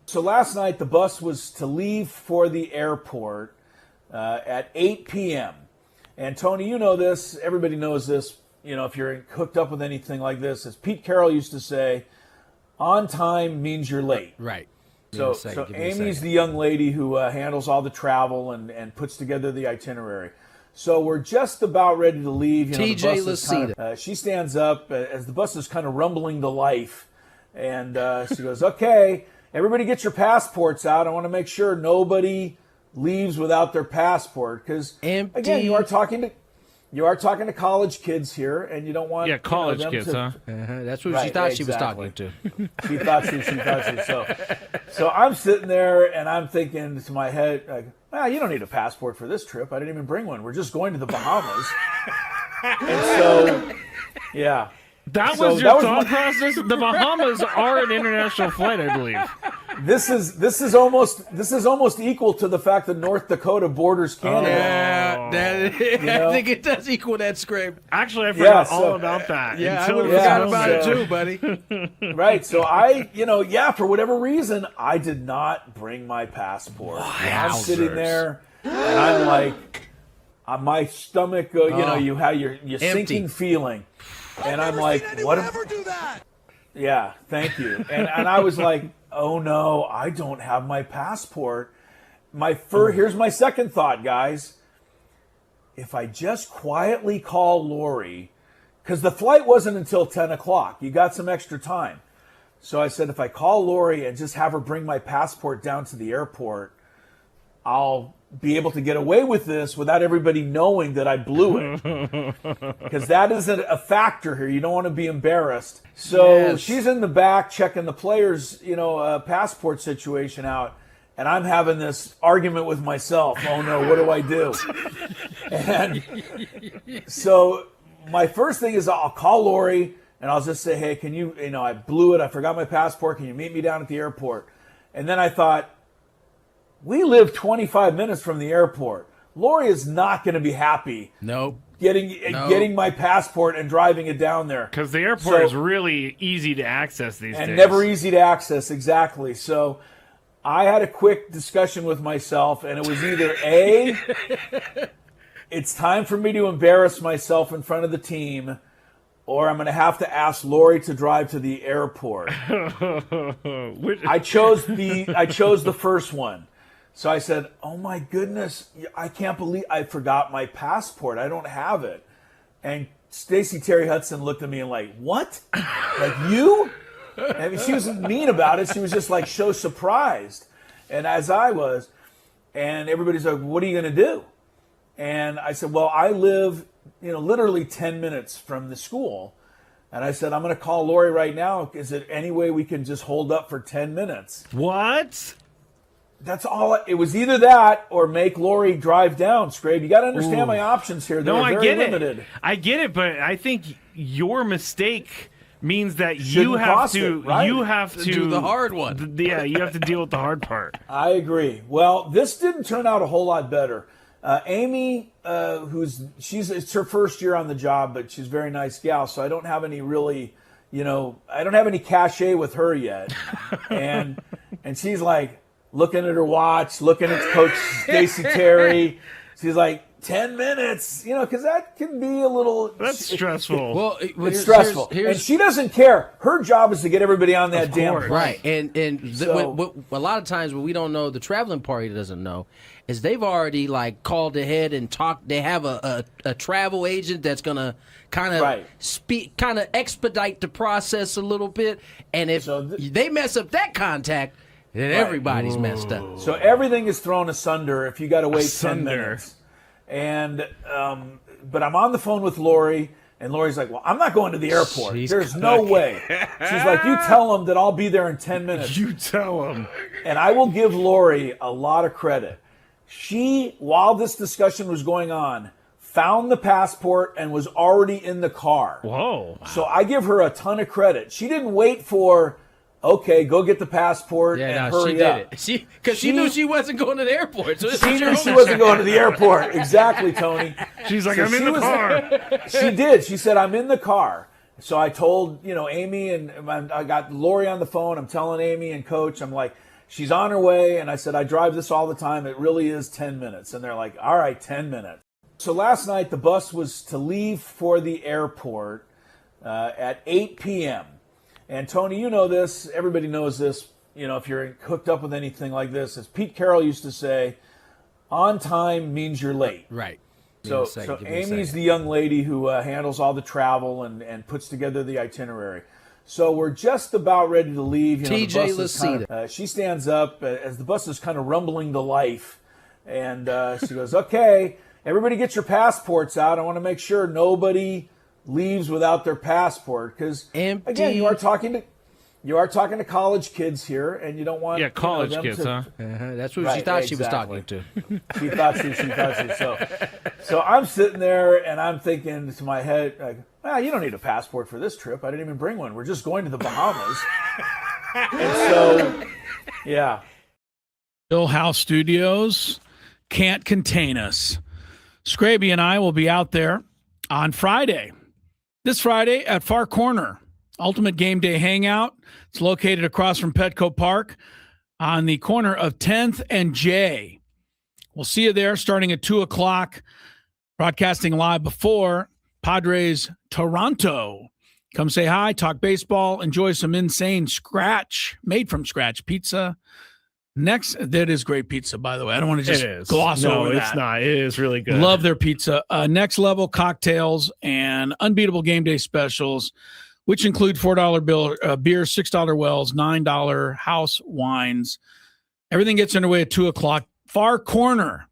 So last night, the bus was to leave for the airport at 8 p.m. And Tony, you know this. Everybody knows this. If you're hooked up with anything like this, as Pete Carroll used to say, on time means you're late. Right. So Amy's the young lady who handles all the travel and puts together the itinerary. So we're just about ready to leave. TJ Lacita. She stands up as the bus is kind of rumbling to life. And she goes, okay, everybody get your passports out. I want to make sure nobody leaves without their passport. Because, again, you are talking to college kids here, and you don't want college them kids, to, huh? That's who she thought she was talking to. She thought she. So I'm sitting there, and I'm thinking to my head, like, you don't need a passport for this trip. I didn't even bring one. We're just going to the Bahamas. And so, yeah. That was your thought process? The Bahamas are an international flight, I believe. This is almost equal to the fact that North Dakota borders Canada. I think it does equal that, Skraby. Actually, I forgot all about that. Yeah, I forgot about it too, buddy. Right. So for whatever reason, I did not bring my passport. I'm sitting there, and I'm like, my stomach, you have your sinking feeling. And I'm like, what? Never do that. Yeah, thank you. And I was like, oh no, I don't have my passport. Here's my second thought, guys. If I just quietly call Lori, because the flight wasn't until 10 o'clock. You got some extra time. So I said, if I call Lori and just have her bring my passport down to the airport, I'll be able to get away with this without everybody knowing that I blew it. Because that isn't a factor here. You don't want to be embarrassed. So she's in the back checking the players, passport situation out. And I'm having this argument with myself. Oh no, what do I do? And so my first thing is I'll call Lori and I'll just say, hey, can you, I blew it. I forgot my passport. Can you meet me down at the airport? And then I thought, we live 25 minutes from the airport. Lori is not going to be happy. Nope. Getting my passport and driving it down there. Because the airport is really easy to access these days. And never easy to access, exactly. So I had a quick discussion with myself, and it was either A, it's time for me to embarrass myself in front of the team, or I'm going to have to ask Lori to drive to the airport. I chose the first one. So I said, oh my goodness, I can't believe I forgot my passport. I don't have it. And Stacey Terry Hudson looked at me and like, what? Like you? I mean, she wasn't mean about it. She was just like so surprised. And as I was, and everybody's like, what are you going to do? And I said, well, I live, literally 10 minutes from the school. And I said, I'm going to call Lori right now. Is there any way we can just hold up for 10 minutes? What? That's all. It was either that or make Lori drive down, Skraby. You got to understand my options here. They're very limited. I get it, but I think your mistake means that you have to do the hard one. Yeah, you have to deal with the hard part. I agree. Well, this didn't turn out a whole lot better. Amy, it's her first year on the job, but she's a very nice gal, so I don't have any really, I don't have any cachet with her yet. And she's like, looking at her watch, looking at Coach Stacey Terry. She's like, 10 minutes, because that can be a little... That's stressful. Well, it's stressful. And she doesn't care. Her job is to get everybody on that damn plane. Right. And a lot of times what we don't know, the traveling party doesn't know, is they've already called ahead and talked. They have a travel agent that's going to kind of expedite the process a little bit. And if they mess up that contact, then everybody's messed up. So everything is thrown asunder if you got to wait 10 minutes. And but I'm on the phone with Lori, and Lori's like, well, I'm not going to the airport. There's no way. She's like, you tell them that I'll be there in 10 minutes. You tell them. And I will give Lori a lot of credit. She, while this discussion was going on, found the passport and was already in the car. Whoa. So I give her a ton of credit. She didn't wait for... okay, go get the passport and hurry up. Because she knew she wasn't going to the airport. So she knew she wasn't going to the airport. Exactly, Tony. She's like, I'm in the car. She did. She said, I'm in the car. So I told, Amy, and I got Lori on the phone. I'm telling Amy and Coach, I'm like, she's on her way. And I said, I drive this all the time. It really is 10 minutes. And they're like, all right, 10 minutes. So last night, the bus was to leave for the airport at 8 p.m., and Tony, you know this, everybody knows this, if you're hooked up with anything like this, as Pete Carroll used to say, on time means you're late. Right. So Amy's the young lady who handles all the travel and puts together the itinerary. So we're just about ready to leave. TJ Lucida. She stands up as the bus is kind of rumbling to life. And she goes, okay, everybody get your passports out. I want to make sure nobody leaves without their passport. Because, again, you are talking to college kids here, and you don't want college kids, huh? That's what she thought she was talking to. She thought she. So I'm sitting there, and I'm thinking to my head, like, you don't need a passport for this trip. I didn't even bring one. We're just going to the Bahamas. And so, yeah. Bill House Studios can't contain us. Skraby and I will be out there on Friday. This Friday at Far Corner. Ultimate Game Day Hangout. It's located across from Petco Park on the corner of 10th and J. We'll see you there starting at 2 o'clock, broadcasting live before Padres Toronto. Come say hi, talk baseball, enjoy some insane made from scratch pizza. Next, that is great pizza, by the way. I don't want to just gloss over that. No, it's not. It is really good. Love their pizza. Next level cocktails and unbeatable game day specials, which include $4 beer, $6 wells, $9 house wines. Everything gets underway at 2 o'clock. Far Corner,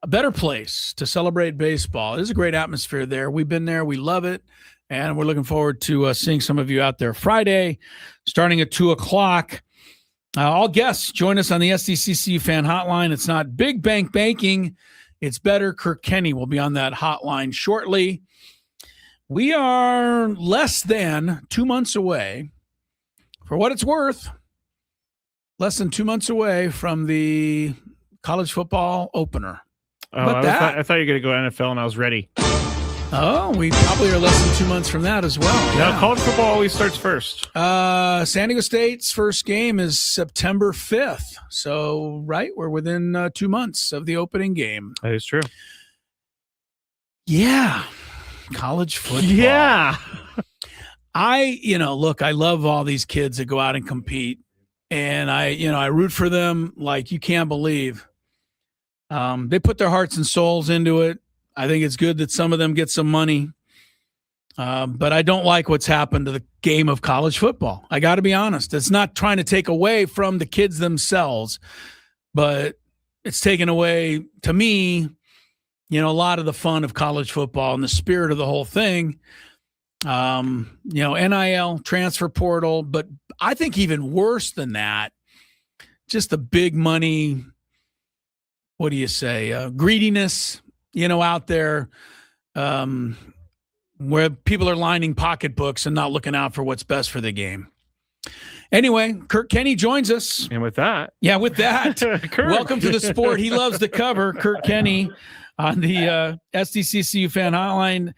a better place to celebrate baseball. There's a great atmosphere there. We've been there. We love it. And we're looking forward to seeing some of you out there Friday, starting at 2 o'clock. All guests join us on the SDCCU fan hotline. It's not big bank banking. It's better. Kirk Kenny will be on that hotline shortly. We are less than 2 months away, for what it's worth, less than 2 months away from the college football opener. Oh, I thought you were going to go NFL, and I was ready. Oh, we probably are less than 2 months from that as well. Yeah, college football always starts first. San Diego State's first game is September 5th. So, right, we're within 2 months of the opening game. That is true. Yeah. College football. Yeah. I love all these kids that go out and compete. And I root for them like you can't believe. They put their hearts and souls into it. I think it's good that some of them get some money. But I don't like what's happened to the game of college football. I got to be honest. It's not trying to take away from the kids themselves, but it's taken away, to me, a lot of the fun of college football and the spirit of the whole thing. NIL, transfer portal, but I think even worse than that, just the big money, what do you say, greediness, out there where people are lining pocketbooks and not looking out for what's best for the game. Anyway, Kirk Kenny joins us. And with that. Welcome to the sport he loves to cover, Kirk Kenny on the SDCCU fan hotline.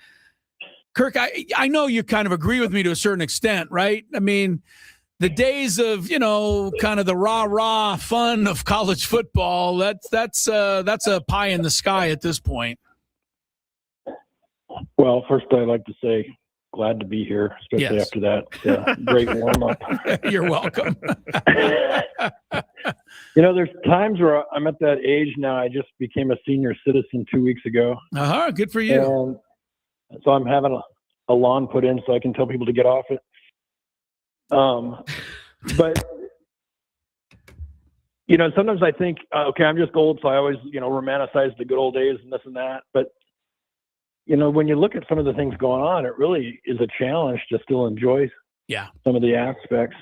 Kirk, I know you kind of agree with me to a certain extent, right? I mean, the days of, kind of the rah-rah fun of college football, that's a pie in the sky at this point. Well, first I'd like to say glad to be here, especially after that great warm-up. You're welcome. There's times where I'm at that age now. I just became a senior citizen 2 weeks ago. Good for you. And so I'm having a lawn put in so I can tell people to get off it. But sometimes I think, okay, I'm just old, so I always, romanticize the good old days and this and that. But, when you look at some of the things going on, it really is a challenge to still enjoy some of the aspects.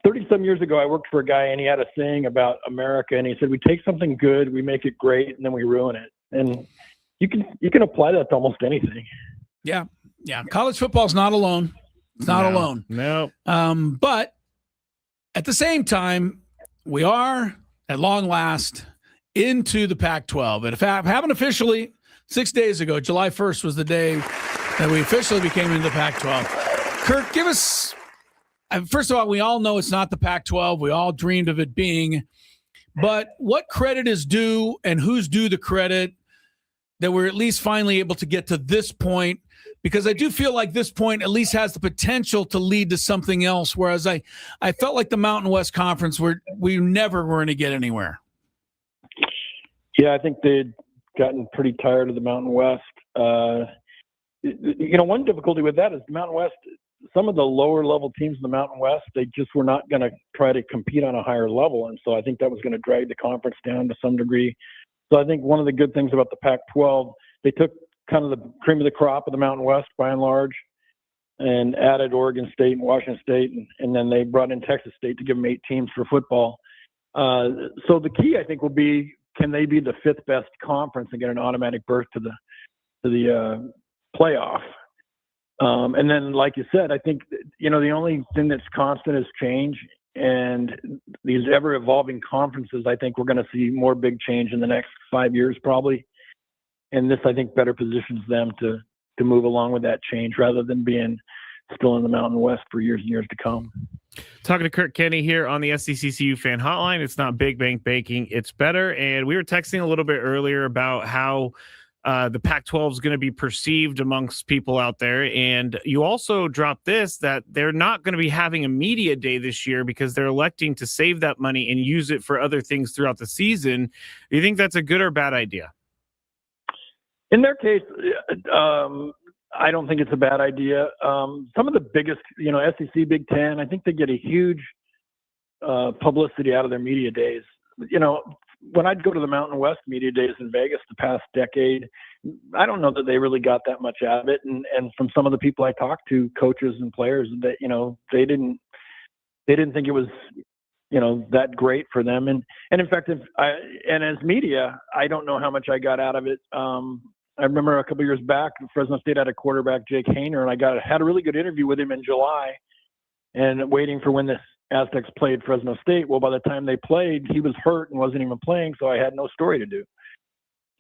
30-some years ago, I worked for a guy, and he had a saying about America, and he said, we take something good, we make it great, and then we ruin it. And you can apply that to almost anything. Yeah. College football's not alone. It's not alone. No. But at the same time, we are, at long last, into the Pac-12. And if I haven't officially, 6 days ago, July 1st was the day that we officially became into the Pac-12. Kirk, give us, first of all, we all know it's not the Pac-12. We all dreamed of it being. But what credit is due and who's due the credit that we're at least finally able to get to this point? Because I do feel like this point at least has the potential to lead to something else, whereas I felt like the Mountain West Conference, we never were going to get anywhere. Yeah, I think the gotten pretty tired of the Mountain West. One difficulty with that is the Mountain West, some of the lower level teams in the Mountain West, they just were not going to try to compete on a higher level. And so I think that was going to drag the conference down to some degree. So I think one of the good things about the Pac-12, they took kind of the cream of the crop of the Mountain West by and large and added Oregon State and Washington State. And then they brought in Texas State to give them 8 teams for football. So the key, I think, will be, can they be the 5th best conference and get an automatic berth to the playoff? And then, like you said, I think, the only thing that's constant is change. And these ever-evolving conferences, I think we're going to see more big change in the next 5 years probably. And this, I think, better positions them to move along with that change rather than being still in the Mountain West for years and years to come. Talking to Kurt Kenny here on the SDCCU fan hotline. It's not big bank banking, it's better. And we were texting a little bit earlier about how the Pac-12 is going to be perceived amongst people out there. And you also dropped this, that they're not going to be having a media day this year because they're electing to save that money and use it for other things throughout the season. Do you think that's a good or bad idea? In their case, I don't think it's a bad idea. Some of the biggest, SEC, Big Ten, I think they get a huge publicity out of their media days. When I'd go to the Mountain West media days in Vegas the past decade, I don't know that they really got that much out of it. And from some of the people I talked to, coaches and players, that they didn't think it was that great for them. And in fact, as media, I don't know how much I got out of it. I remember a couple of years back, Fresno State had a quarterback, Jake Hayner, and I had a really good interview with him in July, and waiting for when the Aztecs played Fresno State. Well, by the time they played, he was hurt and wasn't even playing, so I had no story to do.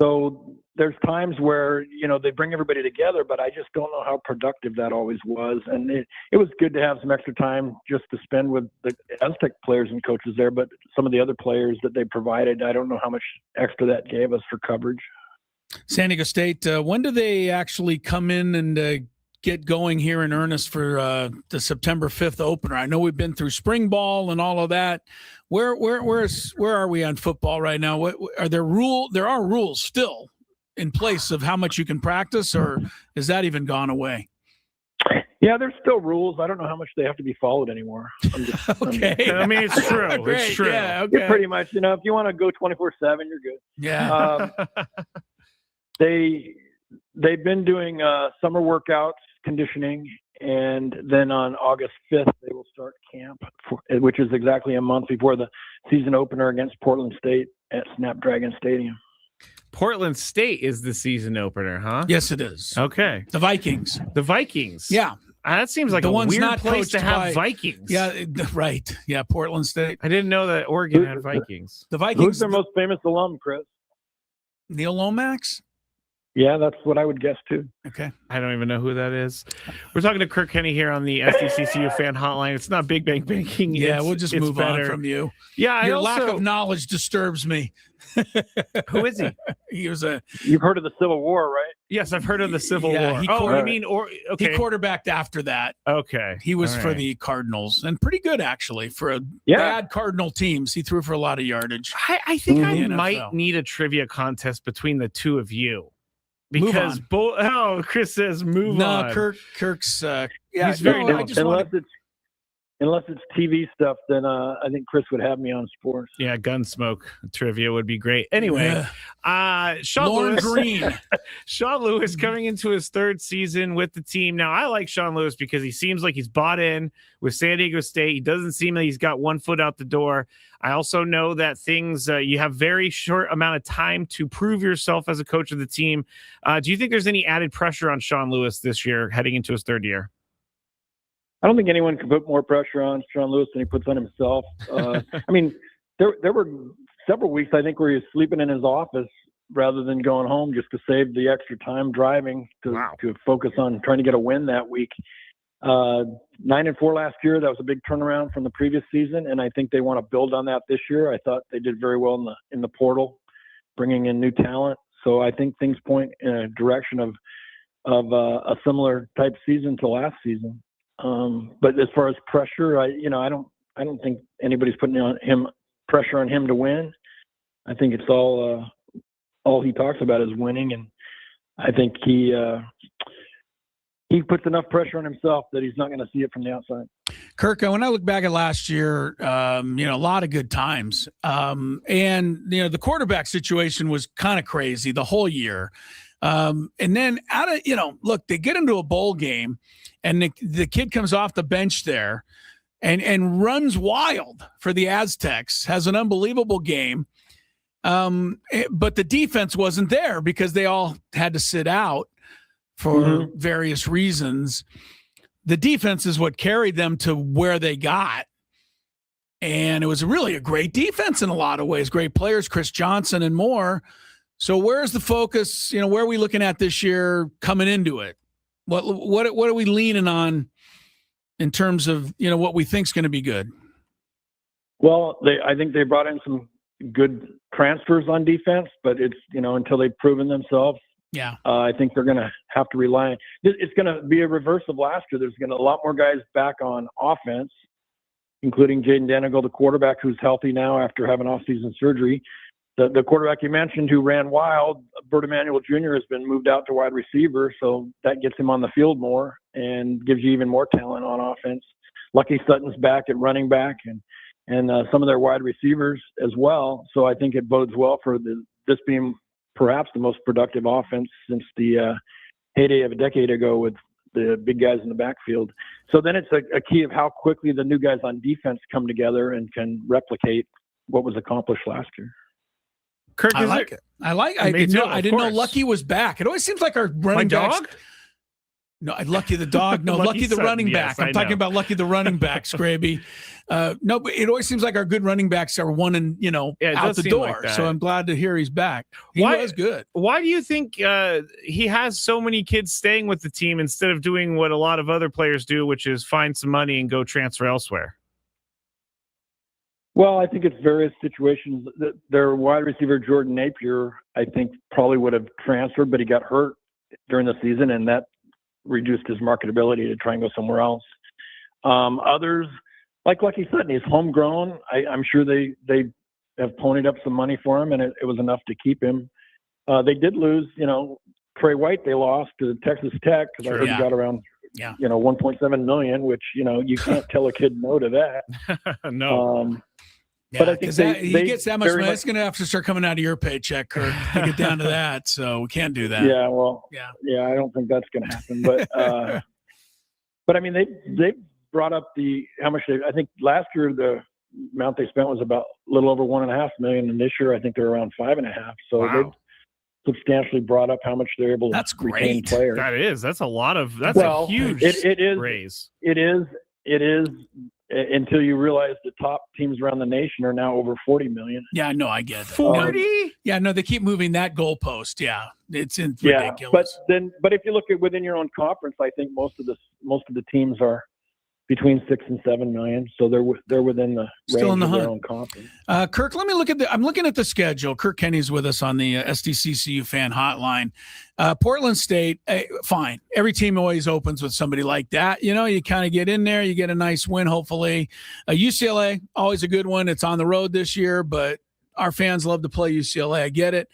So there's times where, they bring everybody together, but I just don't know how productive that always was. And it was good to have some extra time just to spend with the Aztec players and coaches there, but some of the other players that they provided, I don't know how much extra that gave us for coverage. San Diego State, when do they actually come in and get going here in earnest for the September 5th opener? I know we've been through spring ball and all of that. Where are we on football right now? What are there are rules still in place of how much you can practice, or has that even gone away? Yeah, there's still rules. I don't know how much they have to be followed anymore. Okay. I mean, it's true. It's true. Yeah, okay. You're pretty much, if you want to go 24/7, you're good. Yeah. They've been doing summer workouts, conditioning, and then on August 5th they will start camp, which is exactly a month before the season opener against Portland State at Snapdragon Stadium. Portland State is the season opener, huh? Yes, it is. Okay. The Vikings. Yeah. Yeah. That seems like the a one's weird not place to have Vikings. Yeah, right. Yeah, Portland State. I didn't know that Oregon had Vikings. The Vikings. Who's their most famous alum, Chris? Neil Lomax? Yeah, that's what I would guess too. Okay. I don't even know who that is. We're talking to Kirk Kenny here on the SDCCU fan hotline. It's not big bank banking. Yeah, we'll just move on from you. Yeah, your lack of knowledge disturbs me. Who is he? He was You've heard of the Civil War, right? Yes, I've heard of the Civil War. He okay. He quarterbacked after that. Okay. He was for the Cardinals, and pretty good actually for a bad Cardinal teams. He threw for a lot of yardage. I think I might need a trivia contest between the two of you. Because Chris says move on. No, Kirk's he's very unless it's TV stuff, then I think Chris would have me on sports. Yeah, Gunsmoke trivia would be great. Anyway, Sean Lewis. Green. Sean Lewis coming into his 3rd season with the team. Now, I like Sean Lewis because he seems like he's bought in with San Diego State. He doesn't seem like he's got one foot out the door. I also know that you have very short amount of time to prove yourself as a coach of the team. Do you think there's any added pressure on Sean Lewis this year heading into his 3rd year? I don't think anyone can put more pressure on Sean Lewis than he puts on himself. I mean, there were several weeks, I think, where he was sleeping in his office rather than going home just to save the extra time driving to focus on trying to get a win that week. 9-4 last year, that was a big turnaround from the previous season, and I think they want to build on that this year. I thought they did very well in the portal, bringing in new talent. So I think things point in a direction of a similar type season to last season. But as far as pressure, I don't think anybody's putting pressure on him to win. I think it's all all he talks about is winning, and I think he puts enough pressure on himself that he's not going to see it from the outside. Kirk, when I look back at last year, a lot of good times. And, the quarterback situation was kind of crazy the whole year. And then look, they get into a bowl game and the kid comes off the bench there and runs wild for the Aztecs, has an unbelievable game. But the defense wasn't there because they all had to sit out for various reasons. The defense is what carried them to where they got. And it was really a great defense in a lot of ways. Great players, Chris Johnson and more. So where's the focus? Where are we looking at this year coming into it? What are we leaning on in terms of, what we think is going to be good? Well, I think they brought in some good transfers on defense, but it's, until they've proven themselves. Yeah. I think they're going to have to rely on – it's going to be a reverse of last year. There's going to a lot more guys back on offense, including Jaden Danigal, the quarterback, who's healthy now after having off-season surgery. The quarterback you mentioned who ran wild, Bert Emanuel Jr., has been moved out to wide receiver, so that gets him on the field more and gives you even more talent on offense. Lucky Sutton's back at running back and some of their wide receivers as well. So I think it bodes well for this being perhaps the most productive offense since the heyday of a decade ago with the big guys in the backfield. So then it's a key of how quickly the new guys on defense come together and can replicate what was accomplished last year. Kirk, I like it. I didn't know Lucky was back. It always seems like our running backs. Dog? No, Lucky the dog. No, Lucky the Sutton, running yes, back. I'm talking about Lucky the running back, Skraby. No, but it always seems like our good running backs are one and out the door. Like so I'm glad to hear he's back. He was good. Why do you think he has so many kids staying with the team instead of doing what a lot of other players do, which is find some money and go transfer elsewhere? Well, I think it's various situations. Their wide receiver, Jordan Napier, I think probably would have transferred, but he got hurt during the season, and that reduced his marketability to try and go somewhere else. Others, like Lucky Sutton, he's homegrown. I'm sure they have ponied up some money for him, and it was enough to keep him. They did lose, Trey White they lost to Texas Tech because I heard he got around $1.7 million, which, you can't tell a kid no to that. No. But I think he gets that much money. It's going to have to start coming out of your paycheck, Kirk, to get down to that. So we can't do that. Yeah, well, I don't think that's going to happen. But, but I mean, they brought up how much I think last year the amount they spent was about a little over $1.5 million, and this year I think they're around $5.5 million. So they substantially brought up how much they're able to retain players. That's a lot of. That's a huge raise. It is. Until you realize the top teams around the nation are now over 40 million. Yeah, no, I get it. 40? Yeah, no, they keep moving that goalpost. Yeah, it's ridiculous. But if you look at within your own conference, I think most of the teams are between 6 and 7 million, so they're within the still range in the of hunt. their own conference. Kirk, let me look at I'm looking at the schedule. Kirk Kenny's with us on the SDCCU fan hotline. Portland State, fine. Every team always opens with somebody like that. You kind of get in there, you get a nice win, hopefully. UCLA, always a good one. It's on the road this year, but our fans love to play UCLA. I get it.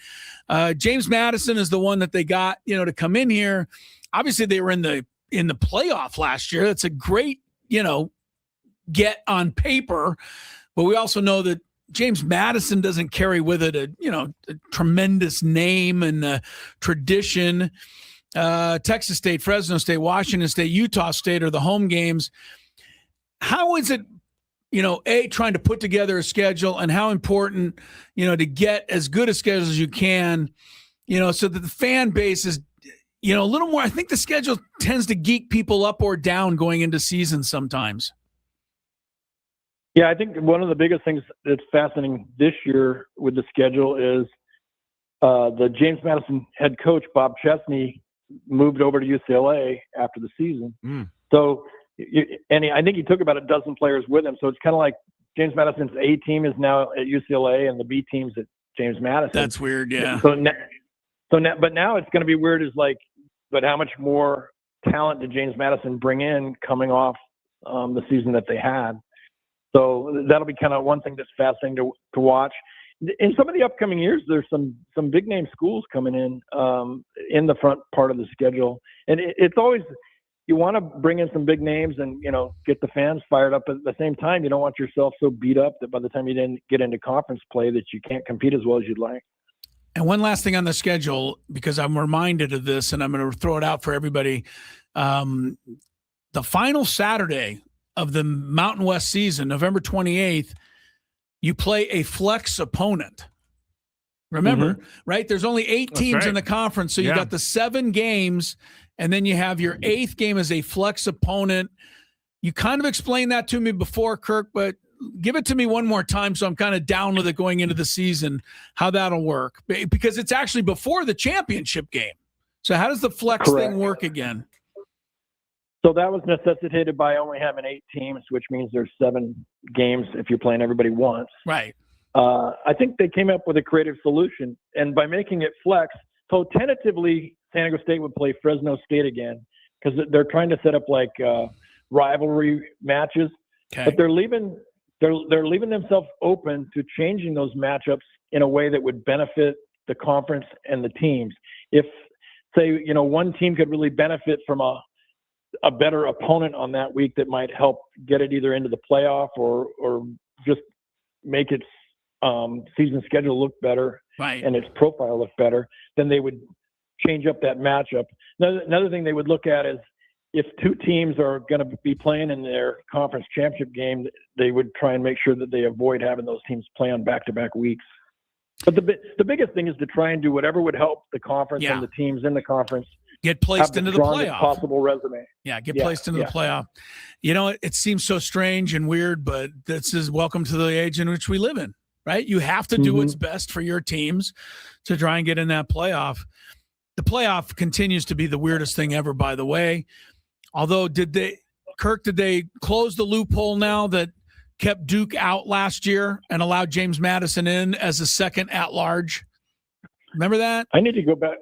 James Madison is the one that they got, to come in here. Obviously, they were in the playoff last year. That's a great, get on paper, but we also know that James Madison doesn't carry with it a tremendous name and tradition. Texas State, Fresno State, Washington State, Utah State are the home games. How is it, trying to put together a schedule, and how important, to get as good a schedule as you can, so that the fan base is, a little more. I think the schedule tends to geek people up or down going into seasons sometimes. Yeah, I think one of the biggest things that's fascinating this year with the schedule is the James Madison head coach, Bob Chesney, moved over to UCLA after the season. So, I think he took about a dozen players with him. So it's kind of like James Madison's A team is now at UCLA and the B team's at James Madison. That's weird, yeah. But now it's going to be weird but how much more talent did James Madison bring in coming off the season that they had? So that'll be kind of one thing that's fascinating to watch. in some of the upcoming years, there's some big name schools coming in the front part of the schedule, and it's always, you want to bring in some big names and get the fans fired up. But at the same time, you don't want yourself so beat up that by the time you didn't get into conference play that you can't compete as well as you'd like. And one last thing on the schedule, because I'm reminded of this, and I'm going to throw it out for everybody. The final Saturday of the Mountain West season, November 28th, you play a flex opponent. Remember, right? There's only 8 teams in the conference, so you got the 7 games, and then you have your 8th game as a flex opponent. You kind of explained that to me before, Kirk, but give it to me one more time so I'm kind of down with it going into the season, how that'll work. Because it's actually before the championship game. So how does the flex thing work again? So that was necessitated by only having 8 teams, which means there's 7 games if you're playing everybody once. Right. I think they came up with a creative solution, and by making it flex, so tentatively San Diego State would play Fresno State again because they're trying to set up like rivalry matches, but they're leaving themselves open to changing those matchups in a way that would benefit the conference and the teams. If, say, one team could really benefit from a better opponent on that week that might help get it either into the playoff or just make its season schedule look better and its profile look better, then they would change up that matchup. Another thing they would look at is if 2 teams are going to be playing in their conference championship game, they would try and make sure that they avoid having those teams play on back-to-back weeks. But the biggest thing is to try and do whatever would help the conference and the teams in the conference get placed into the playoff. Possible resume. Yeah, get placed into the playoff. It seems so strange and weird, but this is welcome to the age in which we live in, right? You have to do what's best for your teams to try and get in that playoff. The playoff continues to be the weirdest thing ever, by the way. Although, did they close the loophole now that kept Duke out last year and allowed James Madison in as a second at-large? Remember that? I need to go back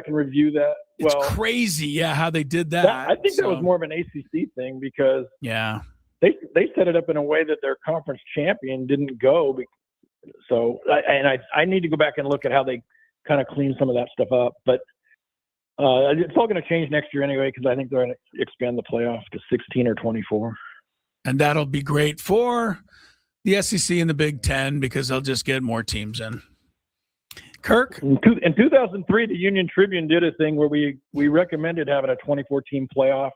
and review that. It's crazy, how they did that. I think that was more of an ACC thing because they set it up in a way that their conference champion didn't go. So I need to go back and look at how they kind of clean some of that stuff up. But it's all going to change next year anyway because I think they're going to expand the playoff to 16 or 24. And that'll be great for the SEC and the Big Ten because they'll just get more teams in. Kirk? In 2003, the Union Tribune did a thing where we recommended having a 24-team playoff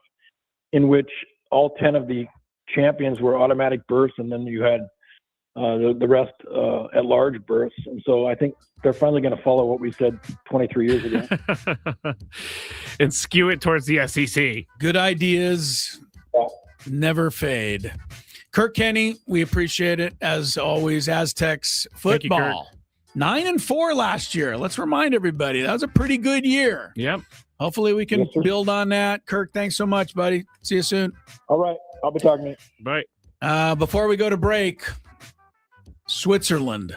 in which all 10 of the champions were automatic berths, and then you had the rest at-large berths. And so I think they're finally going to follow what we said 23 years ago. And skew it towards the SEC. Good ideas never fade. Kirk Kenny, we appreciate it. As always, Aztecs football. 9-4 last year. Let's remind everybody that was a pretty good year. Yep. Hopefully we can build on that. Kirk, thanks so much, buddy. See you soon. All right. I'll be talking to you. Bye. Before we go to break, Switzerland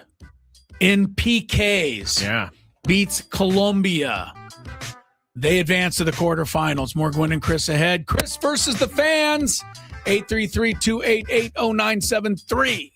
in PKs beats Colombia. They advance to the quarterfinals. More Gwynn and Chris ahead. Chris versus the fans. 833-288-0973.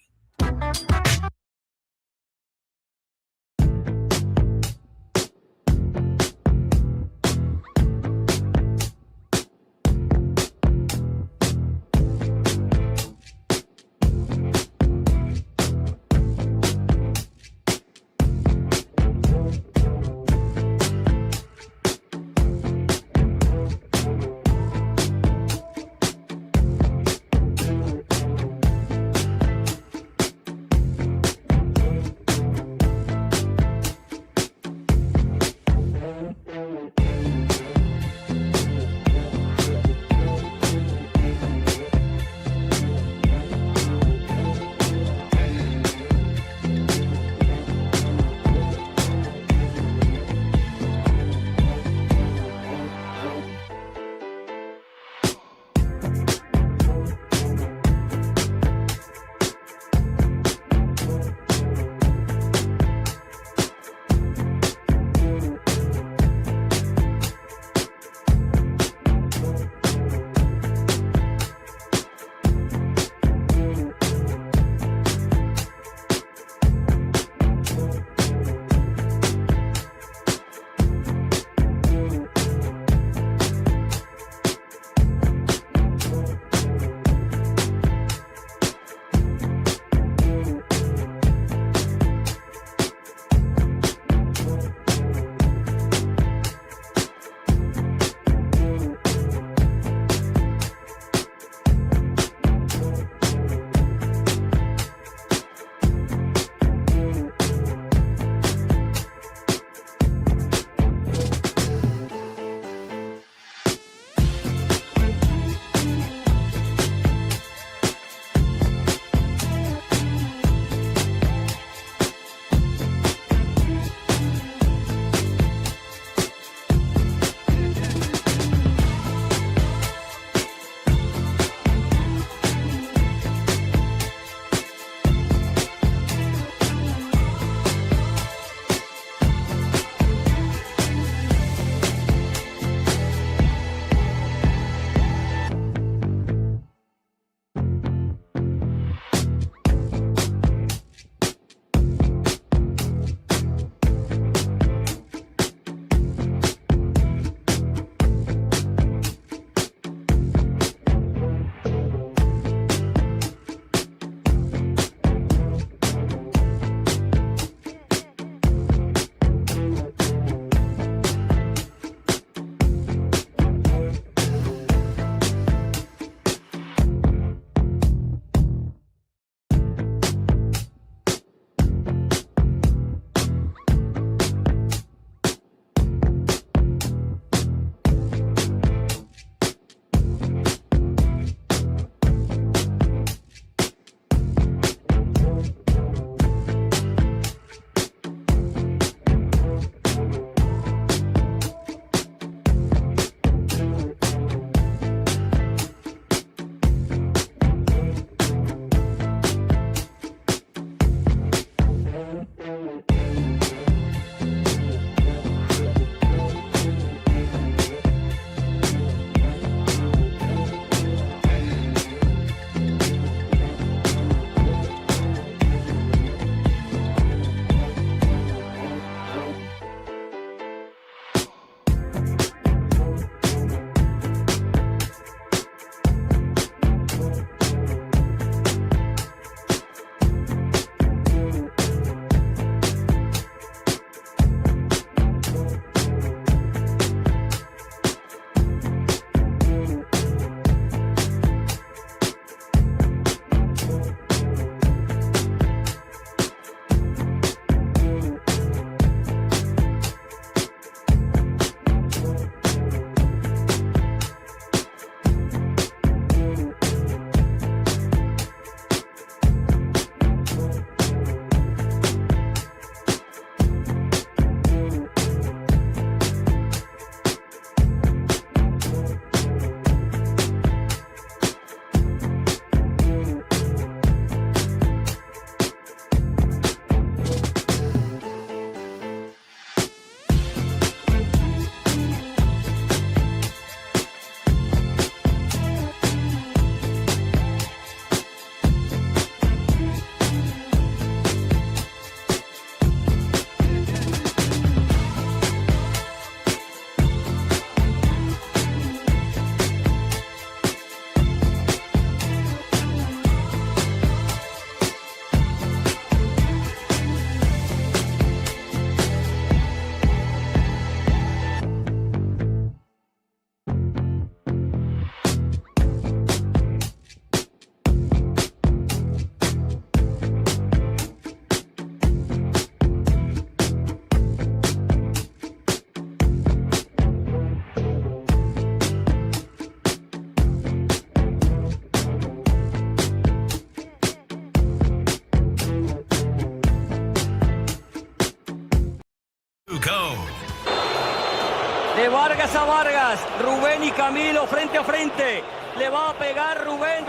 Vargas a Vargas. Rubén y Camilo frente a frente. Le va a pegar Rubén.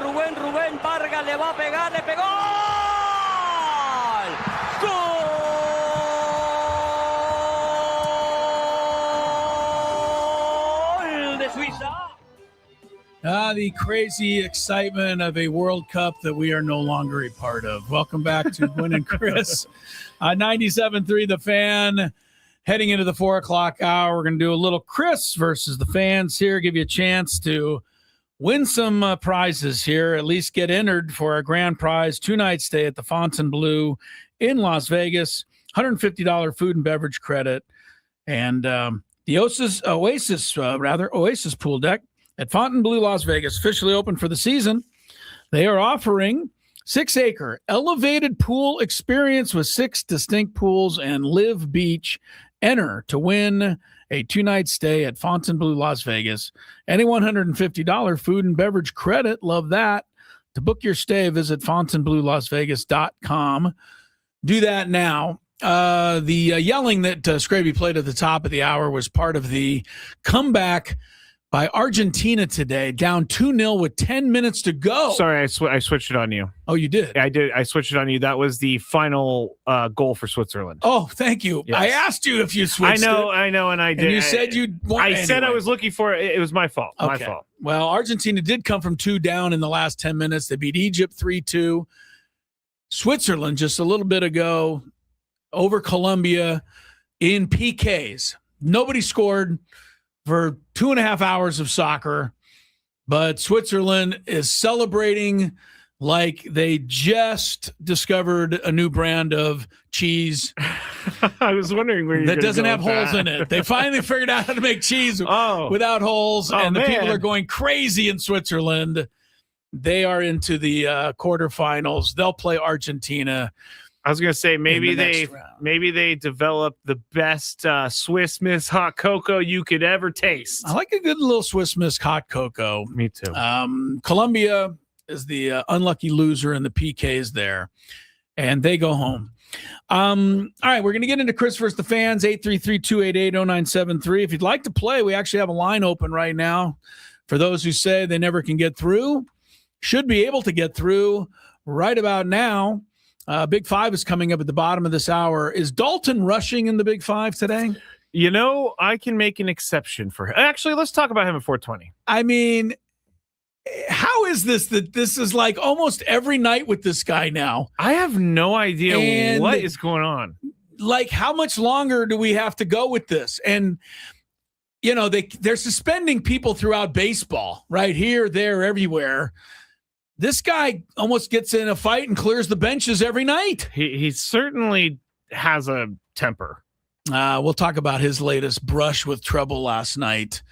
Vargas le va a pegar. Le pegó. ¡Gol de Suiza! The crazy excitement of a World Cup that we are no longer a part of. Welcome back to Gwynn and Chris. 97.3 The Fan. Heading into the 4 o'clock hour, we're going to do a little Chris versus the fans here, give you a chance to win some prizes here, at least get entered for a grand prize 2-night stay at the Fontainebleau in Las Vegas, $150 food and beverage credit, and the Oasis pool deck at Fontainebleau, Las Vegas, officially open for the season. They are offering 6-acre elevated pool experience with 6 distinct pools and live beach. Enter to win a 2-night stay at Fontainebleau, Las Vegas. Any $150 food and beverage credit. Love that. To book your stay, visit FontainebleauLasVegas.com. Do that now. The yelling that Skraby played at the top of the hour was part of the comeback by Argentina today, down 2-0 with 10 minutes to go. Sorry, I switched it on you. Oh, you did? I did. I switched it on you. That was the final goal for Switzerland. Oh, thank you. Yes. I asked you if you switched it. I know, and I did. And you said you'd want I said I was looking for it. It was my fault. Okay. My fault. Well, Argentina did come from 2 down in the last 10 minutes. They beat Egypt 3-2. Switzerland just a little bit ago over Colombia in PKs. Nobody scored for 2.5 hours of soccer, but Switzerland is celebrating like they just discovered a new brand of cheese. I was wondering where that doesn't have holes in it. They finally figured out how to make cheese without holes, and the people are going crazy in Switzerland. They are into the quarterfinals. They'll play Argentina. I was gonna say maybe they develop the best Swiss Miss hot cocoa you could ever taste. I like a good little Swiss Miss hot cocoa. Me too. Colombia is the unlucky loser in the PKs there, and they go home. All right, we're gonna get into Chris versus the fans. 833-288-0973. If you'd like to play, we actually have a line open right now for those who say they never can get through. Should be able to get through right about now. Big Five is coming up at the bottom of this hour. Is Dalton rushing in the Big Five today? You know, I can make an exception for him. Actually, let's talk about him at 420. I mean, how is this that this is like almost every night with this guy now? I have no idea what is going on. Like, how much longer do we have to go with this? And, you know, they're suspending people throughout baseball, right? Here, there, everywhere. This guy almost gets in a fight and clears the benches every night. He certainly has a temper. We'll talk about his latest brush with trouble last night.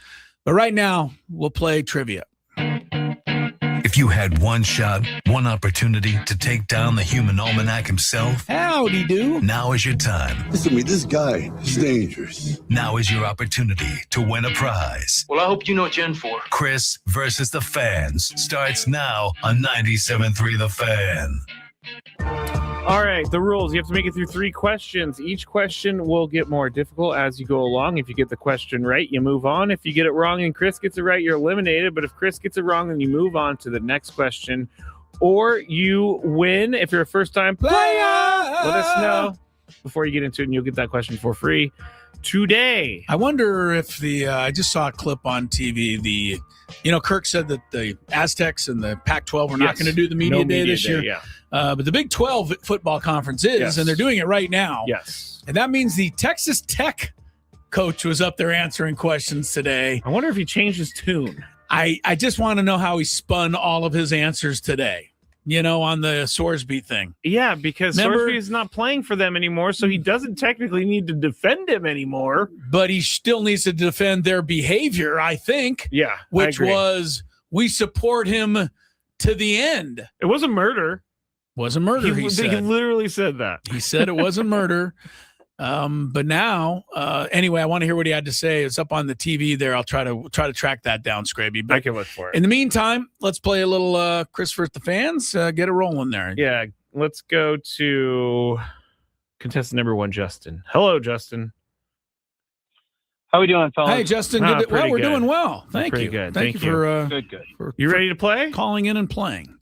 But right now, we'll play trivia. If you had one shot, one opportunity to take down the human almanac himself, howdy do. Now is your time. Listen to me, this guy is dangerous. Now is your opportunity to win a prize. Well, I hope you know what you're in for. Chris versus the fans starts now on 97.3 The Fan. All right, the rules. You have to make it through 3 questions. Each question will get more difficult as you go along. If you get the question right, you move on. If you get it wrong and Chris gets it right, you're eliminated. But if Chris gets it wrong, then you move on to the next question. Or you win if you're a first-time player. Let us know before you get into it, and you'll get that question for free today. I wonder if I just saw a clip on TV. Kirk said that the Aztecs and the Pac-12 are not going to do the media day this year. Yeah. But the Big 12 football conference is, and they're doing it right now. Yes. And that means the Texas Tech coach was up there answering questions today. I wonder if he changed his tune. I just want to know how he spun all of his answers today, on the Sorsby thing. Yeah, because Sorsby is not playing for them anymore, so he doesn't technically need to defend him anymore. But he still needs to defend their behavior, I think. Yeah, which was, we support him to the end. It wasn't murder. Wasn't murder, he said. He literally said that. He said it wasn't murder. But now, anyway, I want to hear what he had to say. It's up on the TV there. I'll try to track that down, Skraby. But I can look for it. In the meantime, let's play a little Chris versus the fans. Get it rolling there. Yeah, let's go to contestant number 1, Justin. Hello, Justin. How we doing, fellas? Hey, Justin. Good. Well, we're doing well. Thank you. Good. Thank you for good. You ready to play? Calling in and playing.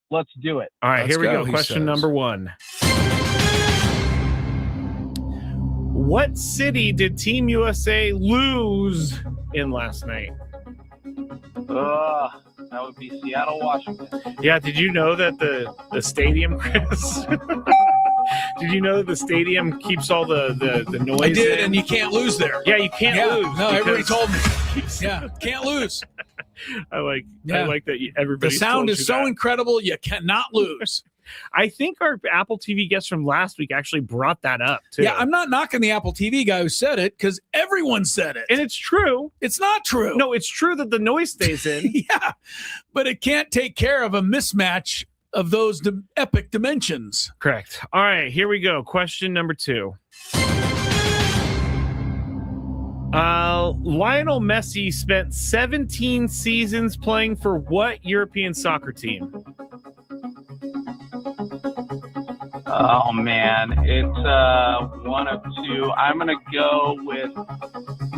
Let's do it. All right, Let's here we go, go. Question number 1. What city did Team USA lose in last night? That would be Seattle, Washington. Yeah, did you know that the stadium, Chris? Did you know that the stadium keeps all the noise? I did, in? and you can't lose there. Yeah, you can't lose. No, everybody told me. Yeah, can't lose. I like that everybody. The sound is so incredible, you cannot lose. I think our Apple TV guest from last week actually brought that up too. Yeah, I'm not knocking the Apple TV guy who said it because everyone said it. And it's true. It's not true. No, it's true that the noise stays in. Yeah, but it can't take care of a mismatch of those epic dimensions. Correct. All right, here we go. Question number 2. Lionel Messi spent 17 seasons playing for what European soccer team? Oh man, it's one of two. I'm gonna go with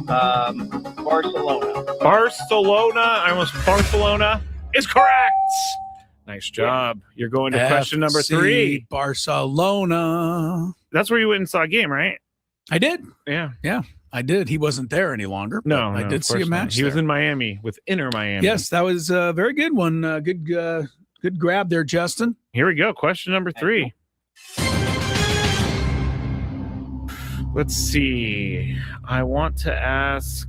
Barcelona. Barcelona is correct. Nice job. You're going to question number 3. Barcelona. That's where you went and saw a game, right? I did. Yeah, I did. He wasn't there any longer. No, I did see a match. He was in Miami with Inter Miami. Yes, that was a very good one. Good grab there, Justin. Here we go. Question number 3. Let's see. I want to ask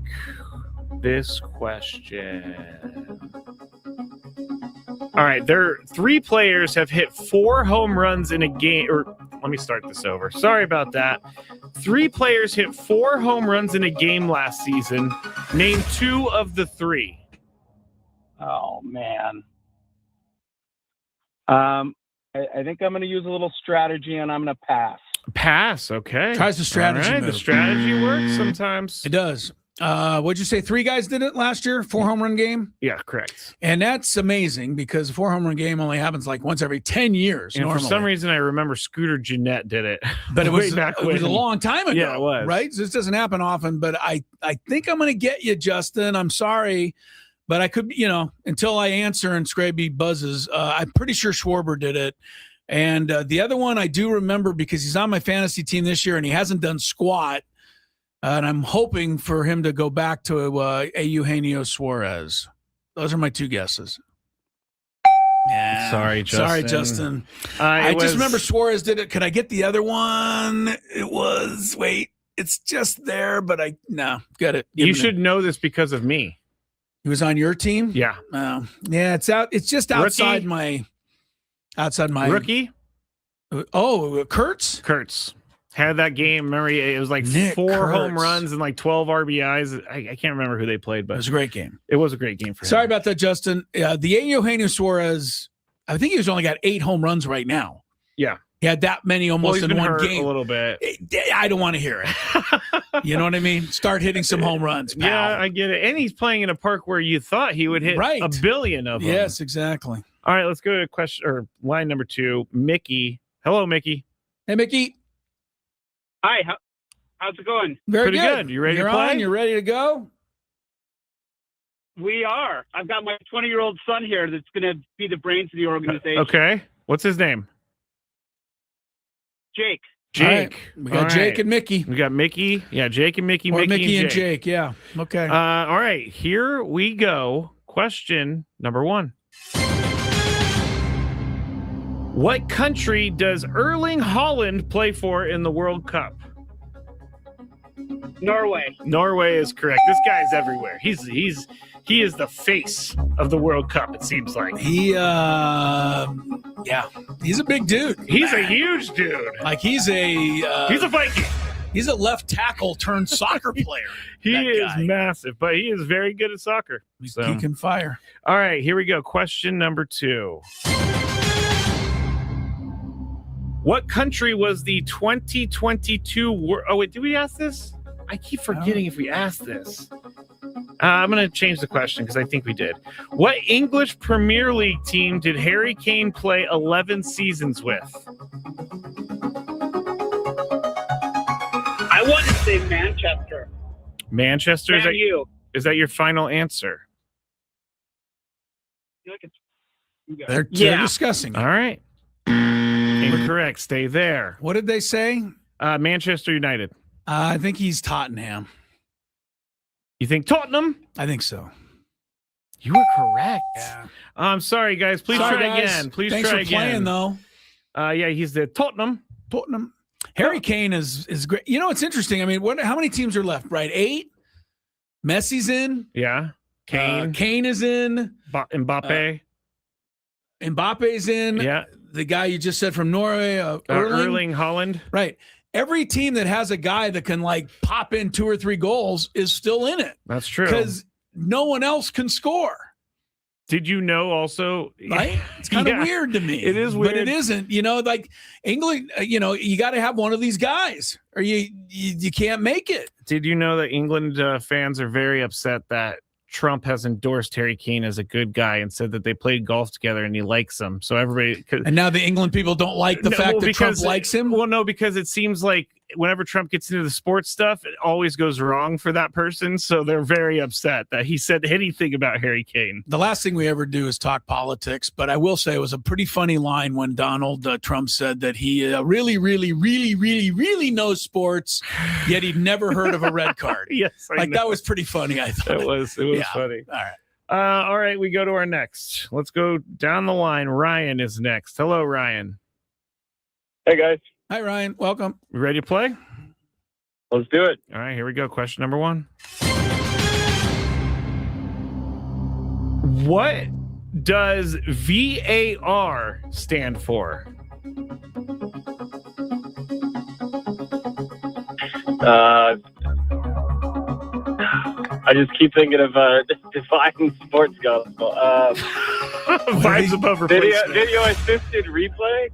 this question. All right, 3 players have hit 4 home runs in a game. Or let me start this over. Sorry about that. 3 players hit 4 home runs in a game last season. Name 2 of the 3. Oh man. I think I'm going to use a little strategy, and I'm going to pass. Pass. Okay. Tries the strategy. All right, the strategy works sometimes. It does. What'd you say? 3 guys did it last year? 4 home run game? Yeah, correct. And that's amazing because a 4 home run game only happens like once every 10 years. And for some reason, I remember Scooter Jeanette did it. But it was, back it was a long time ago. Yeah, it was. Right? So this doesn't happen often. But I think I'm going to get you, Justin. I'm sorry. But I could, until I answer and Skraby buzzes, I'm pretty sure Schwarber did it. And the other one I do remember because he's on my fantasy team this year and he hasn't done squat. And I'm hoping for him to go back to Eugenio Suarez. Those are my 2 guesses. Yeah. Sorry, Justin. I just remember Suarez did it. Could I get the other one? It's just there, but got it. You should know this because of me. He was on your team? Yeah. Yeah, it's just outside my rookie. Oh, Kurtz had that game. Remember, it was like Nick 4 Kurtz. home runs and like 12 RBIs. I can't remember who they played, but it was a great game. It was a great game for him. Sorry about that, Justin. The Eugenio Suarez, I think he's only got 8 home runs right now. Yeah. He had that many almost in one game. A little bit. I don't want to hear it. You know what I mean? Start hitting some home runs, pal. Yeah, I get it. And he's playing in a park where you thought he would hit a billion of them. Yes, exactly. All right, let's go to question or line number 2. Mickey. Hello, Mickey. Hey, Mickey. Hi. How's it going? Very Pretty good. You ready to play? You're ready to go? We are. I've got my 20-year-old son here that's going to be the brains of the organization. Okay. What's his name? Jake. Right. We got Jake and Mickey. We got Mickey. Yeah, Jake and Mickey. Or Mickey and Jake. Yeah. Okay. All right. Here we go. Question number 1. What country does Erling Haaland play for in the World Cup? Norway. Norway is correct. This guy's everywhere. He is the face of the World Cup, it seems like. He's a big dude. He's a huge dude. Like he's a Viking. He's a left tackle turned soccer player. He is massive, but he is very good at soccer. So. He can fire. All right, here we go. Question number 2. What country was the 2022 Oh, wait, did we ask this? I keep forgetting if we asked this. I'm going to change the question because I think we did. What English Premier League team did Harry Kane play 11 seasons with? I want to say Manchester. Manchester. Is that your final answer? They're discussing it. All right. Incorrect. Stay there. What did they say? Manchester United. I think he's Tottenham. You think Tottenham? I think so. You were correct. Yeah. I'm sorry, guys. Please try again. Please Thanks try for playing, though. Yeah, he's the Tottenham. Harry Kane is great. You know, it's interesting. I mean, how many teams are left? Right, 8. Messi's in. Yeah. Kane is in. Mbappe. Mbappe's in. Yeah. The guy you just said from Norway, Erling Haaland. Right. Every team that has a guy that can pop in 2 or 3 goals is still in it. That's true. Because no one else can score. Did you know also? Right? It's kind of weird to me. It is weird. But it isn't. You know, England, you got to have one of these guys or you can't make it. Did you know that England fans are very upset that Trump has endorsed Harry Kane as a good guy and said that they played golf together and he likes him. So everybody... And now the England people don't like the fact that Trump likes him? Well, no, because it seems like whenever Trump gets into the sports stuff, it always goes wrong for that person. So they're very upset that he said anything about Harry Kane. The last thing we ever do is talk politics, but I will say it was a pretty funny line when Donald Trump said that he really, really, really, really, really knows sports, yet he'd never heard of a red card. Yes, I know. That was pretty funny, I thought. It was funny. All right. All right, we go to our next. Let's go down the line. Ryan is next. Hello, Ryan. Hey, guys. Hi, Ryan. Welcome. We ready to play? Let's do it. All right, here we go. Question number 1. What does VAR stand for? I just keep thinking of Divine Sports Gospel. Vibes above replacement. Video assisted replay?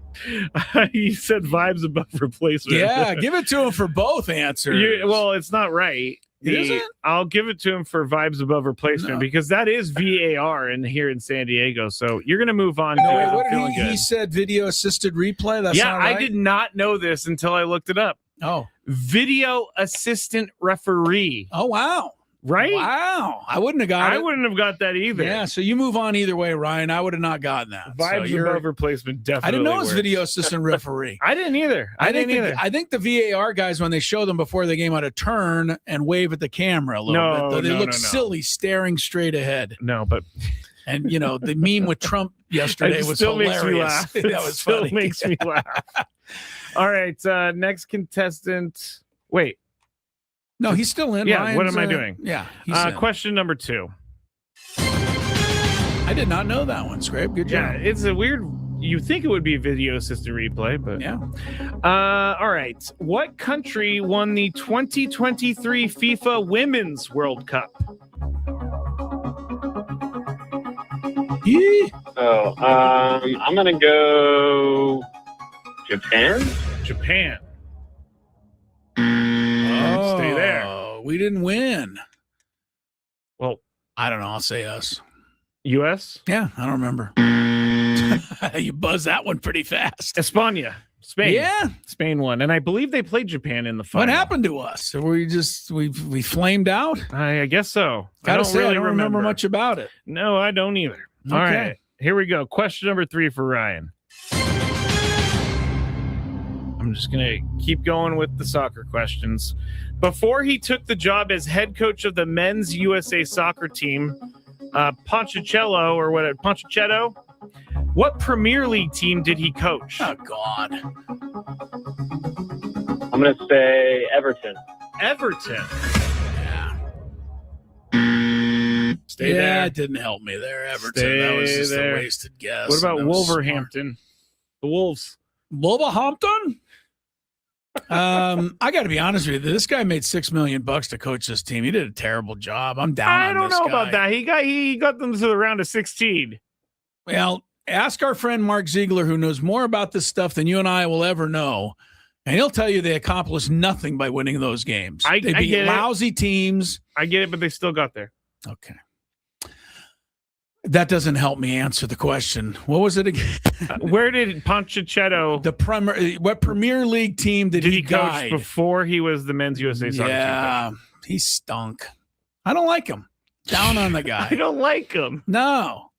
You said vibes above replacement. Yeah, give it to him for both answers. Well, it's not right. Is it? I'll give it to him for vibes above replacement because that is VAR here in San Diego. So you're going to move on. What did he said video assisted replay? That's not right? I did not know this until I looked it up. Oh. Video assistant referee. Oh, wow. Right? Wow. I wouldn't have got it. I wouldn't have got that either. Yeah, so you move on either way, Ryan. I would have not gotten that. Vibes above replacement definitely I didn't know it was works. Video assistant referee. I didn't either. I think the VAR guys, when they show them before the game, ought to turn and wave at the camera a little bit. They look silly staring straight ahead. No, but... And, the meme with Trump yesterday was hilarious. That was funny. Makes me laugh. All right, next contestant. Wait. No, he's still in. Yeah, Ryan's, what am I doing? Yeah. Question number 2. I did not know that one, Scrape. Good job. Yeah, it's a weird... You think it would be video assisted replay, but... Yeah. All right. What country won the 2023 FIFA Women's World Cup? I'm going to go Japan? Japan. Oh, stay there. We didn't win. Well, I don't know. I'll say us. U.S.? Yeah, I don't remember. You buzzed that one pretty fast. España. Spain. Yeah. Spain won. And I believe they played Japan in the final. What happened to us? We flamed out? I guess so. I don't remember much about it. No, I don't either. Okay. All right. Here we go. Question number 3 for Ryan. I'm just going to keep going with the soccer questions. Before he took the job as head coach of the men's USA soccer team, Ponchichetto, what Premier League team did he coach? Oh, God. I'm going to say Everton. Everton. Stay there. It didn't help me there, Everton. That was just a wasted guess. What about Wolverhampton? The Wolves. Wolverhampton? I got to be honest with you. This guy made $6 million to coach this team. He did a terrible job. I'm down on this guy. I don't know about that. He got them to the round of 16. Well, ask our friend Mark Ziegler, who knows more about this stuff than you and I will ever know, and he'll tell you they accomplished nothing by winning those games. They beat lousy teams. I get it, but they still got there. Okay. That doesn't help me answer the question. What was it again? Where did Ponchichetto, what Premier League team did he coach guide? before he was the men's USA soccer team coach? He stunk. I don't like him. Down on the guy. I don't like him. No.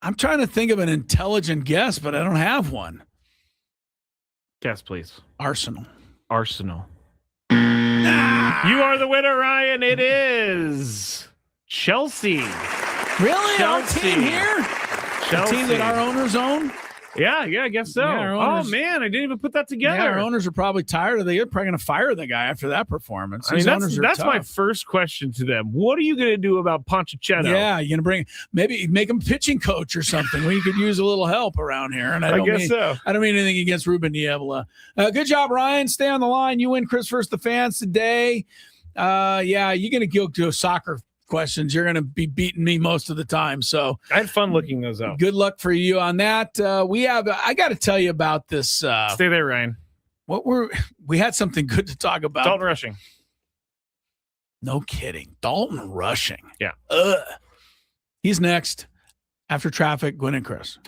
I'm trying to think of an intelligent guess, but I don't have one. Guess, please. Arsenal. You are the winner, Ryan. It is Chelsea. Really? Chelsea. Our team here? Chelsea. The team that our owners own? Yeah, I guess so. Yeah, oh, man, I didn't even put that together. Yeah, our owners are probably tired of They're probably going to fire the guy after that performance. I mean, that's my first question to them. What are you going to do about Ponchichetto? Yeah, you're going to maybe make him pitching coach or something. We could use a little help around here. And I guess so. I don't mean anything against Ruben Niebla. Good job, Ryan. Stay on the line. You win Chris versus the fans today. You're going to go to soccer questions. You're going to be beating me most of the time. So I had fun looking those up. Good luck for you on that. I got to tell you about this. Stay there, Ryan. We had something good to talk about. Dalton Rushing. No kidding. Dalton Rushing. Yeah. He's next after traffic. Gwynn and Chris.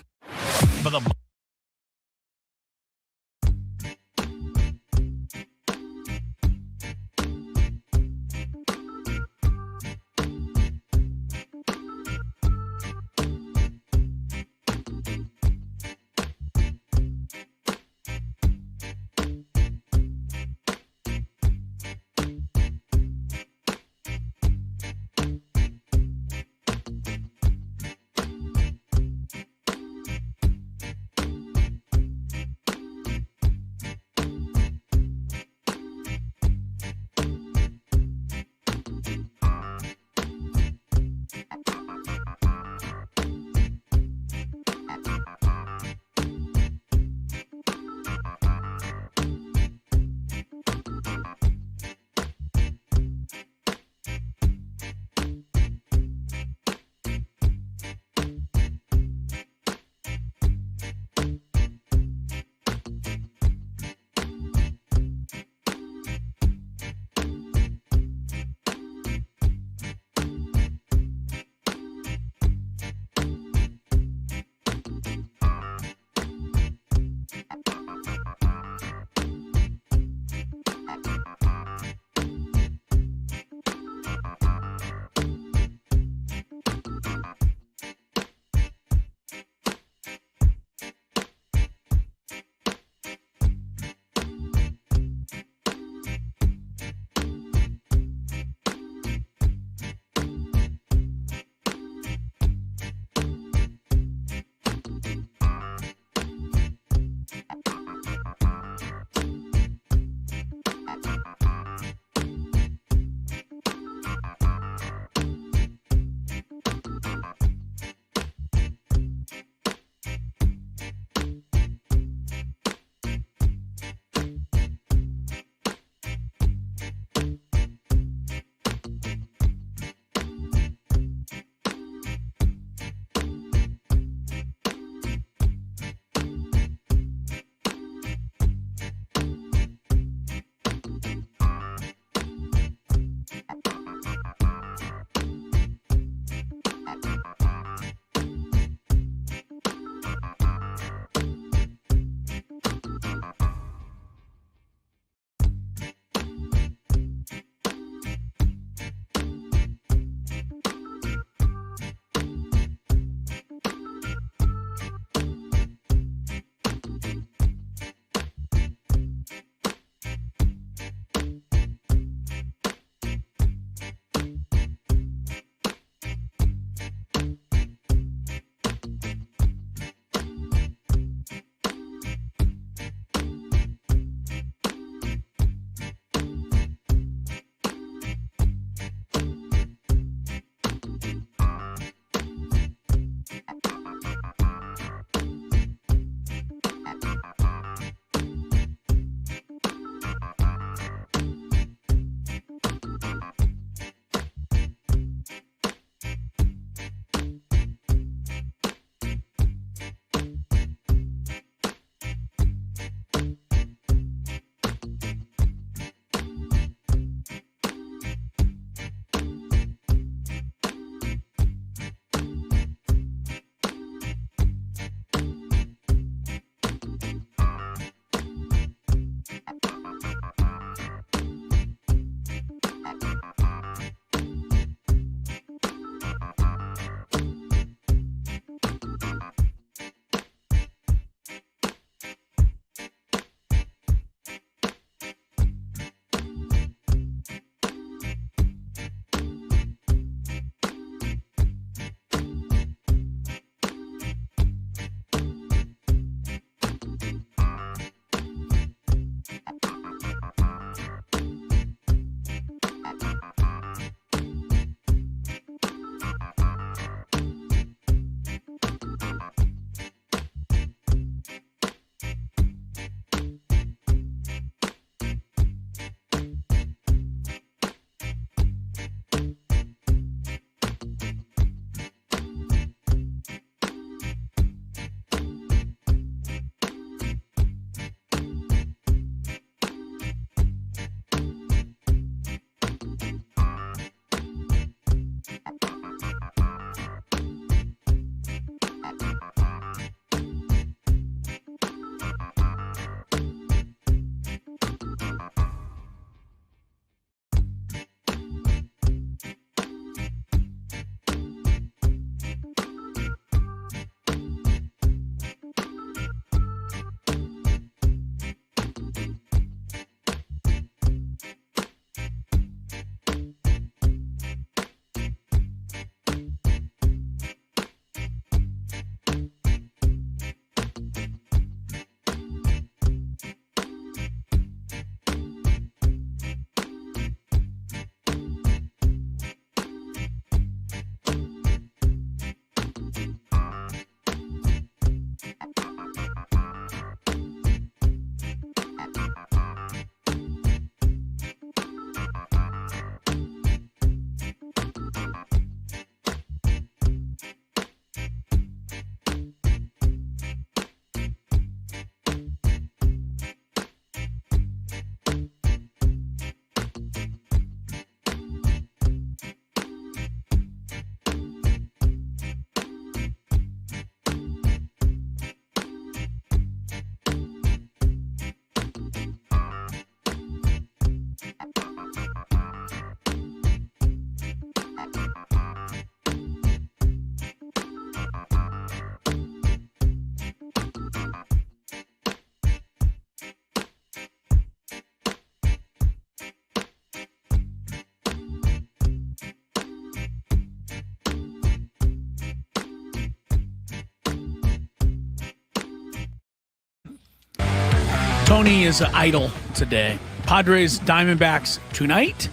Tony is idle today. Padres, Diamondbacks tonight.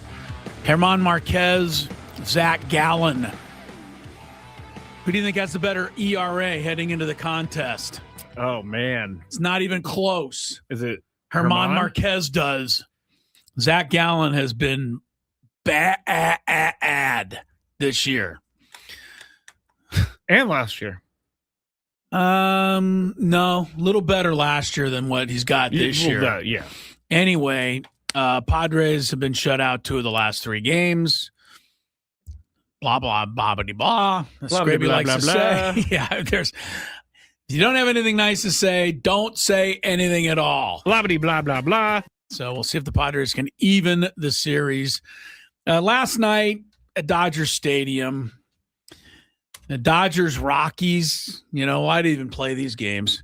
German Marquez, Zach Gallen. Who do you think has the better ERA heading into the contest? Oh, man. It's not even close. Is it German Marquez does. Zach Gallen has been bad this year. And last year. No, a little better last year than what he's got this year. Yeah. Anyway, Padres have been shut out 2 of the last 3 games. Blah, blah, blah, blah, blah. Skraby likes to say. Yeah, if you don't have anything nice to say, don't say anything at all. Blah, blah, blah, blah. So we'll see if the Padres can even the series. Last night at Dodger Stadium, the Dodgers-Rockies, why do you even play these games?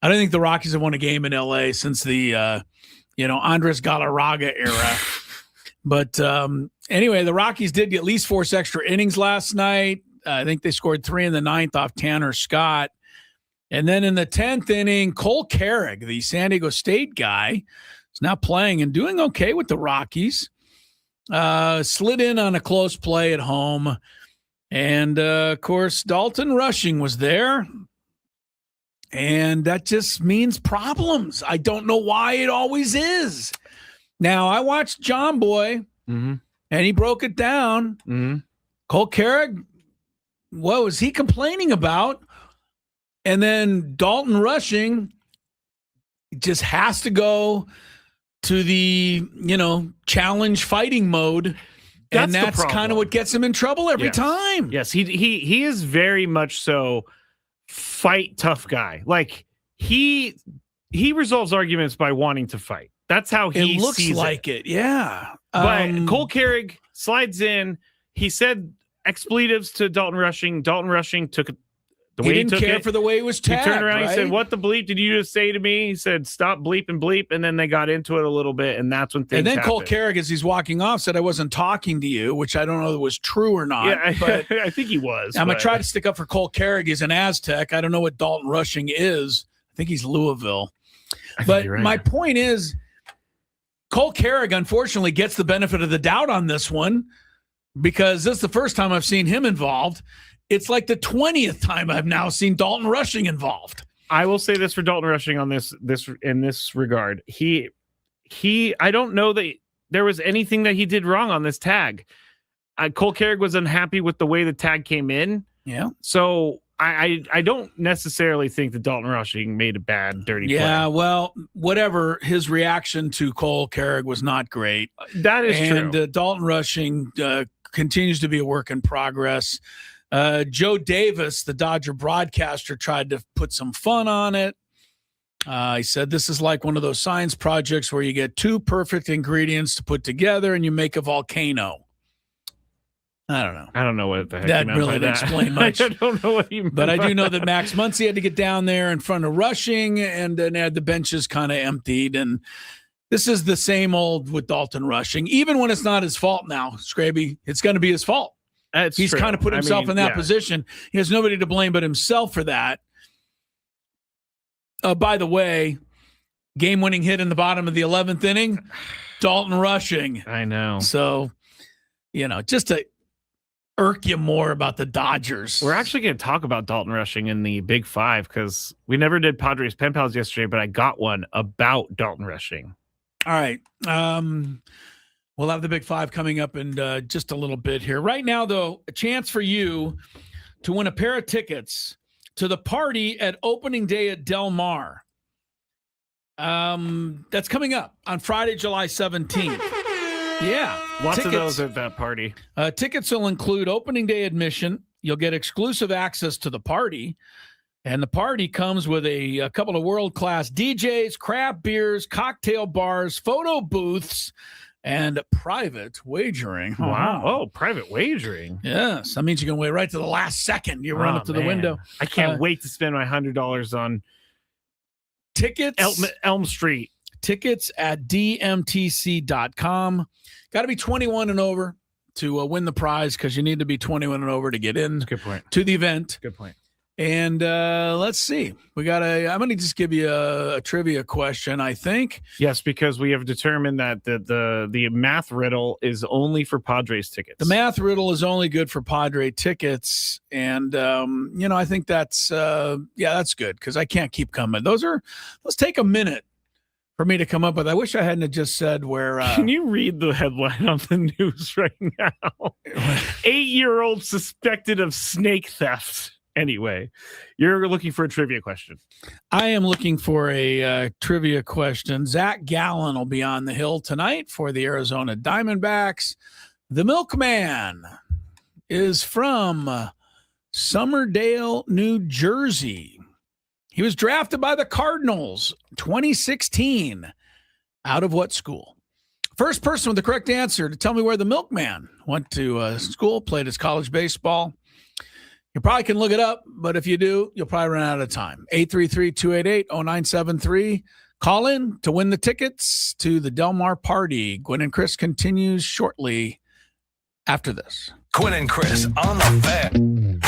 I don't think the Rockies have won a game in L.A. since the, Andres Galarraga era. But anyway, the Rockies did at least force extra innings last night. I think they scored 3 in the 9th off Tanner Scott. And then in the 10th inning, Cole Carrick, the San Diego State guy, is now playing and doing okay with the Rockies. Slid in on a close play at home. And, of course, Dalton Rushing was there. And that just means problems. I don't know why it always is. Now, I watched John Boy, and he broke it down. Mm-hmm. Cole Carrick, what was he complaining about? And then Dalton Rushing just has to go to the, challenge fighting mode. And that's kind of what gets him in trouble every time. Yes, he is very much so fight tough guy. Like he resolves arguments by wanting to fight. That's how he looks sees like it. Yeah. But Cole Carrick slides in. He said expletives to Dalton Rushing. Dalton Rushing took it. The way he didn't care for the way it was tagged. He turned around. Right? He said, "What the bleep did you just say to me?" He said, "Stop bleep and bleep." And then they got into it a little bit, and that's when things. And then happened. Cole Carrick, as he's walking off, said, "I wasn't talking to you," which I don't know if it was true or not. Yeah, but I think he was. I'm gonna try to stick up for Cole Carrick. He's an Aztec. I don't know what Dalton Rushing is. I think he's Louisville. But right. My point is, Cole Carrick unfortunately gets the benefit of the doubt on this one because this is the first time I've seen him involved. It's like the 20th time I've now seen Dalton Rushing involved. I will say this for Dalton Rushing on this in this regard. He I don't know that there was anything that he did wrong on this tag. Cole Carrick was unhappy with the way the tag came in. Yeah. So I don't necessarily think that Dalton Rushing made a bad, dirty play. Yeah, well, whatever. His reaction to Cole Carrick was not great. That is true. And Dalton Rushing continues to be a work in progress. Joe Davis, the Dodger broadcaster, tried to put some fun on it. He said, this is like one of those science projects where you get 2 perfect ingredients to put together and you make a volcano. I don't know. I don't know what the heck that you meant really by didn't that. explain much. I don't know what you meant. But I by do know that that Max Muncy had to get down there in front of Rushing and then had the benches kind of emptied. And this is the same old with Dalton Rushing. Even when it's not his fault now, Skraby, it's going to be his fault. He's kind of put himself in that position. He has nobody to blame but himself for that. By the way, game-winning hit in the bottom of the 11th inning, Dalton Rushing. I know. So, just to irk you more about the Dodgers. We're actually going to talk about Dalton Rushing in the Big Five because we never did Padres Pen Pals yesterday, but I got one about Dalton Rushing. All right. We'll have the Big Five coming up in just a little bit here. Right now, though, a chance for you to win a pair of tickets to the party at opening day at Del Mar. That's coming up on Friday, July 17th. Yeah. Lots of those at that party. Tickets will include opening day admission. You'll get exclusive access to the party. And the party comes with a couple of world-class DJs, craft beers, cocktail bars, photo booths, and private wagering. Wow. Oh, private wagering. Yes. That means you can wait right to the last second. You run up to the window. I can't wait to spend my $100 on tickets. Elm Street. Tickets at dmtc.com. Got to be 21 and over to win the prize because you need to be 21 and over to get in. Good point. To the event. Good point. And let's see. I'm going to just give you a trivia question, I think. Yes, because we have determined that the math riddle is only for Padres tickets. The math riddle is only good for Padre tickets. And, I think that's good because I can't keep coming. Let's take a minute for me to come up with. I wish I hadn't just said where. Can you read the headline on the news right now? 8-year-old suspected of snake theft. Anyway, you're looking for a trivia question. I am looking for a trivia question. Zach Gallen will be on the hill tonight for the Arizona Diamondbacks. The milkman is from Summerdale, New Jersey. He was drafted by the Cardinals 2016. Out of what school? First person with the correct answer to tell me where the milkman went to school, played his college baseball. You probably can look it up, but if you do, you'll probably run out of time. 833-288-0973. Call in to win the tickets to the Del Mar party. Gwynn and Chris continues shortly after this. Gwynn and Chris on the Fan.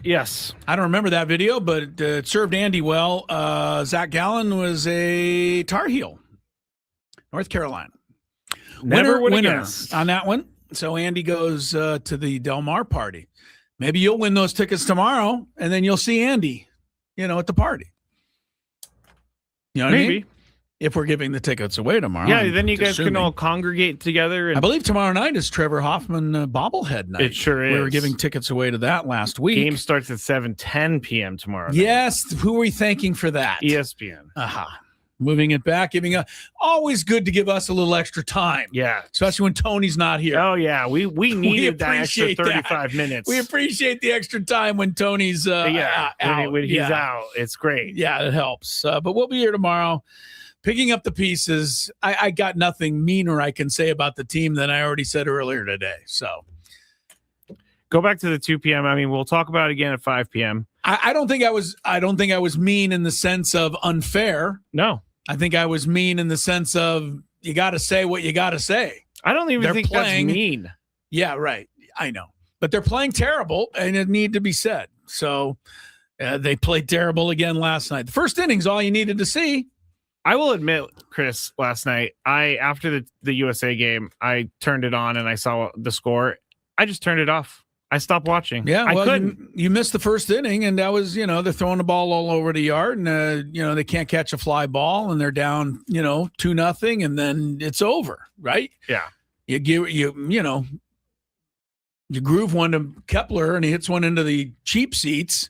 Yes. I don't remember that video, but it served Andy well. Zach Gallen was a Tar Heel, North Carolina. Never would have winner guessed. on that one. So Andy goes to the Del Mar party. Maybe you'll win those tickets tomorrow, and then you'll see Andy, at the party. You know what I mean? If we're giving the tickets away tomorrow. Yeah, then you guys can all congregate together. I believe tomorrow night is Trevor Hoffman bobblehead night. It sure is. We were giving tickets away to that last week. Game starts at 7:10 p.m. tomorrow night. Yes. Who are we thanking for that? ESPN. Aha. Moving it back, always good to give us a little extra time. Yeah. Especially when Tony's not here. Oh, yeah. We needed that extra 35 minutes. We appreciate the extra time when Tony's out. When he's out. It's great. Yeah, it helps. But we'll be here tomorrow. Picking up the pieces, I got nothing meaner I can say about the team than I already said earlier today. So go back to the 2 p.m. I mean, we'll talk about it again at 5 p.m. I don't think I was mean in the sense of unfair. No. I think I was mean in the sense of you got to say what you got to say. I don't even think that's mean. Yeah, right. I know. But they're playing terrible, and it need to be said. So they played terrible again last night. The first inning's all you needed to see. I will admit, Chris, last night, after the USA game, I turned it on and I saw the score. I just turned it off. I stopped watching. Yeah, I couldn't. You missed the first inning, and that was, they're throwing the ball all over the yard, and they can't catch a fly ball, and they're down, 2-0, and then it's over, right? Yeah. You groove one to Kepler, and he hits one into the cheap seats.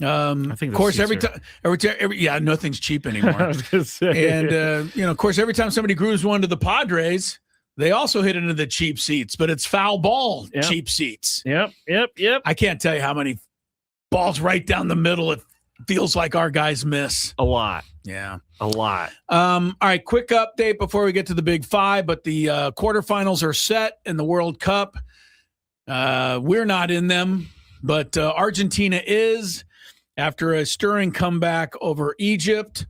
I think of course, every time, nothing's cheap anymore. I was gonna say. And of course, every time somebody grooves one to the Padres, they also hit into the cheap seats, but it's foul ball cheap seats. Yep. I can't tell you how many balls right down the middle it feels like our guys miss. A lot. Yeah. A lot. All right, quick update before we get to the Big Five, but the quarterfinals are set in the World Cup. We're not in them, but Argentina is, after a stirring comeback over Egypt,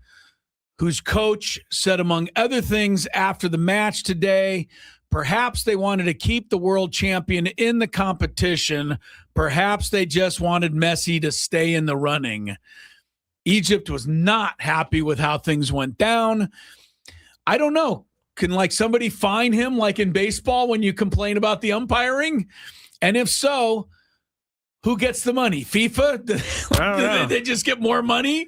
whose coach said, among other things, after the match today, perhaps they wanted to keep the world champion in the competition. Perhaps they just wanted Messi to stay in the running. Egypt was not happy with how things went down. I don't know. Can somebody fine him like in baseball when you complain about the umpiring? And if so, who gets the money? FIFA? Do they just get more money?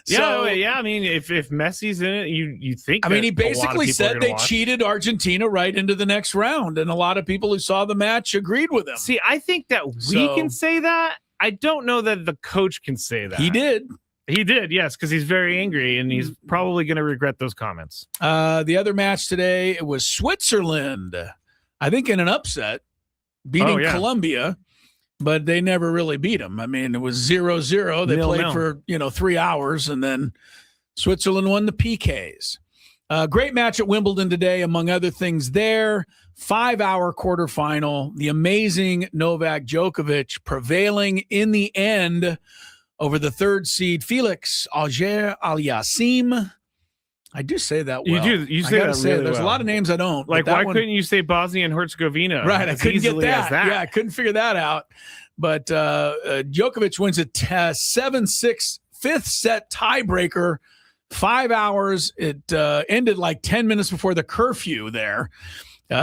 Yeah. I mean, if Messi's in it, you think. I mean, he basically said they cheated Argentina right into the next round, and a lot of people who saw the match agreed with him. See, I think that we can say that. I don't know that the coach can say that. He did. He did, yes, because he's very angry, and he's probably going to regret those comments. The other match today, it was Switzerland, I think in an upset, beating Colombia. But they never really beat them. I mean, it was 0-0. They played for, 3 hours, and then Switzerland won the PKs. Great match at Wimbledon today, among other things there. 5-hour quarterfinal. The amazing Novak Djokovic prevailing in the end over the third seed, Felix Auger-Aliassime. I do say that well. You do. You say that really There's well. a lot of names I don't. Like, why couldn't you say Bosnia and Herzegovina? Right, I couldn't get that. Yeah, I couldn't figure that out. But Djokovic wins a 7-6 fifth set tiebreaker, 5 hours. It ended like 10 minutes before the curfew there.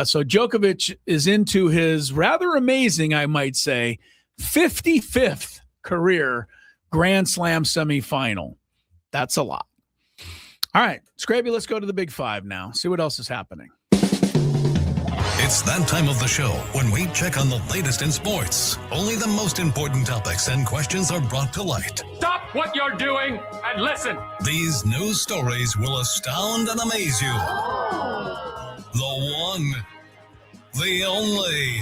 So Djokovic is into his rather amazing, I might say, 55th career Grand Slam semifinal. That's a lot. All right, Skraby, let's go to the Big Five now. See what else is happening. It's that time of the show when we check on the latest in sports. Only the most important topics and questions are brought to light. Stop what you're doing and listen. These news stories will astound and amaze you. The one, the only.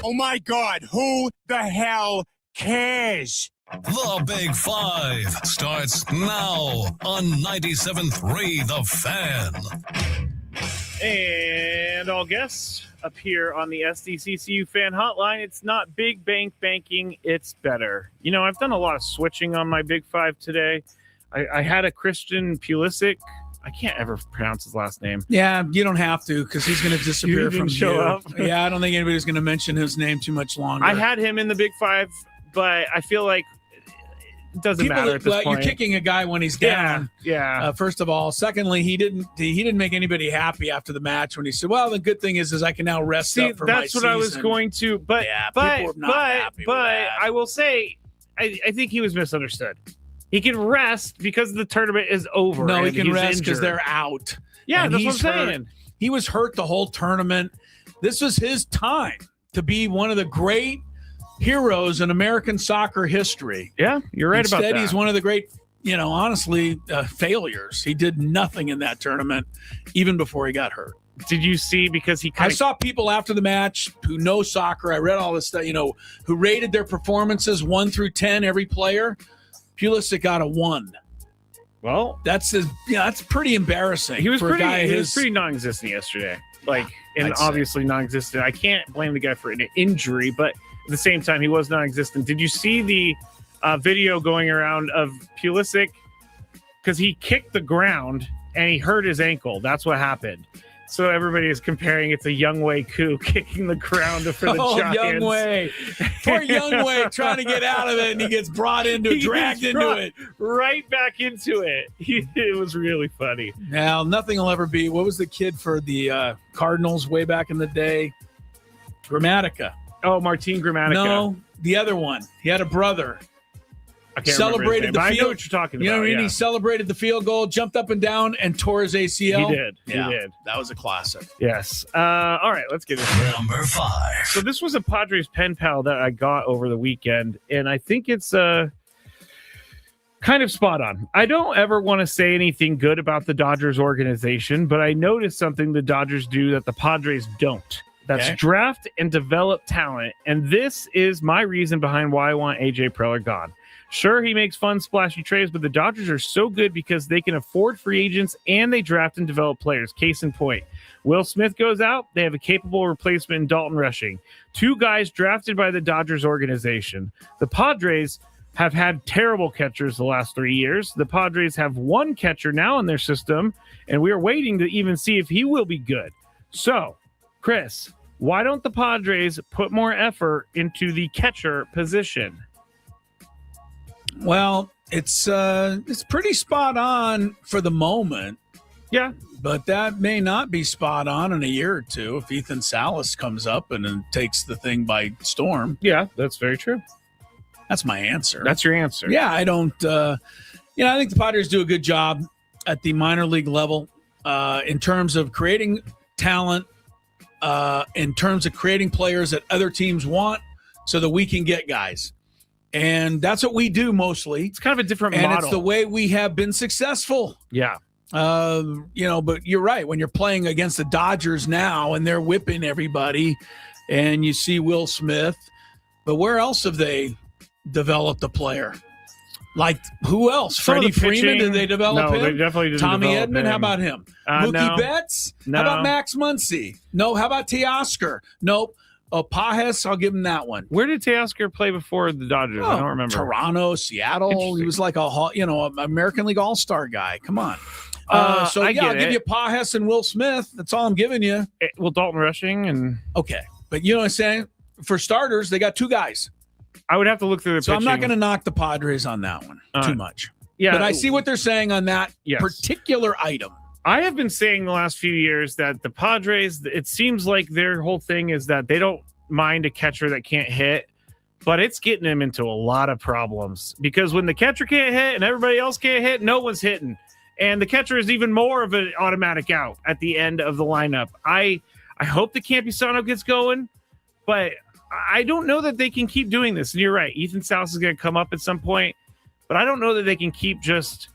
Oh my God, who the hell cares? The Big Five starts now on 97.3 The Fan. And all guests up here on the SDCCU fan hotline. It's not big bank banking, it's better. I've done a lot of switching on my Big Five today. I had a Christian Pulisic I can't ever pronounce his last name. Yeah, you don't have to because he's going to disappear from show you. up. Yeah, I don't think anybody's going to mention his name too much longer. I had him in the Big Five, but I feel like it doesn't matter at this point. You're kicking a guy when he's down. Yeah. First of all, secondly, he didn't make anybody happy after the match when he said, "Well, the good thing is I can now rest up for my season." That's what I was going to. But I will say, I think he was misunderstood. He can rest because the tournament is over. No, he can rest because they're out. Yeah, and that's what I'm saying. Hurt. He was hurt the whole tournament. This was his time to be one of the great heroes in American soccer history. Yeah, you're right about that. Instead, he's one of the great, honestly, failures. He did nothing in that tournament, even before he got hurt. Did you see? Because I saw people after the match who know soccer. I read all this stuff, who rated their performances 1 through 10, every player. Pulisic got a 1. Well, that's pretty embarrassing. He was pretty non-existent yesterday. Obviously non-existent. I can't blame the guy for an injury, but at the same time, he was non-existent. Did you see the video going around of Pulisic? Because he kicked the ground and he hurt his ankle. That's what happened. So everybody is comparing it to Youngway Koo kicking the ground for the Giants. Youngway. Poor Youngway trying to get out of it, and he gets dragged into it. Right back into it. It was really funny. Now, nothing will ever be. What was the kid for the Cardinals way back in the day? Grammatica. Oh, Martin Grammatica. No, the other one. He had a brother. I can't celebrated the field. I know what you're talking about. You know what I mean? He celebrated the field goal, jumped up and down, and tore his ACL. He did. That was a classic. Yes. All right, let's get into it. Number 5. So this was a Padres pen pal that I got over the weekend, and I think it's kind of spot on. I don't ever want to say anything good about the Dodgers organization, but I noticed something the Dodgers do that the Padres don't. That's draft and develop talent, and this is my reason behind why I want A.J. Preller gone. Sure, he makes fun, splashy trades, but the Dodgers are so good because they can afford free agents and they draft and develop players. Case in point, Will Smith goes out. They have a capable replacement in Dalton Rushing. 2 guys drafted by the Dodgers organization. The Padres have had terrible catchers the last 3 years. The Padres have 1 catcher now in their system, and we are waiting to even see if he will be good. So, Chris, why don't the Padres put more effort into the catcher position? Well, it's pretty spot on for the moment. Yeah. But that may not be spot on in a year or two if Ethan Salas comes up and takes the thing by storm. Yeah, that's very true. That's my answer. That's your answer. Yeah, I don't I think the Padres do a good job at the minor league level in terms of creating talent, in terms of creating players that other teams want so that we can get guys. And that's what we do mostly. It's kind of a different model. And it's the way we have been successful. Yeah. But you're right. When you're playing against the Dodgers now and they're whipping everybody and you see Will Smith, but where else have they developed a player? Like who else? Freddie Freeman, did they develop him? No, they definitely didn't. Tommy develop Edman, him. how about him? No. Mookie Betts? No. How about Max Muncy? No. How about Teoscar? Nope. Pajes, I'll give him that one. Where did Teoscar play before the Dodgers? I don't remember. Toronto, Seattle. He was like an American League All-Star guy. Come on. I'll give you Pajes and Will Smith. That's all I'm giving you. Dalton Rushing and okay, but you know what I'm saying. For starters, they got 2 guys. I would have to look through the So pitching. I'm not going to knock the Padres on that one too much. Yeah, but I see what they're saying on that particular item. I have been saying the last few years that the Padres, it seems like their whole thing is that they don't mind a catcher that can't hit, but it's getting them into a lot of problems because when the catcher can't hit and everybody else can't hit, no one's hitting. And the catcher is even more of an automatic out at the end of the lineup. I hope the Campisano gets going, but I don't know that they can keep doing this. And you're right. Ethan Salas is going to come up at some point, but I don't know that they can keep just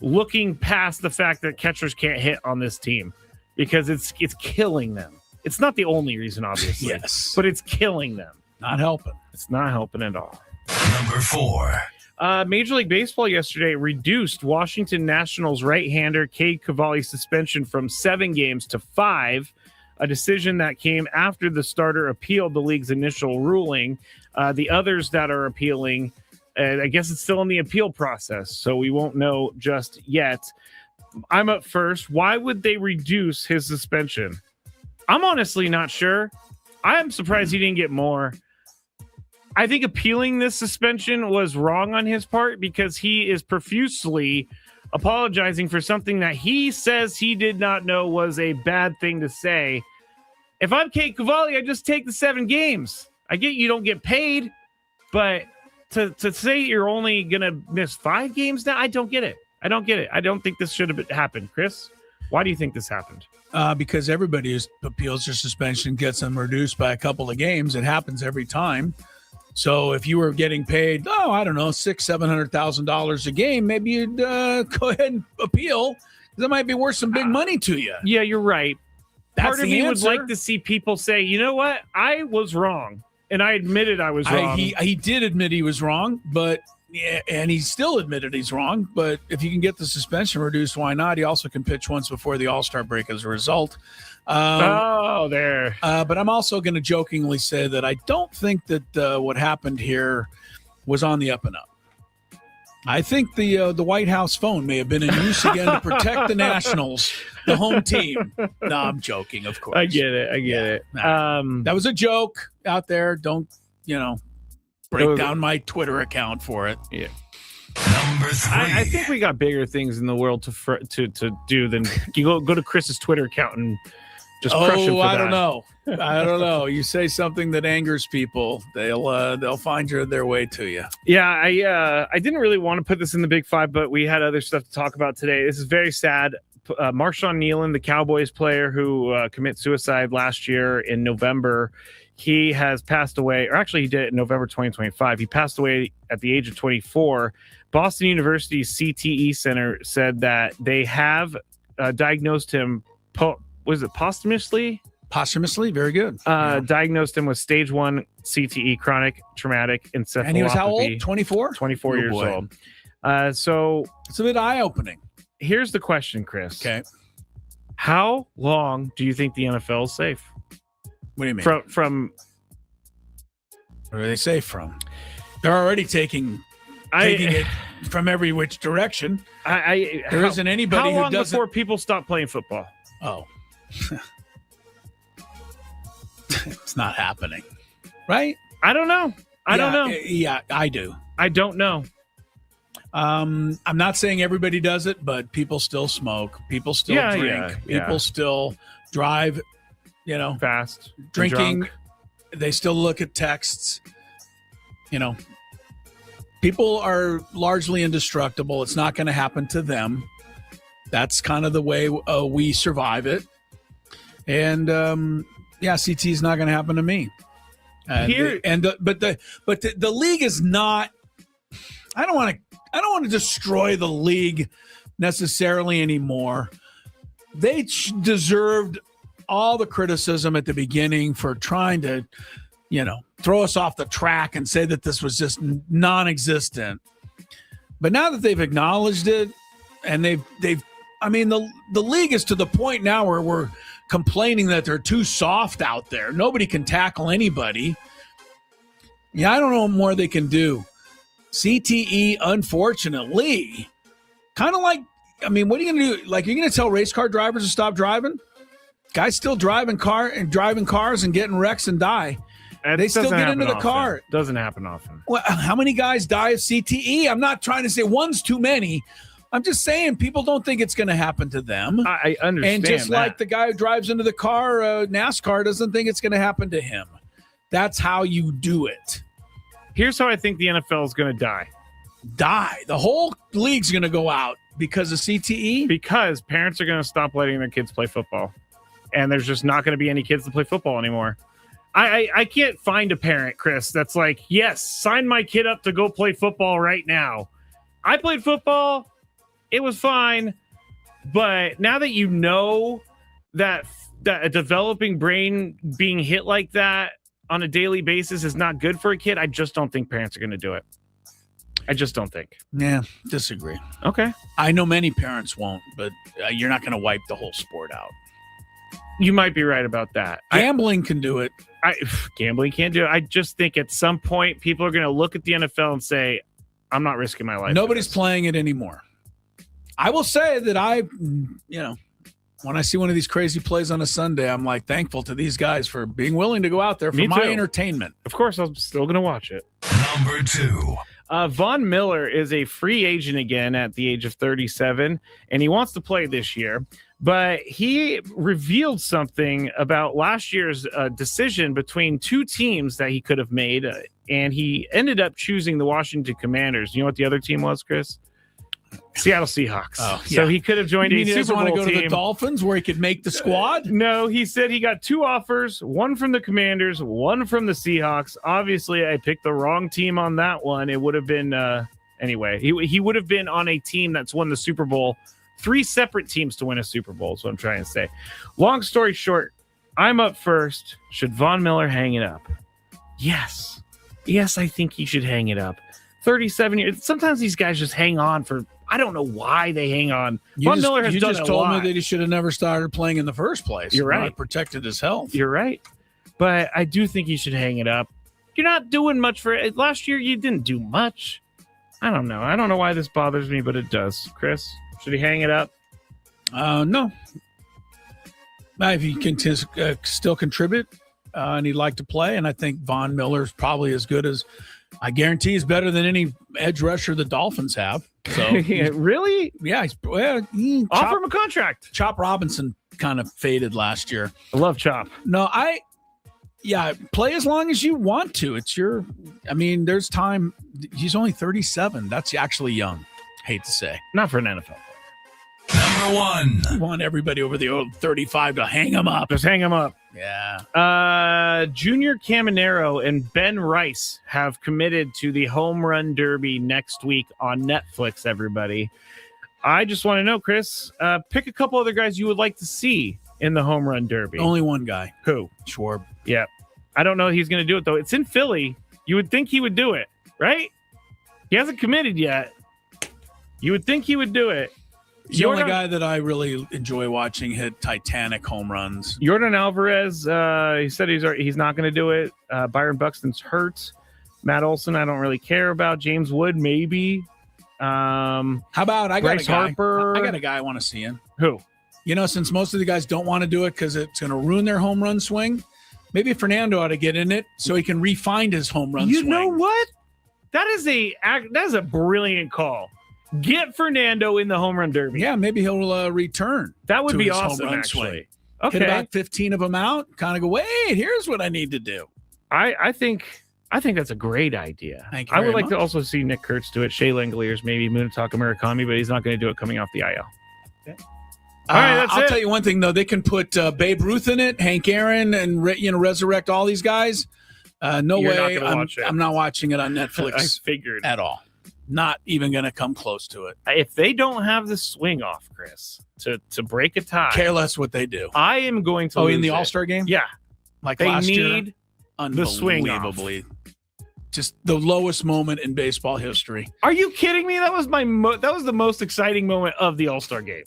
looking past the fact that catchers can't hit on this team because it's killing them. It's not the only reason, obviously. Yes. But it's killing them. Not helping. It's not helping at all. Number 4. Major League Baseball yesterday reduced Washington Nationals right-hander Cade Cavalli's suspension from 7 games to 5, a decision that came after the starter appealed the league's initial ruling. The others that are appealing, I guess it's still in the appeal process, so we won't know just yet. I'm up first. Why would they reduce his suspension? I'm honestly not sure. I am surprised he didn't get more. I think appealing this suspension was wrong on his part because he is profusely apologizing for something that he says he did not know was a bad thing to say. If I'm Kate Cavalli, I just take the 7 games. I get you don't get paid, but to say you're only going to miss 5 games now, I don't get it. I don't get it. I don't think this should have happened. Chris, why do you think this happened? Because everybody who appeals their suspension gets them reduced by a couple of games. It happens every time. So if you were getting paid, I don't know, $600,000-$700,000 a game, maybe you'd go ahead and appeal. That might be worth some big money to you. Yeah, you're right. Part of me answer. would like to see people say, you know what? I was wrong. And I admitted I was wrong. He did admit he was wrong, but and he still admitted he's wrong. But if you can get the suspension reduced, why not? He also can pitch once before the All-Star break as a result. There. But I'm also going to jokingly say that I don't think that what happened here was on the up and up. I think the White House phone may have been in use again to protect the Nationals, the home team. No, I'm joking, of course. I get it. That was a joke out there. Don't, break down my Twitter account for it. Yeah. Number 3. I think we got bigger things in the world to do than you go to Chris's Twitter account and just crush him for I that. don't know. I don't know. You say something that angers people, they'll find their way to you. Yeah, I didn't really want to put this in the Big Five, but we had other stuff to talk about today. This is very sad. Marshawn Nealon, the Cowboys player who committed suicide last year in November, he has passed away, or actually he did it in November 2025. He passed away at the age of 24. Boston University's CTE Center said that they have diagnosed him, posthumously? Posthumously, very good. Diagnosed him with stage 1 CTE, chronic traumatic encephalopathy. And he was how old? 24? 24 years old. So it's a bit eye-opening. Here's the question, Chris. Okay. How long do you think the NFL is safe? What do you mean? From where are they safe from? They're already taking it from every which direction. There isn't anybody how who long doesn't. before people stop playing football? Oh. It's not happening. Right? I don't know. I don't know. Yeah, I do. I don't know. I'm not saying everybody does it, but people still smoke. People still drink. People still drive, fast. Drinking. They still look at texts. People are largely indestructible. It's not going to happen to them. That's kind of the way we survive it. And CT is not going to happen to me. But the league is not. I don't want to destroy the league necessarily anymore. They deserved all the criticism at the beginning for trying to, throw us off the track and say that this was just non-existent. But now that they've acknowledged it, and the league is to the point now where we're complaining that they're too soft out there. Nobody can tackle anybody. Yeah, I don't know what more they can do. CTE, unfortunately, kind of like, what are you going to do? Like, you're going to tell race car drivers to stop driving? Guys still driving cars and getting wrecks and die. They still get into the car. Doesn't happen often. Well, how many guys die of CTE? I'm not trying to say one's too many. I'm just saying people don't think it's going to happen to them. I understand. And just like the guy who drives into the car, NASCAR doesn't think it's going to happen to him. That's how you do it. Here's how I think the NFL is going to die. The whole league's going to go out because of CTE? Because parents are going to stop letting their kids play football. And there's just not going to be any kids to play football anymore. I can't find a parent, Chris, that's like, yes, sign my kid up to go play football right now. I played football. It was fine. But now that you know that a developing brain being hit like that on a daily basis is not good for a kid, I just don't think parents are going to do it. I just don't think. Yeah, disagree. Okay. I know many parents won't, but you're not going to wipe the whole sport out. You might be right about that. Gambling can do it. Gambling can't do it. I just think at some point people are going to look at the NFL and say, I'm not risking my life. Nobody's playing it anymore. I will say that when I see one of these crazy plays on a Sunday, I'm like thankful to these guys for being willing to go out there for my entertainment. Of course, I'm still going to watch it. Number 2. Von Miller is a free agent again at the age of 37, and he wants to play this year. But he revealed something about last year's decision between two teams that he could have made, and he ended up choosing the Washington Commanders. You know what the other team was, Chris? Seattle Seahawks. Oh, So he could have joined a Super Bowl want to go team. to the Dolphins where he could make the squad? No, he said he got 2 offers, one from the Commanders, one from the Seahawks. Obviously, I picked the wrong team on that one. It would have been anyway. He would have been on a team that's won the Super Bowl. 3 separate teams to win a Super Bowl is what I'm trying to say. Long story short, I'm up first. Should Von Miller hang it up? Yes. Yes, I think he should hang it up. 37 years. Sometimes these guys just hang on for, I don't know why they hang on. Von Miller has done a lot. You just told me that he should have never started playing in the first place. You're right. Protected his health. You're right. But I do think he should hang it up. You're not doing much for it. Last year, you didn't do much. I don't know. I don't know why this bothers me, but it does. Chris, should he hang it up? No. If he can still contribute and he'd like to play, and I think Von Miller's probably as good as, I guarantee he's better than any edge rusher the Dolphins have. So really? Yeah. Offer him a contract. Chop Robinson kind of faded last year. I love Chop. No, play as long as you want to. There's time. He's only 37. That's actually young. Hate to say. Not for an NFL. Number 1. You want everybody over the old 35 to hang him up. Just hang him up. Yeah. Junior Caminero and Ben Rice have committed to the Home Run Derby next week on Netflix, everybody. I just want to know, Chris, pick a couple other guys you would like to see in the Home Run Derby. Only one guy. Who? Schwarb. Yeah. I don't know if he's going to do it, though. It's in Philly. You would think he would do it, right? He hasn't committed yet. You would think he would do it. The only guy that I really enjoy watching hit Titanic home runs. Yordan Alvarez, he said he's not going to do it. Byron Buxton's hurt. Matt Olson, I don't really care about. James Wood, maybe. How about Bryce Harper? I got a guy I want to see in. Who? Since most of the guys don't want to do it because it's going to ruin their home run swing, maybe Fernando ought to get in it so he can refine his home run swing. You know what? That is a brilliant call. Get Fernando in the Home Run Derby. Yeah, maybe he'll return. That would to be his awesome, home run actually. Swing. Okay. Hit about 15 of them out. Kind of go, wait, here's what I need to do. I think that's a great idea. Thank you I would very like much. to also see Nick Kurtz do it. Shea Langoliers, maybe Munataka Murakami, but he's not going to do it coming off the IL. Okay. All right, that's I'll it. tell you one thing, though. They can put Babe Ruth in it, Hank Aaron, and resurrect all these guys. No You're way. not gonna watch it. I'm not watching it on Netflix I figured. at all. Not even going to come close to it. If they don't have the swing off, Chris, to break a tie, Care less what they do. I am going to in the lose it. All-Star game? Yeah. Like They last year? need the swing off. Unbelievably. Just the lowest moment in baseball history. Are you kidding me? That was that was the most exciting moment of the All-Star game.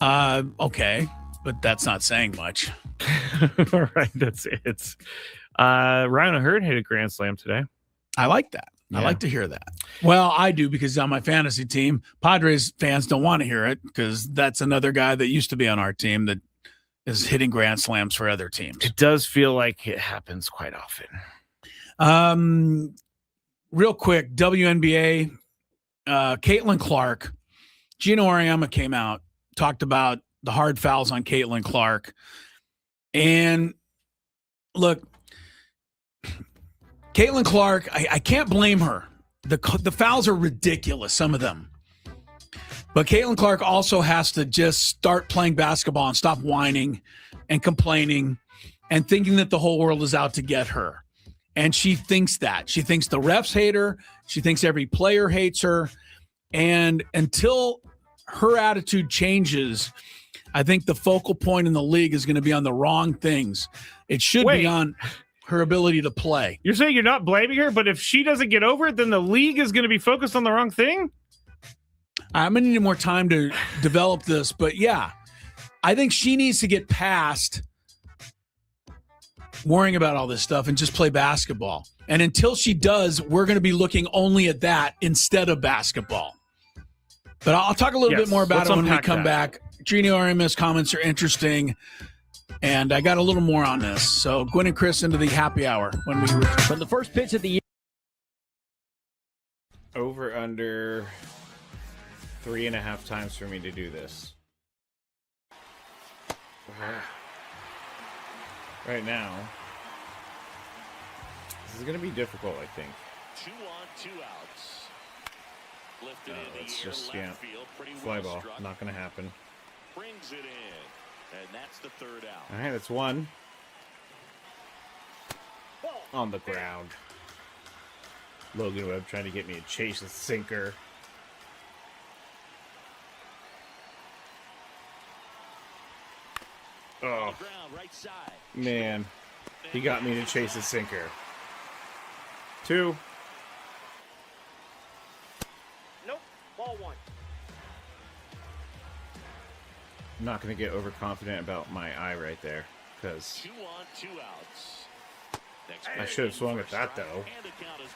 Okay, but that's not saying much. All right, that's it. Ryan O'Hearn hit a grand slam today. I like that. I like to hear that. Well, I do because on my fantasy team, Padres fans don't want to hear it because that's another guy that used to be on our team that is hitting grand slams for other teams. It does feel like it happens quite often. Real quick, WNBA, Caitlin Clark, Gino Auriemma came out, talked about the hard fouls on Caitlin Clark. And look, Caitlin Clark, I can't blame her. The fouls are ridiculous, some of them. But Caitlin Clark also has to just start playing basketball and stop whining and complaining and thinking that the whole world is out to get her. And she thinks that. She thinks the refs hate her. She thinks every player hates her. And until her attitude changes, I think the focal point in the league is going to be on the wrong things. It should be on her ability to play. You're saying you're not blaming her, but if she doesn't get over it, then the league is going to be focused on the wrong thing? I'm going to need more time to develop this, but yeah, I think she needs to get past worrying about all this stuff and just play basketball. And until she does, we're going to be looking only at that instead of basketball. But I'll talk a little bit more about let's it when we unpack come that. back. Gino Arias comments are interesting, and I got a little more on this. So Gwynn and Chris into the happy hour when we return. From the first pitch of the year. Over under 3.5 times for me to do this. Right now, this is going to be difficult, I think. 2 on, 2 outs. Lifted in the It's air, just, left field, pretty fly well ball. struck. Not going to happen. Brings it in, and that's the 3rd out. All right, that's 1. On the ground. Logan Webb trying to get me to chase a sinker. Oh, man. He got me to chase a sinker. 2. Nope, ball 1. I'm not going to get overconfident about my eye right there, because 2 on, 2 outs. Next I should have swung at that, though. And the count is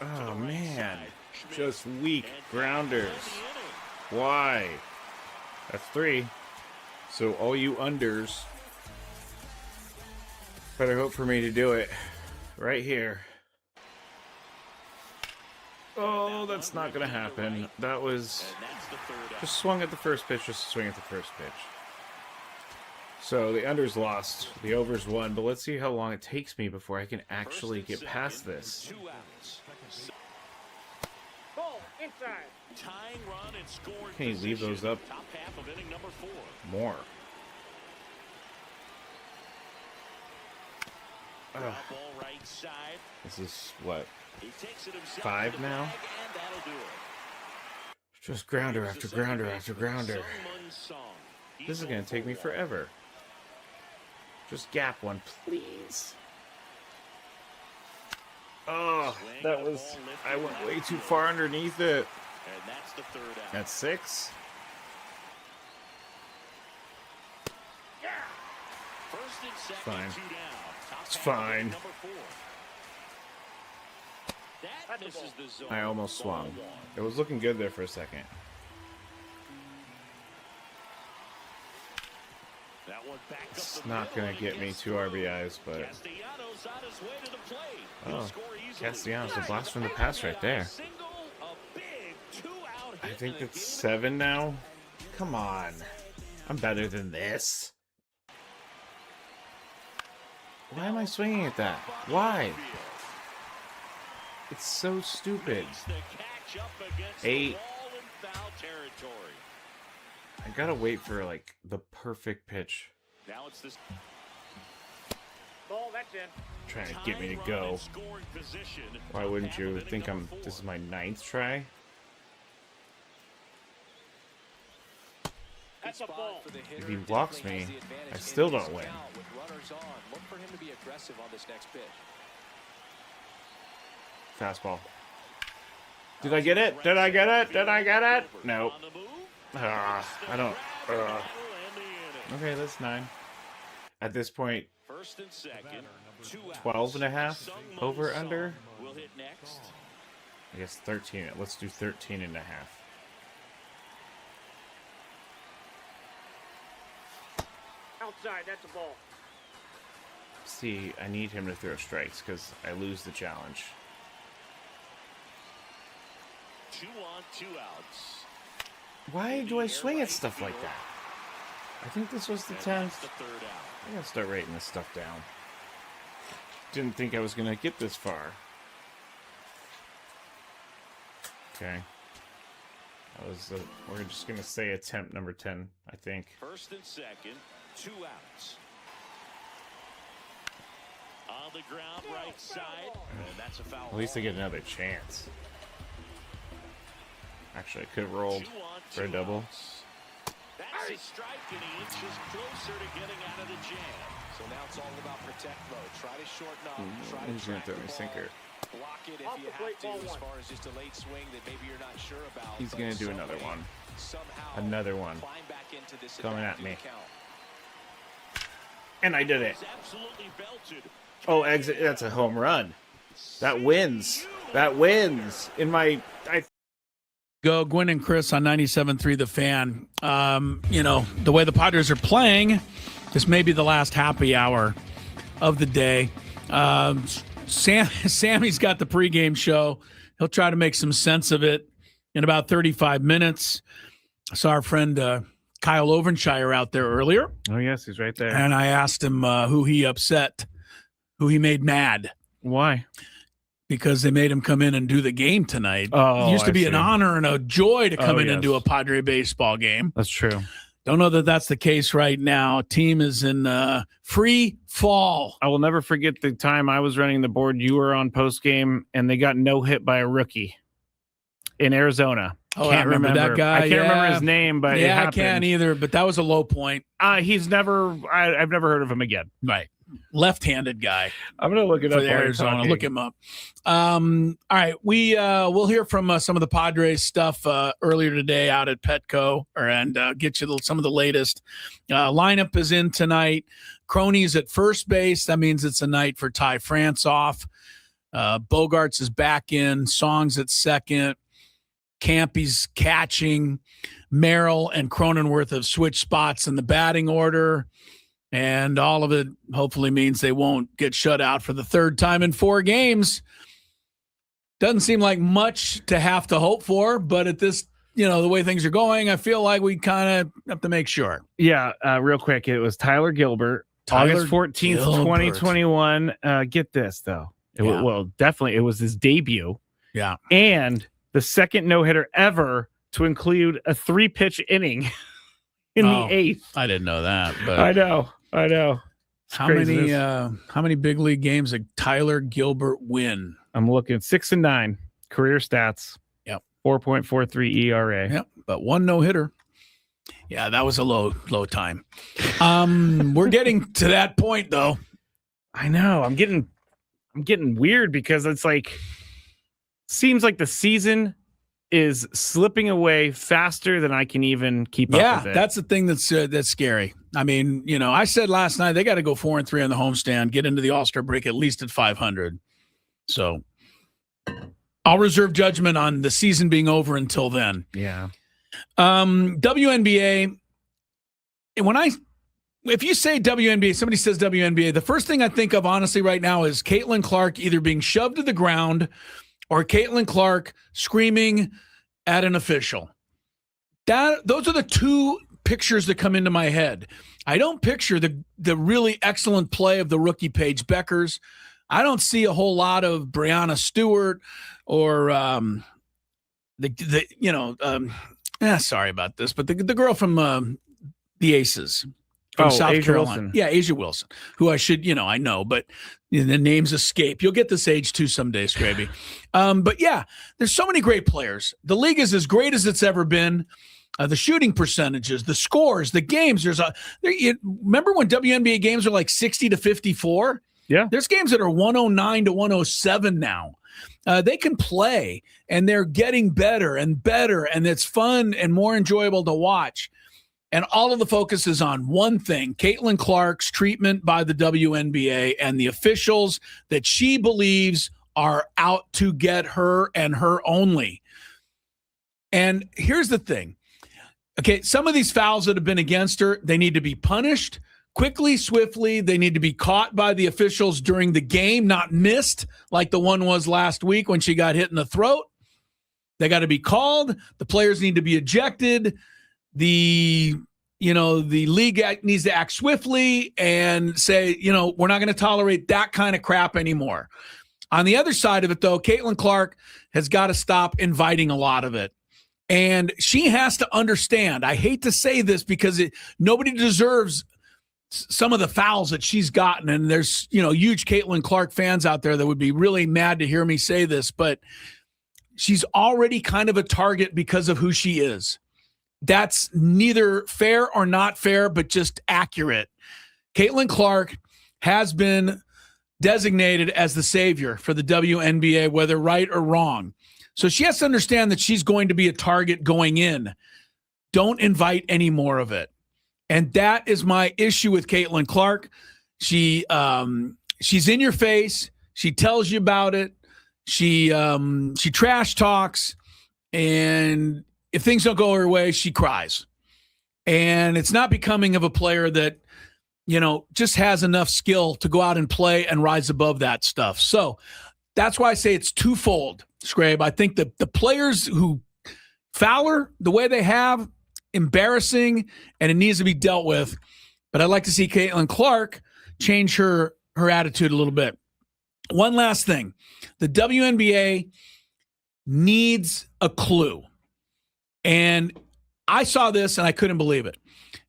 1-1. Oh, man. Just weak grounders. Why? That's 3. So all you unders better hope for me to do it right here. Oh, that's not going to happen. That was just swung at the first pitch, just swing at the first pitch. So the unders lost, the overs won, but let's see how long it takes me before I can actually get past this. 2 outs. Ball inside. Tying run and scoring. Can you leave those up Top half of inning number 4. more? Ball right side. This is what, He takes it himself 5 to the now? bag, and that'll do it. Just grounder after grounder after grounder. This is going to take me forever. Just gap one, please. Oh, that was... I went way too far underneath it. And that's the 3rd out. That's 6. First and second, Fine. 2 down. Top It's half of fine. inning number 4. That misses the zone. I almost swung. It was looking good there for a second. That one back up It's the not middle, going to get me 2 RBIs, but... Castellanos on his way to the plate. He'll Oh, score easily. Castellanos, a blast from the past right there. Single, a big 2-out I hit think to it's give 7 now. Come on. I'm better than this. Why am I swinging at that? Why? It's so stupid. the catch up against 8. the wall in foul territory. I gotta wait for, like, the perfect pitch. Now it's this ball that's in. Trying to get me to go. Why wouldn't you think this is my 9th try? That's a ball. If he walks me, I still don't win. With runners on, look for him to be aggressive on this next pitch. Fastball. Did I get it? Did I get it? Did I get it? No. I don't. Okay, that's 9. At this point, First and second, 2 outs. 12.5 over under. We'll hit next. I guess 13. Let's do 13.5. Outside, that's a ball. See, I need him to throw strikes because I lose the challenge. 2 on, 2 outs. Why do I swing at stuff like that? I think this was the 10th. The 3rd out. I gotta start writing this stuff down. Didn't think I was gonna get this far. Okay. That was we're just gonna say attempt number 10, I think. First and second, 2 outs. On the ground, right side, and that's a foul. At least I get another chance. Actually, I could have rolled for a double. That's a strike, and he inches closer to getting out of the jam. So now it's all about protect mode. Try to shorten up. Try to He's gonna track throw the me ball. sinker. Block it if you have to, as far as just a late swing that maybe you're not sure about. He's but gonna do some another way, one. Somehow Another one. climb back into this Coming at advantage me. count. And I did it. He's absolutely belted. Oh, exit. That's a home run. That wins. That wins. Go Gwynn and Chris on 97.3 The Fan. The way the Padres are playing, this may be the last happy hour of the day. Sammy's got the pregame show. He'll try to make some sense of it in about 35 minutes. I saw our friend Kyle Overshire out there earlier. Oh, yes, he's right there. And I asked him who he upset, who he made mad. Why? Because they made him come in and do the game tonight. Oh, it used to be I an see. honor and a joy to come in yes. and do a Padre baseball game. That's true. Don't know that that's the case right now. Team is in free fall. I will never forget the time I was running the board. You were on post game, and they got no hit by a rookie in Arizona. Oh, I remember that guy. I can't remember his name, but it I happened. can't either. But that was a low point. I've never heard of him again. Right. Left-handed guy. I'm gonna look it for up. Arizona. Look him up. All right, we'll hear from some of the Padres stuff earlier today out at Petco, and get you some of the latest. Lineup is in tonight. Crony's at first base. That means it's a night for Ty France off. Bogarts is back in. Song's at second. Campy's catching. Merrill and Cronenworth have switched spots in the batting order. And all of it hopefully means they won't get shut out for the third time in 4 games. Doesn't seem like much to have to hope for, but at this, the way things are going, I feel like we kind of have to make sure. Yeah, real quick. It was Tyler Gilbert, August 14th, 2021. Get this, though. Definitely, it was his debut. Yeah. And the second no-hitter ever to include a 3-pitch inning in the 8th. I didn't know that. But I know. How many big league games did Tyler Gilbert win? I'm looking 6-9 career stats. Yep. 4.43 ERA. Yep. But 1 no-hitter. Yeah, that was a low time. We're getting to that point though. I know. I'm getting weird because it's like seems like the season is slipping away faster than I can even keep up with it. Yeah, that's the thing that's scary. I mean, I said last night they got to go 4-3 on the homestand, get into the All-Star break at least at 500. So I'll reserve judgment on the season being over until then. Yeah. WNBA. If you say WNBA, somebody says WNBA, the first thing I think of honestly right now is Caitlin Clark either being shoved to the ground or Caitlin Clark screaming at an official. Those are the 2 pictures that come into my head. I don't picture the really excellent play of the rookie Paige Beckers. I don't see a whole lot of Brianna Stewart or sorry about this, but the girl from the Aces. From South Asia Carolina. Wilson. Yeah, Asia Wilson, who I should, I know, but the names escape. You'll get this age too someday, Skraby. But yeah, there's so many great players. The league is as great as it's ever been. The shooting percentages, the scores, the games. Remember when WNBA games were like 60-54? Yeah. There's games that are 109-107 now. They can play, and they're getting better and better, and it's fun and more enjoyable to watch. And all of the focus is on one thing, Caitlin Clark's treatment by the WNBA and the officials that she believes are out to get her and her only. And here's the thing. Okay, some of these fouls that have been against her, they need to be punished quickly, swiftly. They need to be caught by the officials during the game, not missed like the one was last week when she got hit in the throat. They got to be called. The players need to be ejected. The league needs to act swiftly and say, we're not going to tolerate that kind of crap anymore. On the other side of it, though, Caitlin Clark has got to stop inviting a lot of it. And she has to understand, I hate to say this because nobody deserves some of the fouls that she's gotten. And there's, huge Caitlin Clark fans out there that would be really mad to hear me say this, but she's already kind of a target because of who she is. That's neither fair or not fair, but just accurate. Caitlin Clark has been designated as the savior for the WNBA, whether right or wrong. So she has to understand that she's going to be a target going in. Don't invite any more of it. And that is my issue with Caitlin Clark. She she's in your face. She tells you about it. She trash talks, and if things don't go her way, she cries. And it's not becoming of a player that, just has enough skill to go out and play and rise above that stuff. So that's why I say it's twofold, Skrabe. I think that the players who foul her the way they have, embarrassing, and it needs to be dealt with. But I'd like to see Caitlin Clark change her attitude a little bit. One last thing. The WNBA needs a clue. And I saw this and I couldn't believe it.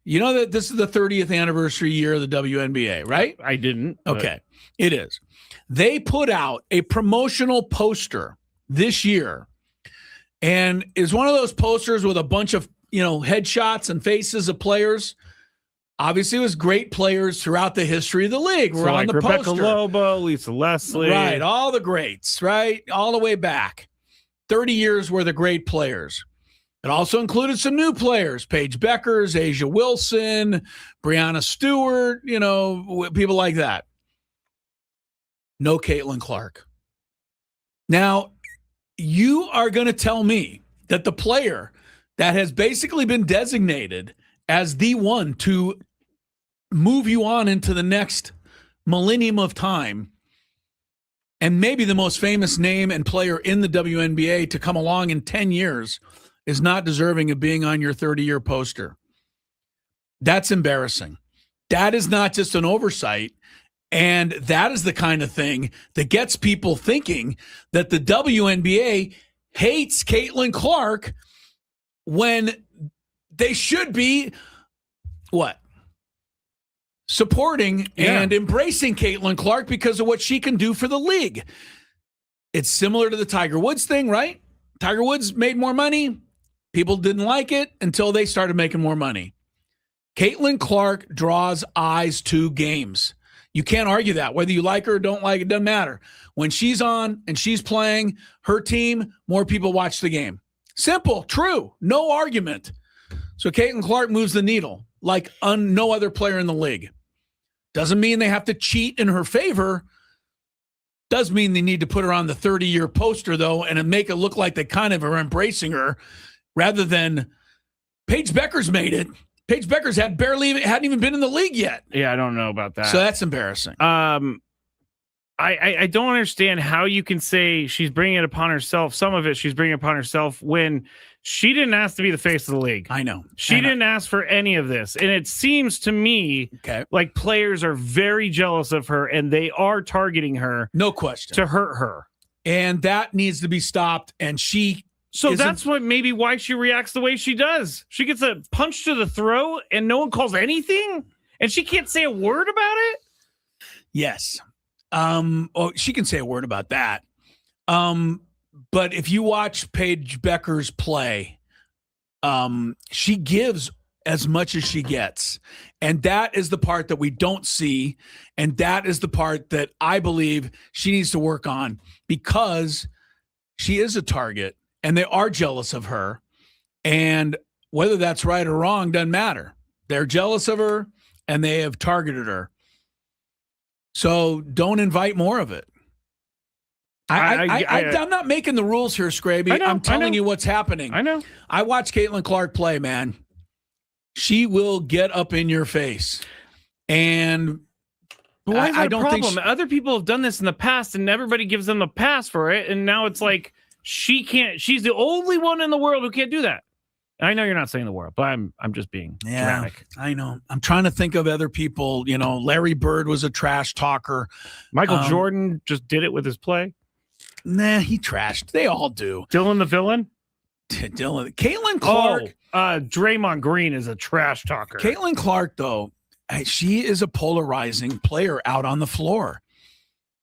You know that this is the 30th anniversary year of the WNBA, right? I didn't. Okay. It is. They put out a promotional poster this year, and it's one of those posters with a bunch of, headshots and faces of players. Obviously, it was great players throughout the history of the league. We're on the Rebecca poster. Lobo, Lisa Leslie. Right, all the greats, right? All the way back. 30 years worth of great players. It also included some new players, Paige Beckers, Asia Wilson, Brianna Stewart, people like that. No Caitlin Clark. Now, you are going to tell me that the player that has basically been designated as the one to move you on into the next millennium of time, and maybe the most famous name and player in the WNBA to come along in 10 years, is not deserving of being on your 30-year poster. That's embarrassing. That is not just an oversight. And that is the kind of thing that gets people thinking that the WNBA hates Caitlin Clark when they should be, what? Supporting and embracing Caitlin Clark because of what she can do for the league. It's similar to the Tiger Woods thing, right? Tiger Woods made more money. People didn't like it until they started making more money. Caitlin Clark draws eyes to games. You can't argue that. Whether you like her or don't like it, doesn't matter. When she's on and she's playing her team, more people watch the game. Simple, true, no argument. So Caitlin Clark moves the needle like no other player in the league. Doesn't mean they have to cheat in her favor. Does mean they need to put her on the 30-year poster, though, and make it look like they kind of are embracing her rather than Paige Beckers made it. Paige Beckers hadn't even been in the league yet. Yeah, I don't know about that. So that's embarrassing. I don't understand how you can say she's bringing it upon herself. Some of it she's bringing upon herself when she didn't ask to be the face of the league. I know. She didn't ask for any of this. And it seems to me like players are very jealous of her and they are targeting her. No question. To hurt her. And that needs to be stopped. And that's why she reacts the way she does. She gets a punch to the throat and no one calls anything. And she can't say a word about it. Yes. She can say a word about that. But if you watch Paige Beckers play, she gives as much as she gets. And that is the part that we don't see. And that is the part that I believe she needs to work on because she is a target and they are jealous of her. And whether that's right or wrong doesn't matter. They're jealous of her and they have targeted her. So don't invite more of it. I'm not making the rules here, Skraby. I'm telling you what's happening. I know. I watch Caitlin Clark play, man. She will get up in your face. And but why is that a problem? Other people have done this in the past and everybody gives them a pass for it. And now it's like she can't. She's the only one in the world who can't do that. I know you're not saying the world, but I'm just being dramatic. I know. I'm trying to think of other people. Larry Bird was a trash talker. Michael Jordan just did it with his play. Nah, he trashed. They all do. Dylan the villain? Caitlin Clark. Draymond Green is a trash talker. Caitlin Clark, though, she is a polarizing player out on the floor.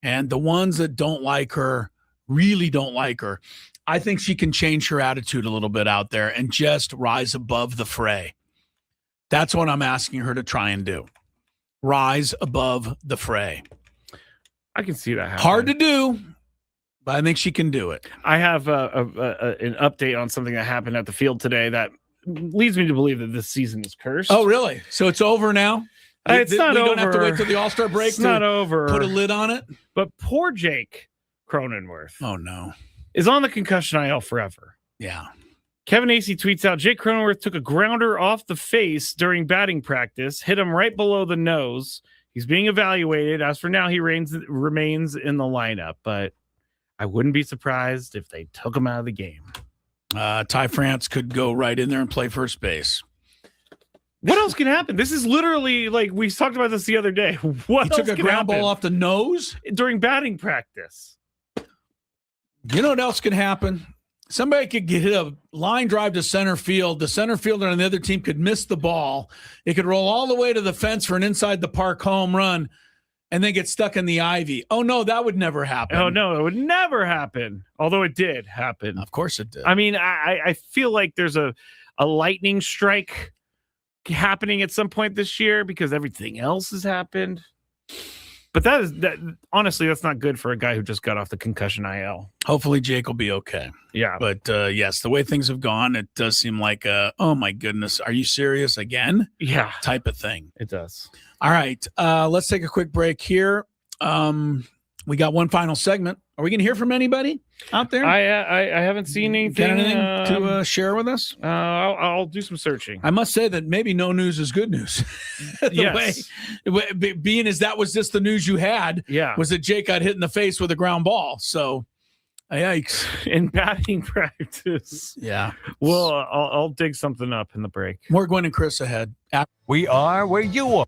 And the ones that don't like her really don't like her. I think she can change her attitude a little bit out there and just rise above the fray. That's what I'm asking her to try and do. Rise above the fray. I can see that happening. Hard to do, but I think she can do it. I have an update on something that happened at the field today that leads me to believe that this season is cursed. Oh, really? So it's over now? It's not over. We don't have to wait till the All-Star break. It's not over. Put a lid on it. But poor Jake Cronenworth. Oh no, is on the concussion IL forever. Yeah. Kevin Acey tweets out, Jake Cronenworth took a grounder off the face during batting practice, hit him right below the nose. He's being evaluated. As for now, he remains in the lineup, but I wouldn't be surprised if they took him out of the game. Ty France could go right in there and play first base. What else can happen? This is literally like we talked about this the other day. He took a ground ball off the nose during batting practice. You know what else could happen? Somebody could get hit a line drive to center field. The center fielder on the other team could miss the ball. It could roll all the way to the fence for an inside the park home run and then get stuck in the ivy. Oh, no, that would never happen. Oh, no, it would never happen. Although it did happen. Of course it did. I mean, I feel like there's a lightning strike happening at some point this year because everything else has happened. But honestly, that's not good for a guy who just got off the concussion IL. Hopefully Jake will be okay. Yeah. But yes, the way things have gone, it does seem like, oh my goodness, are you serious again? Yeah. Type of thing. It does. All right. Let's take a quick break here. We got one final segment. Are we going to hear from anybody out there? I haven't seen anything. Got anything to share with us? I'll do some searching. I must say that maybe no news is good news. Yes. Being as that was just the news you had, was that Jake got hit in the face with a ground ball. So, yikes. In batting practice. Yeah. Well, I'll dig something up in the break. More Gwynn and Chris ahead. We are where you are.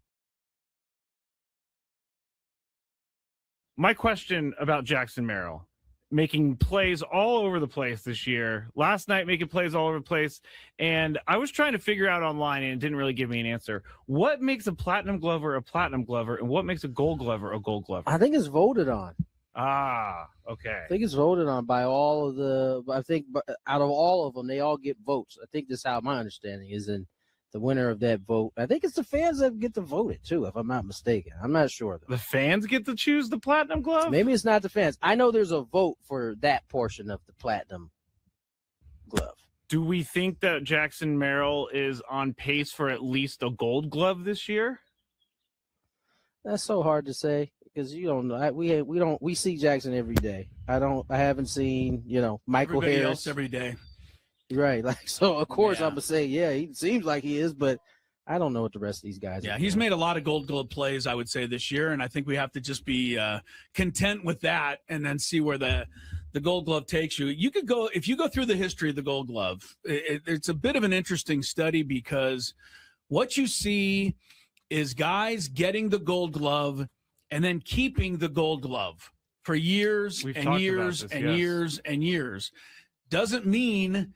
My question about Jackson Merrill making plays all over the place this year. Last night, making plays all over the place. And I was trying to figure out online, and it didn't really give me an answer. What makes a platinum glover a platinum glover, and what makes a gold glover a gold glover? I think it's voted on. Ah, okay. I think it's voted on by all of the. I think out of all of them, they all get votes. I think that's how my understanding is. And the winner of that vote, I think it's the fans that get to vote it too, if I'm not mistaken. I'm not sure though. The fans get to choose the platinum glove? Maybe it's not the fans. I know there's a vote for that portion of the platinum glove. Do we think that Jackson Merrill is on pace for at least a gold glove this year? That's so hard to say because you don't know. We see Jackson every day. I haven't seen, Michael Everybody Harris else every day. Right. So of course I'm gonna say, he seems like he is, but I don't know what the rest of these guys are. He's made a lot of gold glove plays, I would say, this year, and I think we have to just be content with that and then see where the gold glove takes you. You could go, if you go through the history of the gold glove, it's a bit of an interesting study because what you see is guys getting the gold glove and then keeping the gold glove for years and years and years and years. Doesn't mean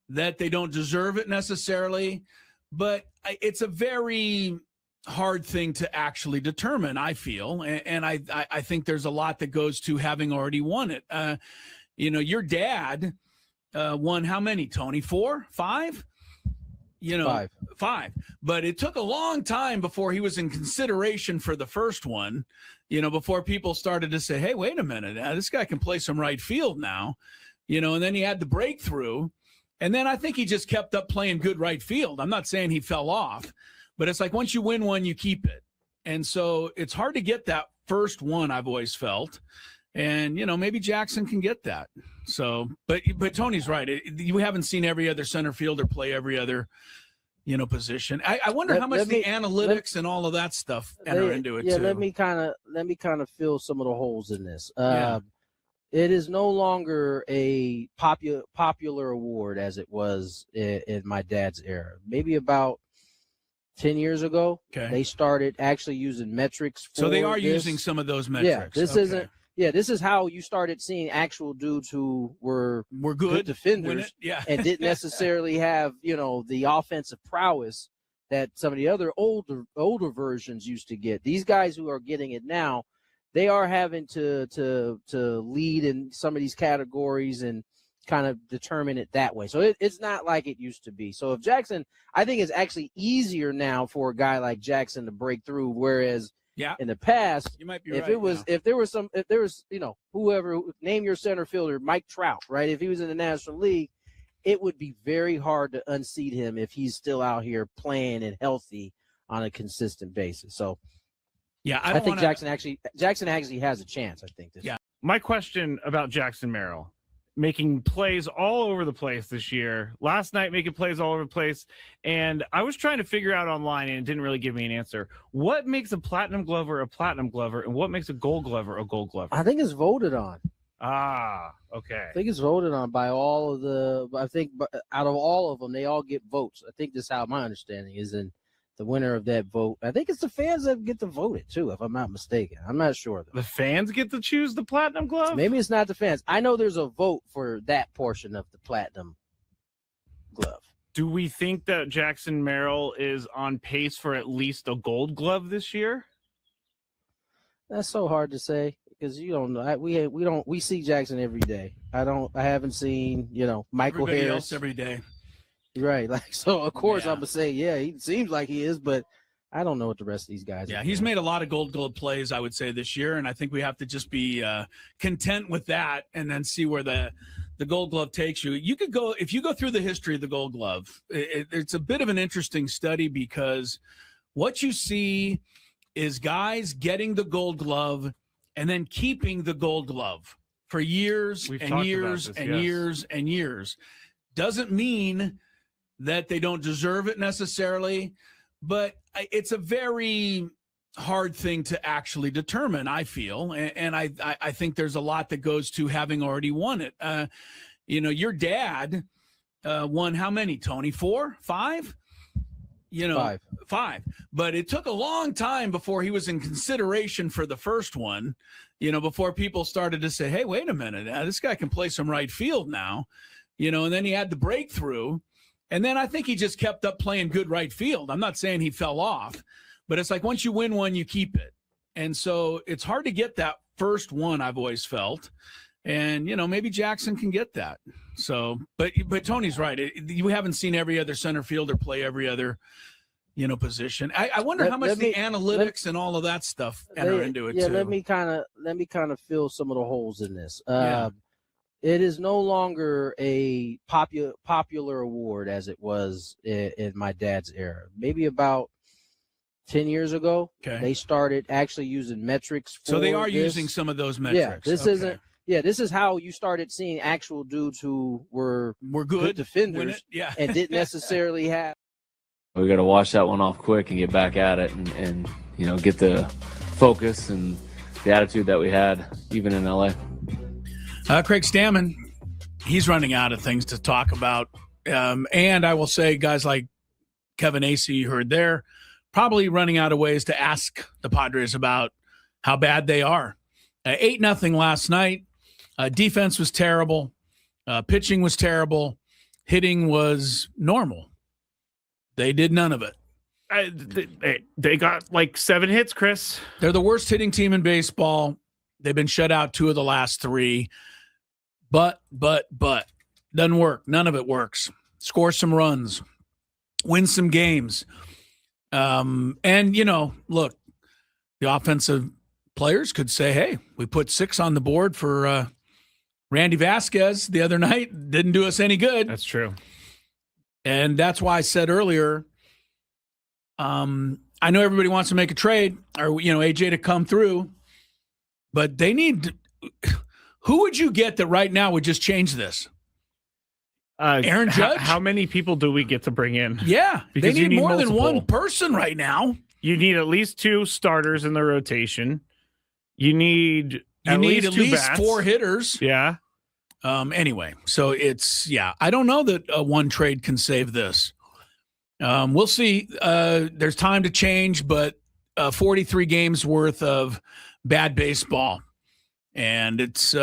that they don't deserve it necessarily, but it's a very hard thing to actually determine, I feel. And I think there's a lot that goes to having already won it. Your dad won how many, Tony? 4, 5? 5. But it took a long time before he was in consideration for the first one, before people started to say, hey, wait a minute, this guy can play some right field now, and then he had the breakthrough. And then I think he just kept up playing good right field. I'm not saying he fell off, but it's like once you win one, you keep it. And so it's hard to get that first one, I've always felt. And, maybe Jackson can get that. So, but Tony's right. You haven't seen every other center fielder play every other, position. I wonder how much the analytics and all of that stuff enter into it too. Let me kind of fill some of the holes in this. It is no longer a popular award as it was in my dad's era. Maybe about 10 years ago, they started actually using metrics. So they are using some of those metrics. This is how you started seeing actual dudes who were good defenders and didn't necessarily have, the offensive prowess that some of the other older versions used to get. These guys who are getting it now, they are having to lead in some of these categories and kind of determine it that way. So it's not like it used to be. So if Jackson, I think it's actually easier now for a guy like Jackson to break through, whereas in the past, you might be if there was whoever, name your center fielder, Mike Trout, right? If he was in the National League, it would be very hard to unseat him if he's still out here playing and healthy on a consistent basis. So yeah, I think Jackson actually has a chance. I think this. Yeah. My question about Jackson Merrill making plays all over the place this year. Last night, making plays all over the place. And I was trying to figure out online, and it didn't really give me an answer. What makes a platinum glover a platinum glover, and what makes a gold glover a gold glover? I think it's voted on. Ah, okay. I think it's voted on by all of the. I think out of all of them, they all get votes. I think that's how my understanding is. And the winner of that vote, I think it's the fans that get to vote it too, if I'm not mistaken. I'm not sure though. The fans get to choose the platinum glove? Maybe it's not the fans. I know there's a vote for that portion of the platinum glove. Do we think that Jackson Merrill is on pace for at least a gold glove this year? That's so hard to say because you don't know. We see Jackson every day. I haven't seen Michael Everybody Harris else every day. Right, so of course I'm gonna say he seems like he is, but I don't know what the rest of these guys. Yeah, he's made a lot of gold glove plays, I would say, this year, and I think we have to just be content with that, and then see where the gold glove takes you. You could go if you go through the history of the gold glove. It's a bit of an interesting study because what you see is guys getting the gold glove and then keeping the gold glove for years and years and years and years. Doesn't mean that they don't deserve it necessarily, but it's a very hard thing to actually determine, I feel. And I think there's a lot that goes to having already won it. Your dad won how many, Tony? 4, 5? 5. But it took a long time before he was in consideration for the first one, before people started to say, hey, wait a minute, this guy can play some right field now, and then he had the breakthrough. And then I think he just kept up playing good right field. I'm not saying he fell off, but it's like once you win one, you keep it. And so it's hard to get that first one, I've always felt. And, maybe Jackson can get that. So, but Tony's right. You haven't seen every other center fielder play every other, position. I wonder how much the analytics and all of that stuff enter into it too. Let me kind of fill some of the holes in this. It is no longer a popular award as it was in my dad's era. Maybe about 10 years ago, they started actually using metrics. So they are using some of those metrics. This is how you started seeing actual dudes who were good defenders and didn't necessarily have. We got to wash that one off quick and get back at it and get the focus and the attitude that we had even in LA. Craig Stammen, he's running out of things to talk about. And I will say guys like Kevin Acee, you heard there, probably running out of ways to ask the Padres about how bad they are. 8-0 last night. Defense was terrible. Pitching was terrible. Hitting was normal. They did none of it. They got like 7 hits, Chris. They're the worst hitting team in baseball. They've been shut out 2 of the last 3. But doesn't work. None of it works. Score some runs, win some games. And look, the offensive players could say, hey, we put 6 on the board for Randy Vasquez the other night. Didn't do us any good. That's true. And that's why I said earlier, I know everybody wants to make a trade or, AJ to come through, but they need who would you get that right now would just change this? Aaron Judge? How many people do we get to bring in? Yeah, because they need more than one person right now. You need at least 2 starters in the rotation. You need at least 4 hitters. Yeah. Anyway, so I don't know that one trade can save this. We'll see. There's time to change, but 43 games worth of bad baseball. And it's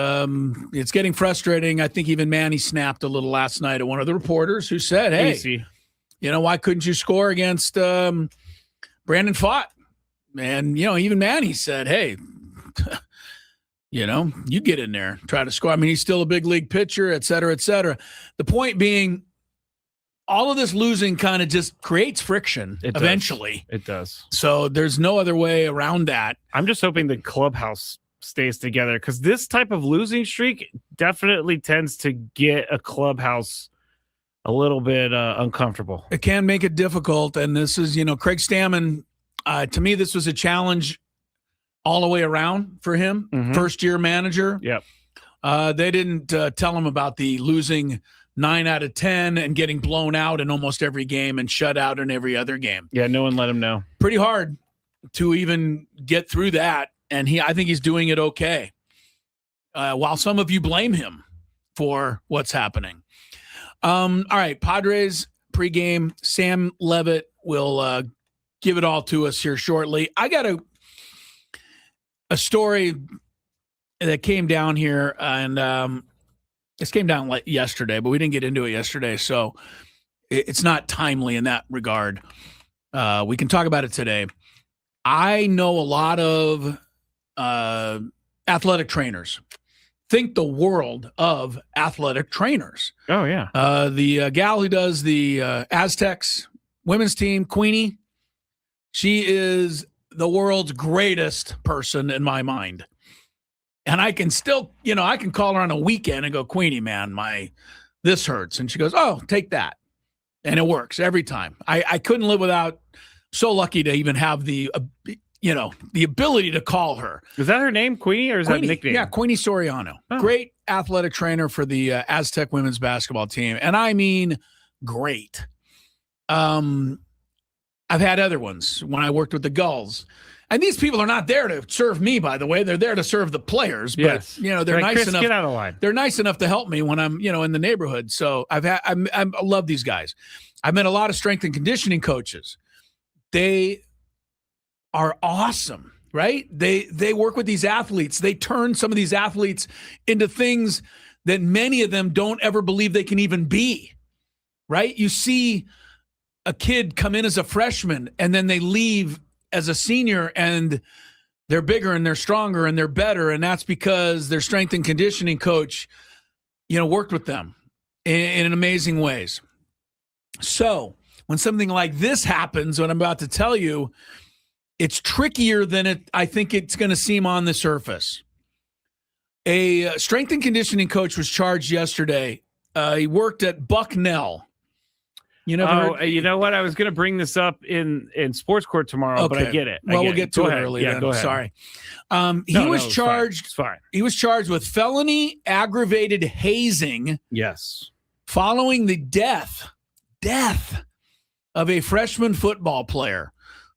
getting frustrating. I think even Manny snapped a little last night at one of the reporters who said, hey, why couldn't you score against Brandon Pfaadt? And, even Manny said, hey, you get in there, try to score. I mean, he's still a big league pitcher, et cetera, et cetera. The point being, all of this losing kind of just creates friction eventually. It does. So there's no other way around that. I'm just hoping the clubhouse stays together because this type of losing streak definitely tends to get a clubhouse a little bit uncomfortable. It can make it difficult. And this is, Craig Stammen, to me, this was a challenge all the way around for him. First-year manager. Yep. They didn't tell him about the losing 9 out of 10 and getting blown out in almost every game and shut out in every other game. Yeah, no one let him know. Pretty hard to even get through that. And I think he's doing it okay. While some of you blame him for what's happening. All right, Padres pregame. Sam Levitt will give it all to us here shortly. I got a story that came down here, and this came down yesterday, but we didn't get into it yesterday, so it's not timely in that regard. We can talk about it today. I know a lot of athletic trainers. Think the world of athletic trainers. Oh, yeah. The gal who does the Aztecs women's team, Queenie, she is the world's greatest person in my mind. And I can still, I can call her on a weekend and go, Queenie, man, this hurts. And she goes, oh, take that. And it works every time. I couldn't live without, so lucky to even have the ability to call her. Is that her name, Queenie, or is that a nickname? Yeah, Queenie Soriano. Oh. Great athletic trainer for the Aztec women's basketball team. And I mean, great. I've had other ones when I worked with the Gulls. And these people are not there to serve me, by the way. They're there to serve the players. But, yes. They're nice Chris, enough. Get out of line. They're nice enough to help me when I'm, in the neighborhood. So I love these guys. I've met a lot of strength and conditioning coaches. They are awesome, right? They work with these athletes. They turn some of these athletes into things that many of them don't ever believe they can even be, right? You see a kid come in as a freshman and then they leave as a senior and they're bigger and they're stronger and they're better. And that's because their strength and conditioning coach, worked with them in amazing ways. So when something like this happens, what I'm about to tell you, it's trickier than I think it's going to seem on the surface. A strength and conditioning coach was charged yesterday. He worked at Bucknell. You know what? I was going to bring this up in sports court tomorrow, but I get it. We'll get to it early. Yeah, go ahead. Sorry. He was charged. It's fine. He was charged with felony aggravated hazing. Yes. Following the death of a freshman football player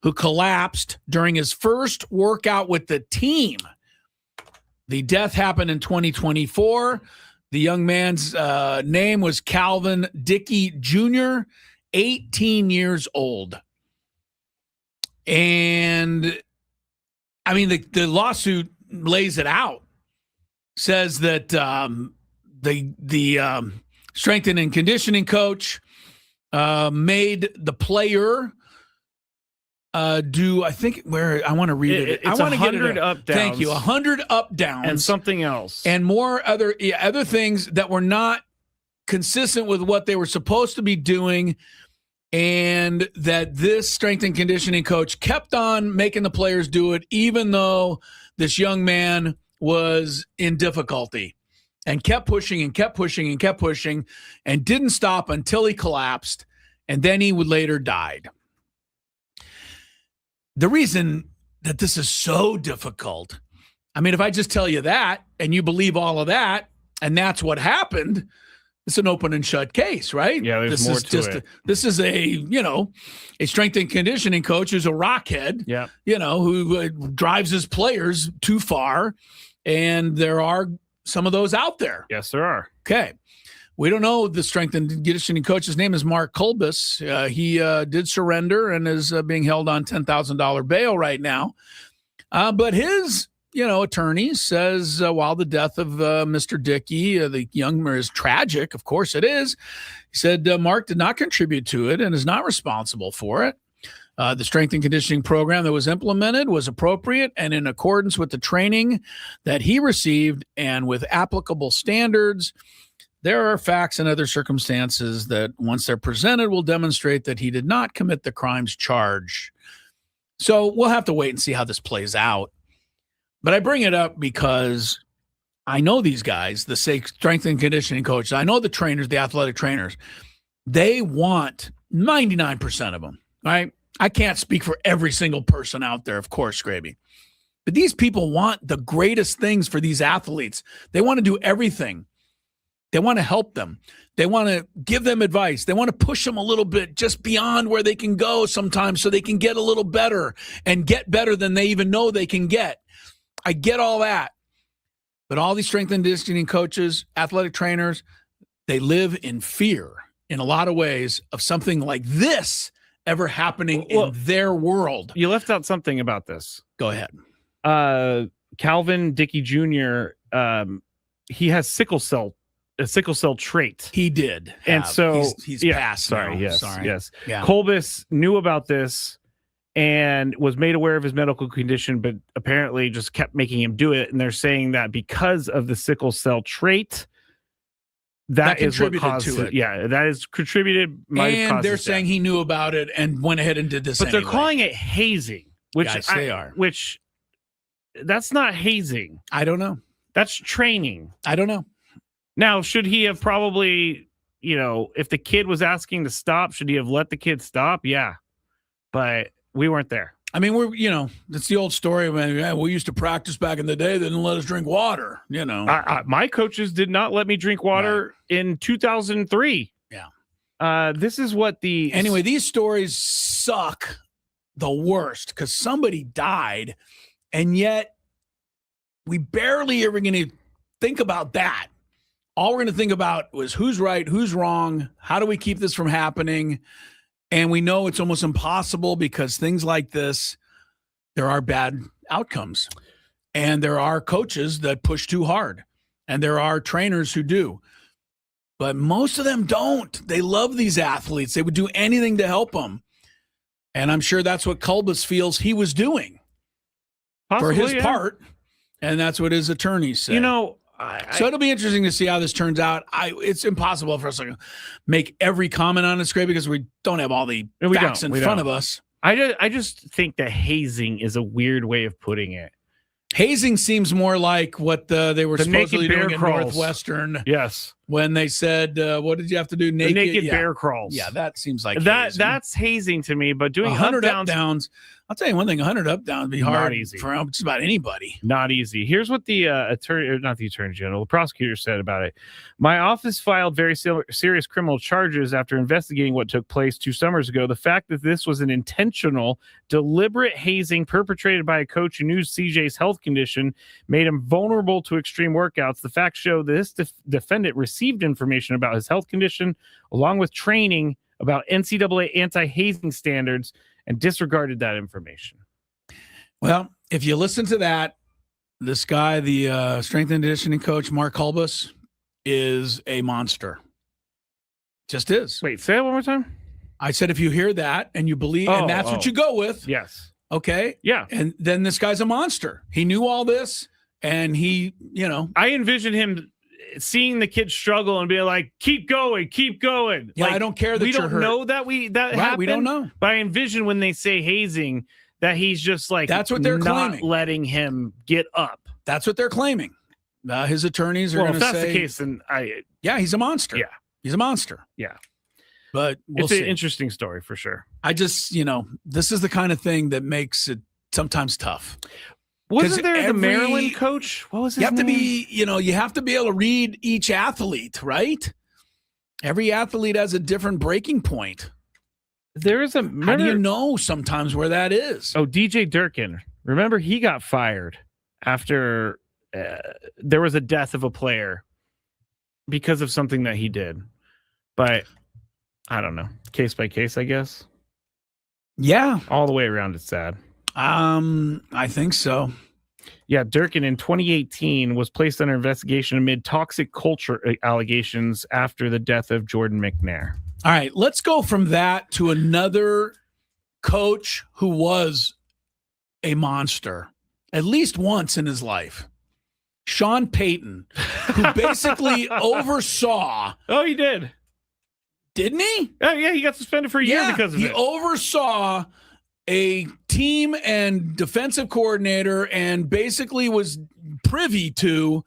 who collapsed during his first workout with the team. The death happened in 2024. The young man's name was Calvin Dickey Jr., 18 years old. And, I mean, the lawsuit lays it out. Says that the strength and conditioning coach made the player do, I think, where I want to read it. It's 100 up downs. Thank you. 100 up downs. And something else. And more other things that were not consistent with what they were supposed to be doing. And that this strength and conditioning coach kept on making the players do it, even though this young man was in difficulty, and kept pushing and kept pushing and kept pushing and didn't stop until he collapsed. And then he would later died. The reason that this is so difficult, I mean, if I just tell you that and you believe all of that, and that's what happened, it's an open and shut case, right? Yeah, there's more to it. This is a strength and conditioning coach who's a rockhead, who drives his players too far. And there are some of those out there. Yes, there are. Okay. We don't know the strength and conditioning coach. His name is Mark Kulbis. He did surrender and is being held on $10,000 bail right now. But his, attorney says while the death of Mr. Dickey, the young man, is tragic, of course it is. He said Mark did not contribute to it and is not responsible for it. The strength and conditioning program that was implemented was appropriate and in accordance with the training that he received and with applicable standards. There are facts and other circumstances that, once they're presented, will demonstrate that he did not commit the crimes charged. So we'll have to wait and see how this plays out. But I bring it up because I know these guys, the strength and conditioning coaches. I know the trainers, the athletic trainers. they want 99% of them, right? I can't speak for every single person out there, of course, Skraby. But these people want the greatest things for these athletes. They want to do everything. They want to help them. They want to give them advice. They want to push them a little bit just beyond where they can go sometimes so they can get a little better and get better than they even know they can get. I get all that. But all these strength and conditioning coaches, athletic trainers, they live in fear in a lot of ways of something like this ever happening in their world. You left out something about this. Go ahead. Calvin Dickey Jr., he has a sickle cell trait. He did. And so he's passed. Sorry. Now. Yes. Sorry. Yes. Yeah. Kolbus knew about this and was made aware of his medical condition, but apparently just kept making him do it. And they're saying that because of the sickle cell trait, that is what caused to it. Yeah, that is contributed. And they're saying he knew about it and went ahead and did this. But they're calling it hazing, which yes, they are. Which that's not hazing. I don't know. That's training. I don't know. Now, should he have probably, if the kid was asking to stop, should he have let the kid stop? Yeah, but we weren't there. I mean, it's the old story, man. We used to practice back in the day. They didn't let us drink water, My coaches did not let me drink water in 2003. Yeah. This is what Anyway, these stories suck the worst because somebody died, and yet we barely ever going to think about that. All we're going to think about was who's right, who's wrong, how do we keep this from happening? And we know it's almost impossible because things like this, there are bad outcomes. And there are coaches that push too hard. And there are trainers who do. But most of them don't. They love these athletes. They would do anything to help them. And I'm sure that's what Kolbus feels he was doing for his part. And that's what his attorneys say. So it'll be interesting to see how this turns out. It's impossible for us to make every comment on it, Skraby, because we don't have all the facts in front of us. I just think that hazing is a weird way of putting it. Hazing seems more like what they were supposedly doing at Northwestern. Yes. When they said, what did you have to do? Naked bear crawls. Yeah, that seems like hazing. That's hazing to me, but doing 100 up downs. I'll tell you one thing, 100 up downs would be hard for just about anybody. Not easy. Here's what the attorney general, the prosecutor said about it. My office filed very serious criminal charges after investigating what took place 2 summers ago. The fact that this was an intentional, deliberate hazing perpetrated by a coach who knew CJ's health condition made him vulnerable to extreme workouts. The facts show this defendant received information about his health condition along with training about NCAA anti-hazing standards and disregarded that information. Well, if you listen to that, this guy, the strength and conditioning coach, Mark Kolbus, is a monster. Just is. Wait, say that one more time. I said if you hear that and you believe, and that's what you go with. Yes. Okay. Yeah. And then this guy's a monster. He knew all this, and he, I envision him seeing the kid struggle and being like, keep going. Yeah, like, I don't care that we you're don't hurt. know that happened. We don't know. But I envision when they say hazing that he's just like, that's what they're not claiming. Letting him get up. That's what they're claiming. His attorneys are going to say, if that's the case, then yeah, he's a monster. Yeah, he's a monster. Yeah, but it's an interesting story for sure. I just, this is the kind of thing that makes it sometimes tough. Wasn't there the Maryland coach? What was his name? You have to be able to read each athlete, right? Every athlete has a different breaking point. There is how do you know sometimes where that is? Oh, DJ Durkin. Remember, he got fired after there was a death of a player because of something that he did. But I don't know. Case by case, I guess. Yeah. All the way around, it's sad. I think so. Yeah, Durkin in 2018 was placed under investigation amid toxic culture allegations after the death of Jordan McNair. All right, let's go from that to another coach who was a monster at least once in his life. Sean Payton, who basically oversaw. Oh, he did. Didn't he? Oh, yeah, he got suspended for a year because of it. He oversaw a team and defensive coordinator and basically was privy to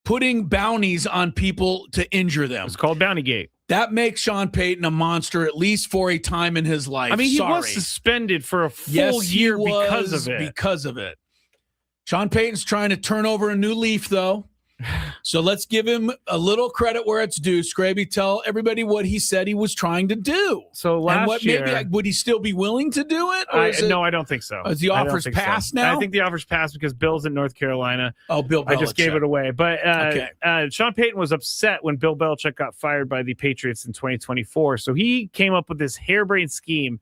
putting bounties on people to injure them. It's called Bountygate. that makes Sean Payton a monster at least for a time in his life. I mean, he was suspended for a full year because of it. Sean Payton's trying to turn over a new leaf, though. So let's give him a little credit where it's due. Skraby, tell everybody what he said he was trying to do. So last year, maybe would he still be willing to do it? No, I don't think so. Is the offer's passed now? I think the offer's passed because Bill's in North Carolina. Oh, Bill Belichick. I just gave it away. But Sean Payton was upset when Bill Belichick got fired by the Patriots in 2024. So he came up with this harebrained scheme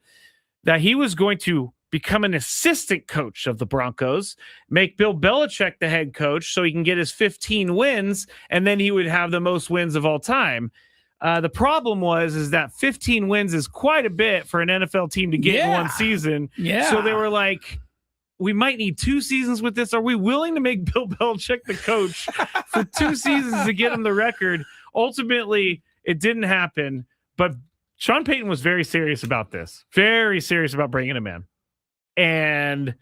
that he was going to become an assistant coach of the Broncos, make Bill Belichick the head coach so he can get his 15 wins, and then he would have the most wins of all time. The problem is that 15 wins is quite a bit for an NFL team to get in one season. Yeah. So they were like, we might need 2 seasons with this. Are we willing to make Bill Belichick the coach for 2 seasons to get him the record? Ultimately, it didn't happen, but Sean Payton was very serious about this, very serious about bringing him in. And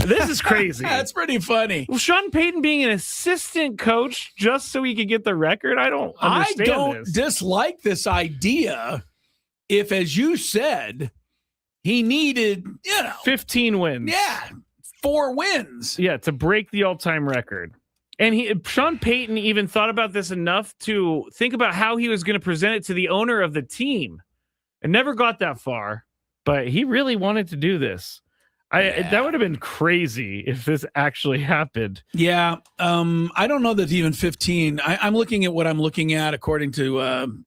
this is crazy. That's pretty funny. Well, Sean Payton being an assistant coach just so he could get the record, I don't understand I don't dislike this idea if, as you said, he needed, 15 wins. Yeah, 4 wins. Yeah, to break the all-time record. And Sean Payton even thought about this enough to think about how he was going to present it to the owner of the team. It never got that far, but he really wanted to do this. That would have been crazy if this actually happened. Yeah. I don't know that even 15. I'm looking at what I'm looking at according to,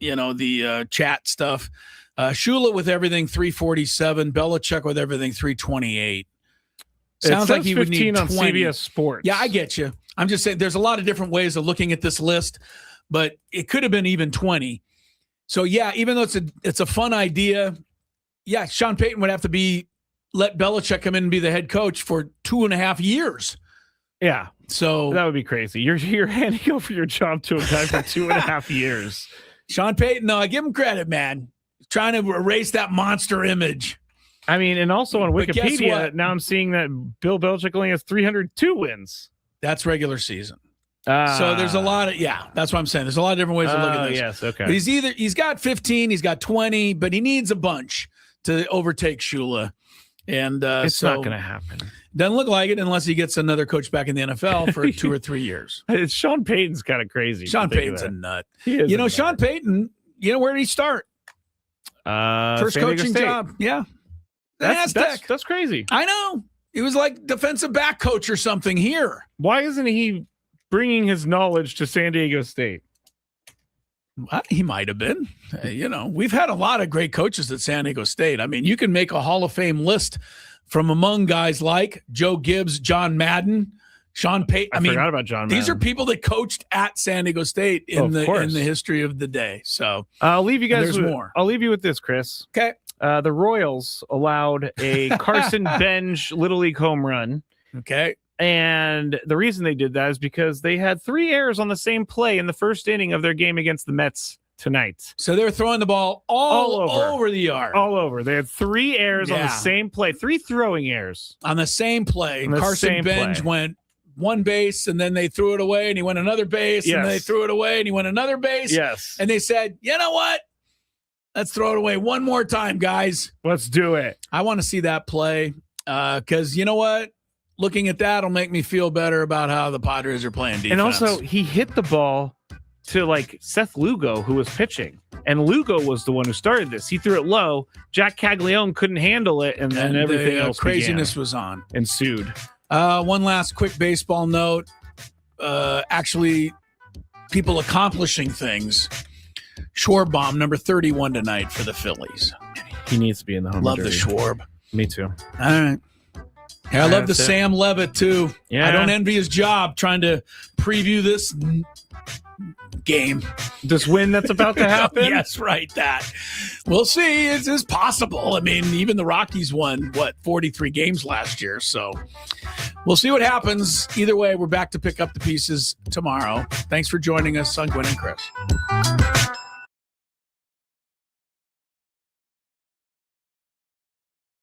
the chat stuff. Shula with everything 347. Belichick with everything 328. Sounds like he would need 20 on CBS Sports. Yeah, I get you. I'm just saying there's a lot of different ways of looking at this list, but it could have been even 20. So, yeah, even though it's a fun idea, yeah, Sean Payton would have to let Belichick come in and be the head coach for 2.5 years. Yeah. So that would be crazy. You're handing over your job to a guy for 2.5 years. Sean Payton, no, I give him credit, man. He's trying to erase that monster image. I mean, and also on Wikipedia, now I'm seeing that Bill Belichick only has 302 wins. That's regular season. So there's a lot of, that's what I'm saying. There's a lot of different ways to look at this. Yes, okay. But he's got 15, he's got 20, but he needs a bunch to overtake Shula. And it's not going to happen. Doesn't look like it unless he gets another coach back in the NFL for 2 or 3 years. Sean Payton's kind of crazy. Sean Payton's a nut. He is Sean Payton, where did he start? First coaching job. Yeah. That's crazy. I know. He was like defensive back coach or something here. Why isn't he bringing his knowledge to San Diego State? He might have been. We've had a lot of great coaches at San Diego State. I mean, you can make a Hall of Fame list from among guys like Joe Gibbs, John Madden, Sean Payton. I forgot about John Madden. These are people that coached at San Diego State in the history of the day. So I'll leave you guys. There's more. I'll leave you with this, Chris. Okay. The Royals allowed a Carson Benj Little League home run. Okay. And the reason they did that is because they had 3 errors on the same play in the first inning of their game against the Mets tonight. So they were throwing the ball all over the yard. All over. They had 3 errors on the same play, 3 throwing errors. On the same play. Carson Benj went one base, and then they threw it away, and he went another base, and then they threw it away, and he went another base. Yes. And they said, you know what? Let's throw it away one more time, guys. Let's do it. I want to see that play because you know what? Looking at that will make me feel better about how the Padres are playing defense. And also, he hit the ball to Seth Lugo, who was pitching. And Lugo was the one who started this. He threw it low. Jack Caglione couldn't handle it, and then everything else craziness was ensued. One last quick baseball note. Actually, people accomplishing things. Schwarbaum, number 31 tonight for the Phillies. He needs to be in the home. Love the Schwarb. Me too. All right. Yeah, I love the Sam Levitt, too. Yeah. I don't envy his job trying to preview this game. This win that's about to happen? Yes, right, that. We'll see. It's possible. I mean, even the Rockies won, 43 games last year. So we'll see what happens. Either way, we're back to pick up the pieces tomorrow. Thanks for joining us on Gwynn and Chris.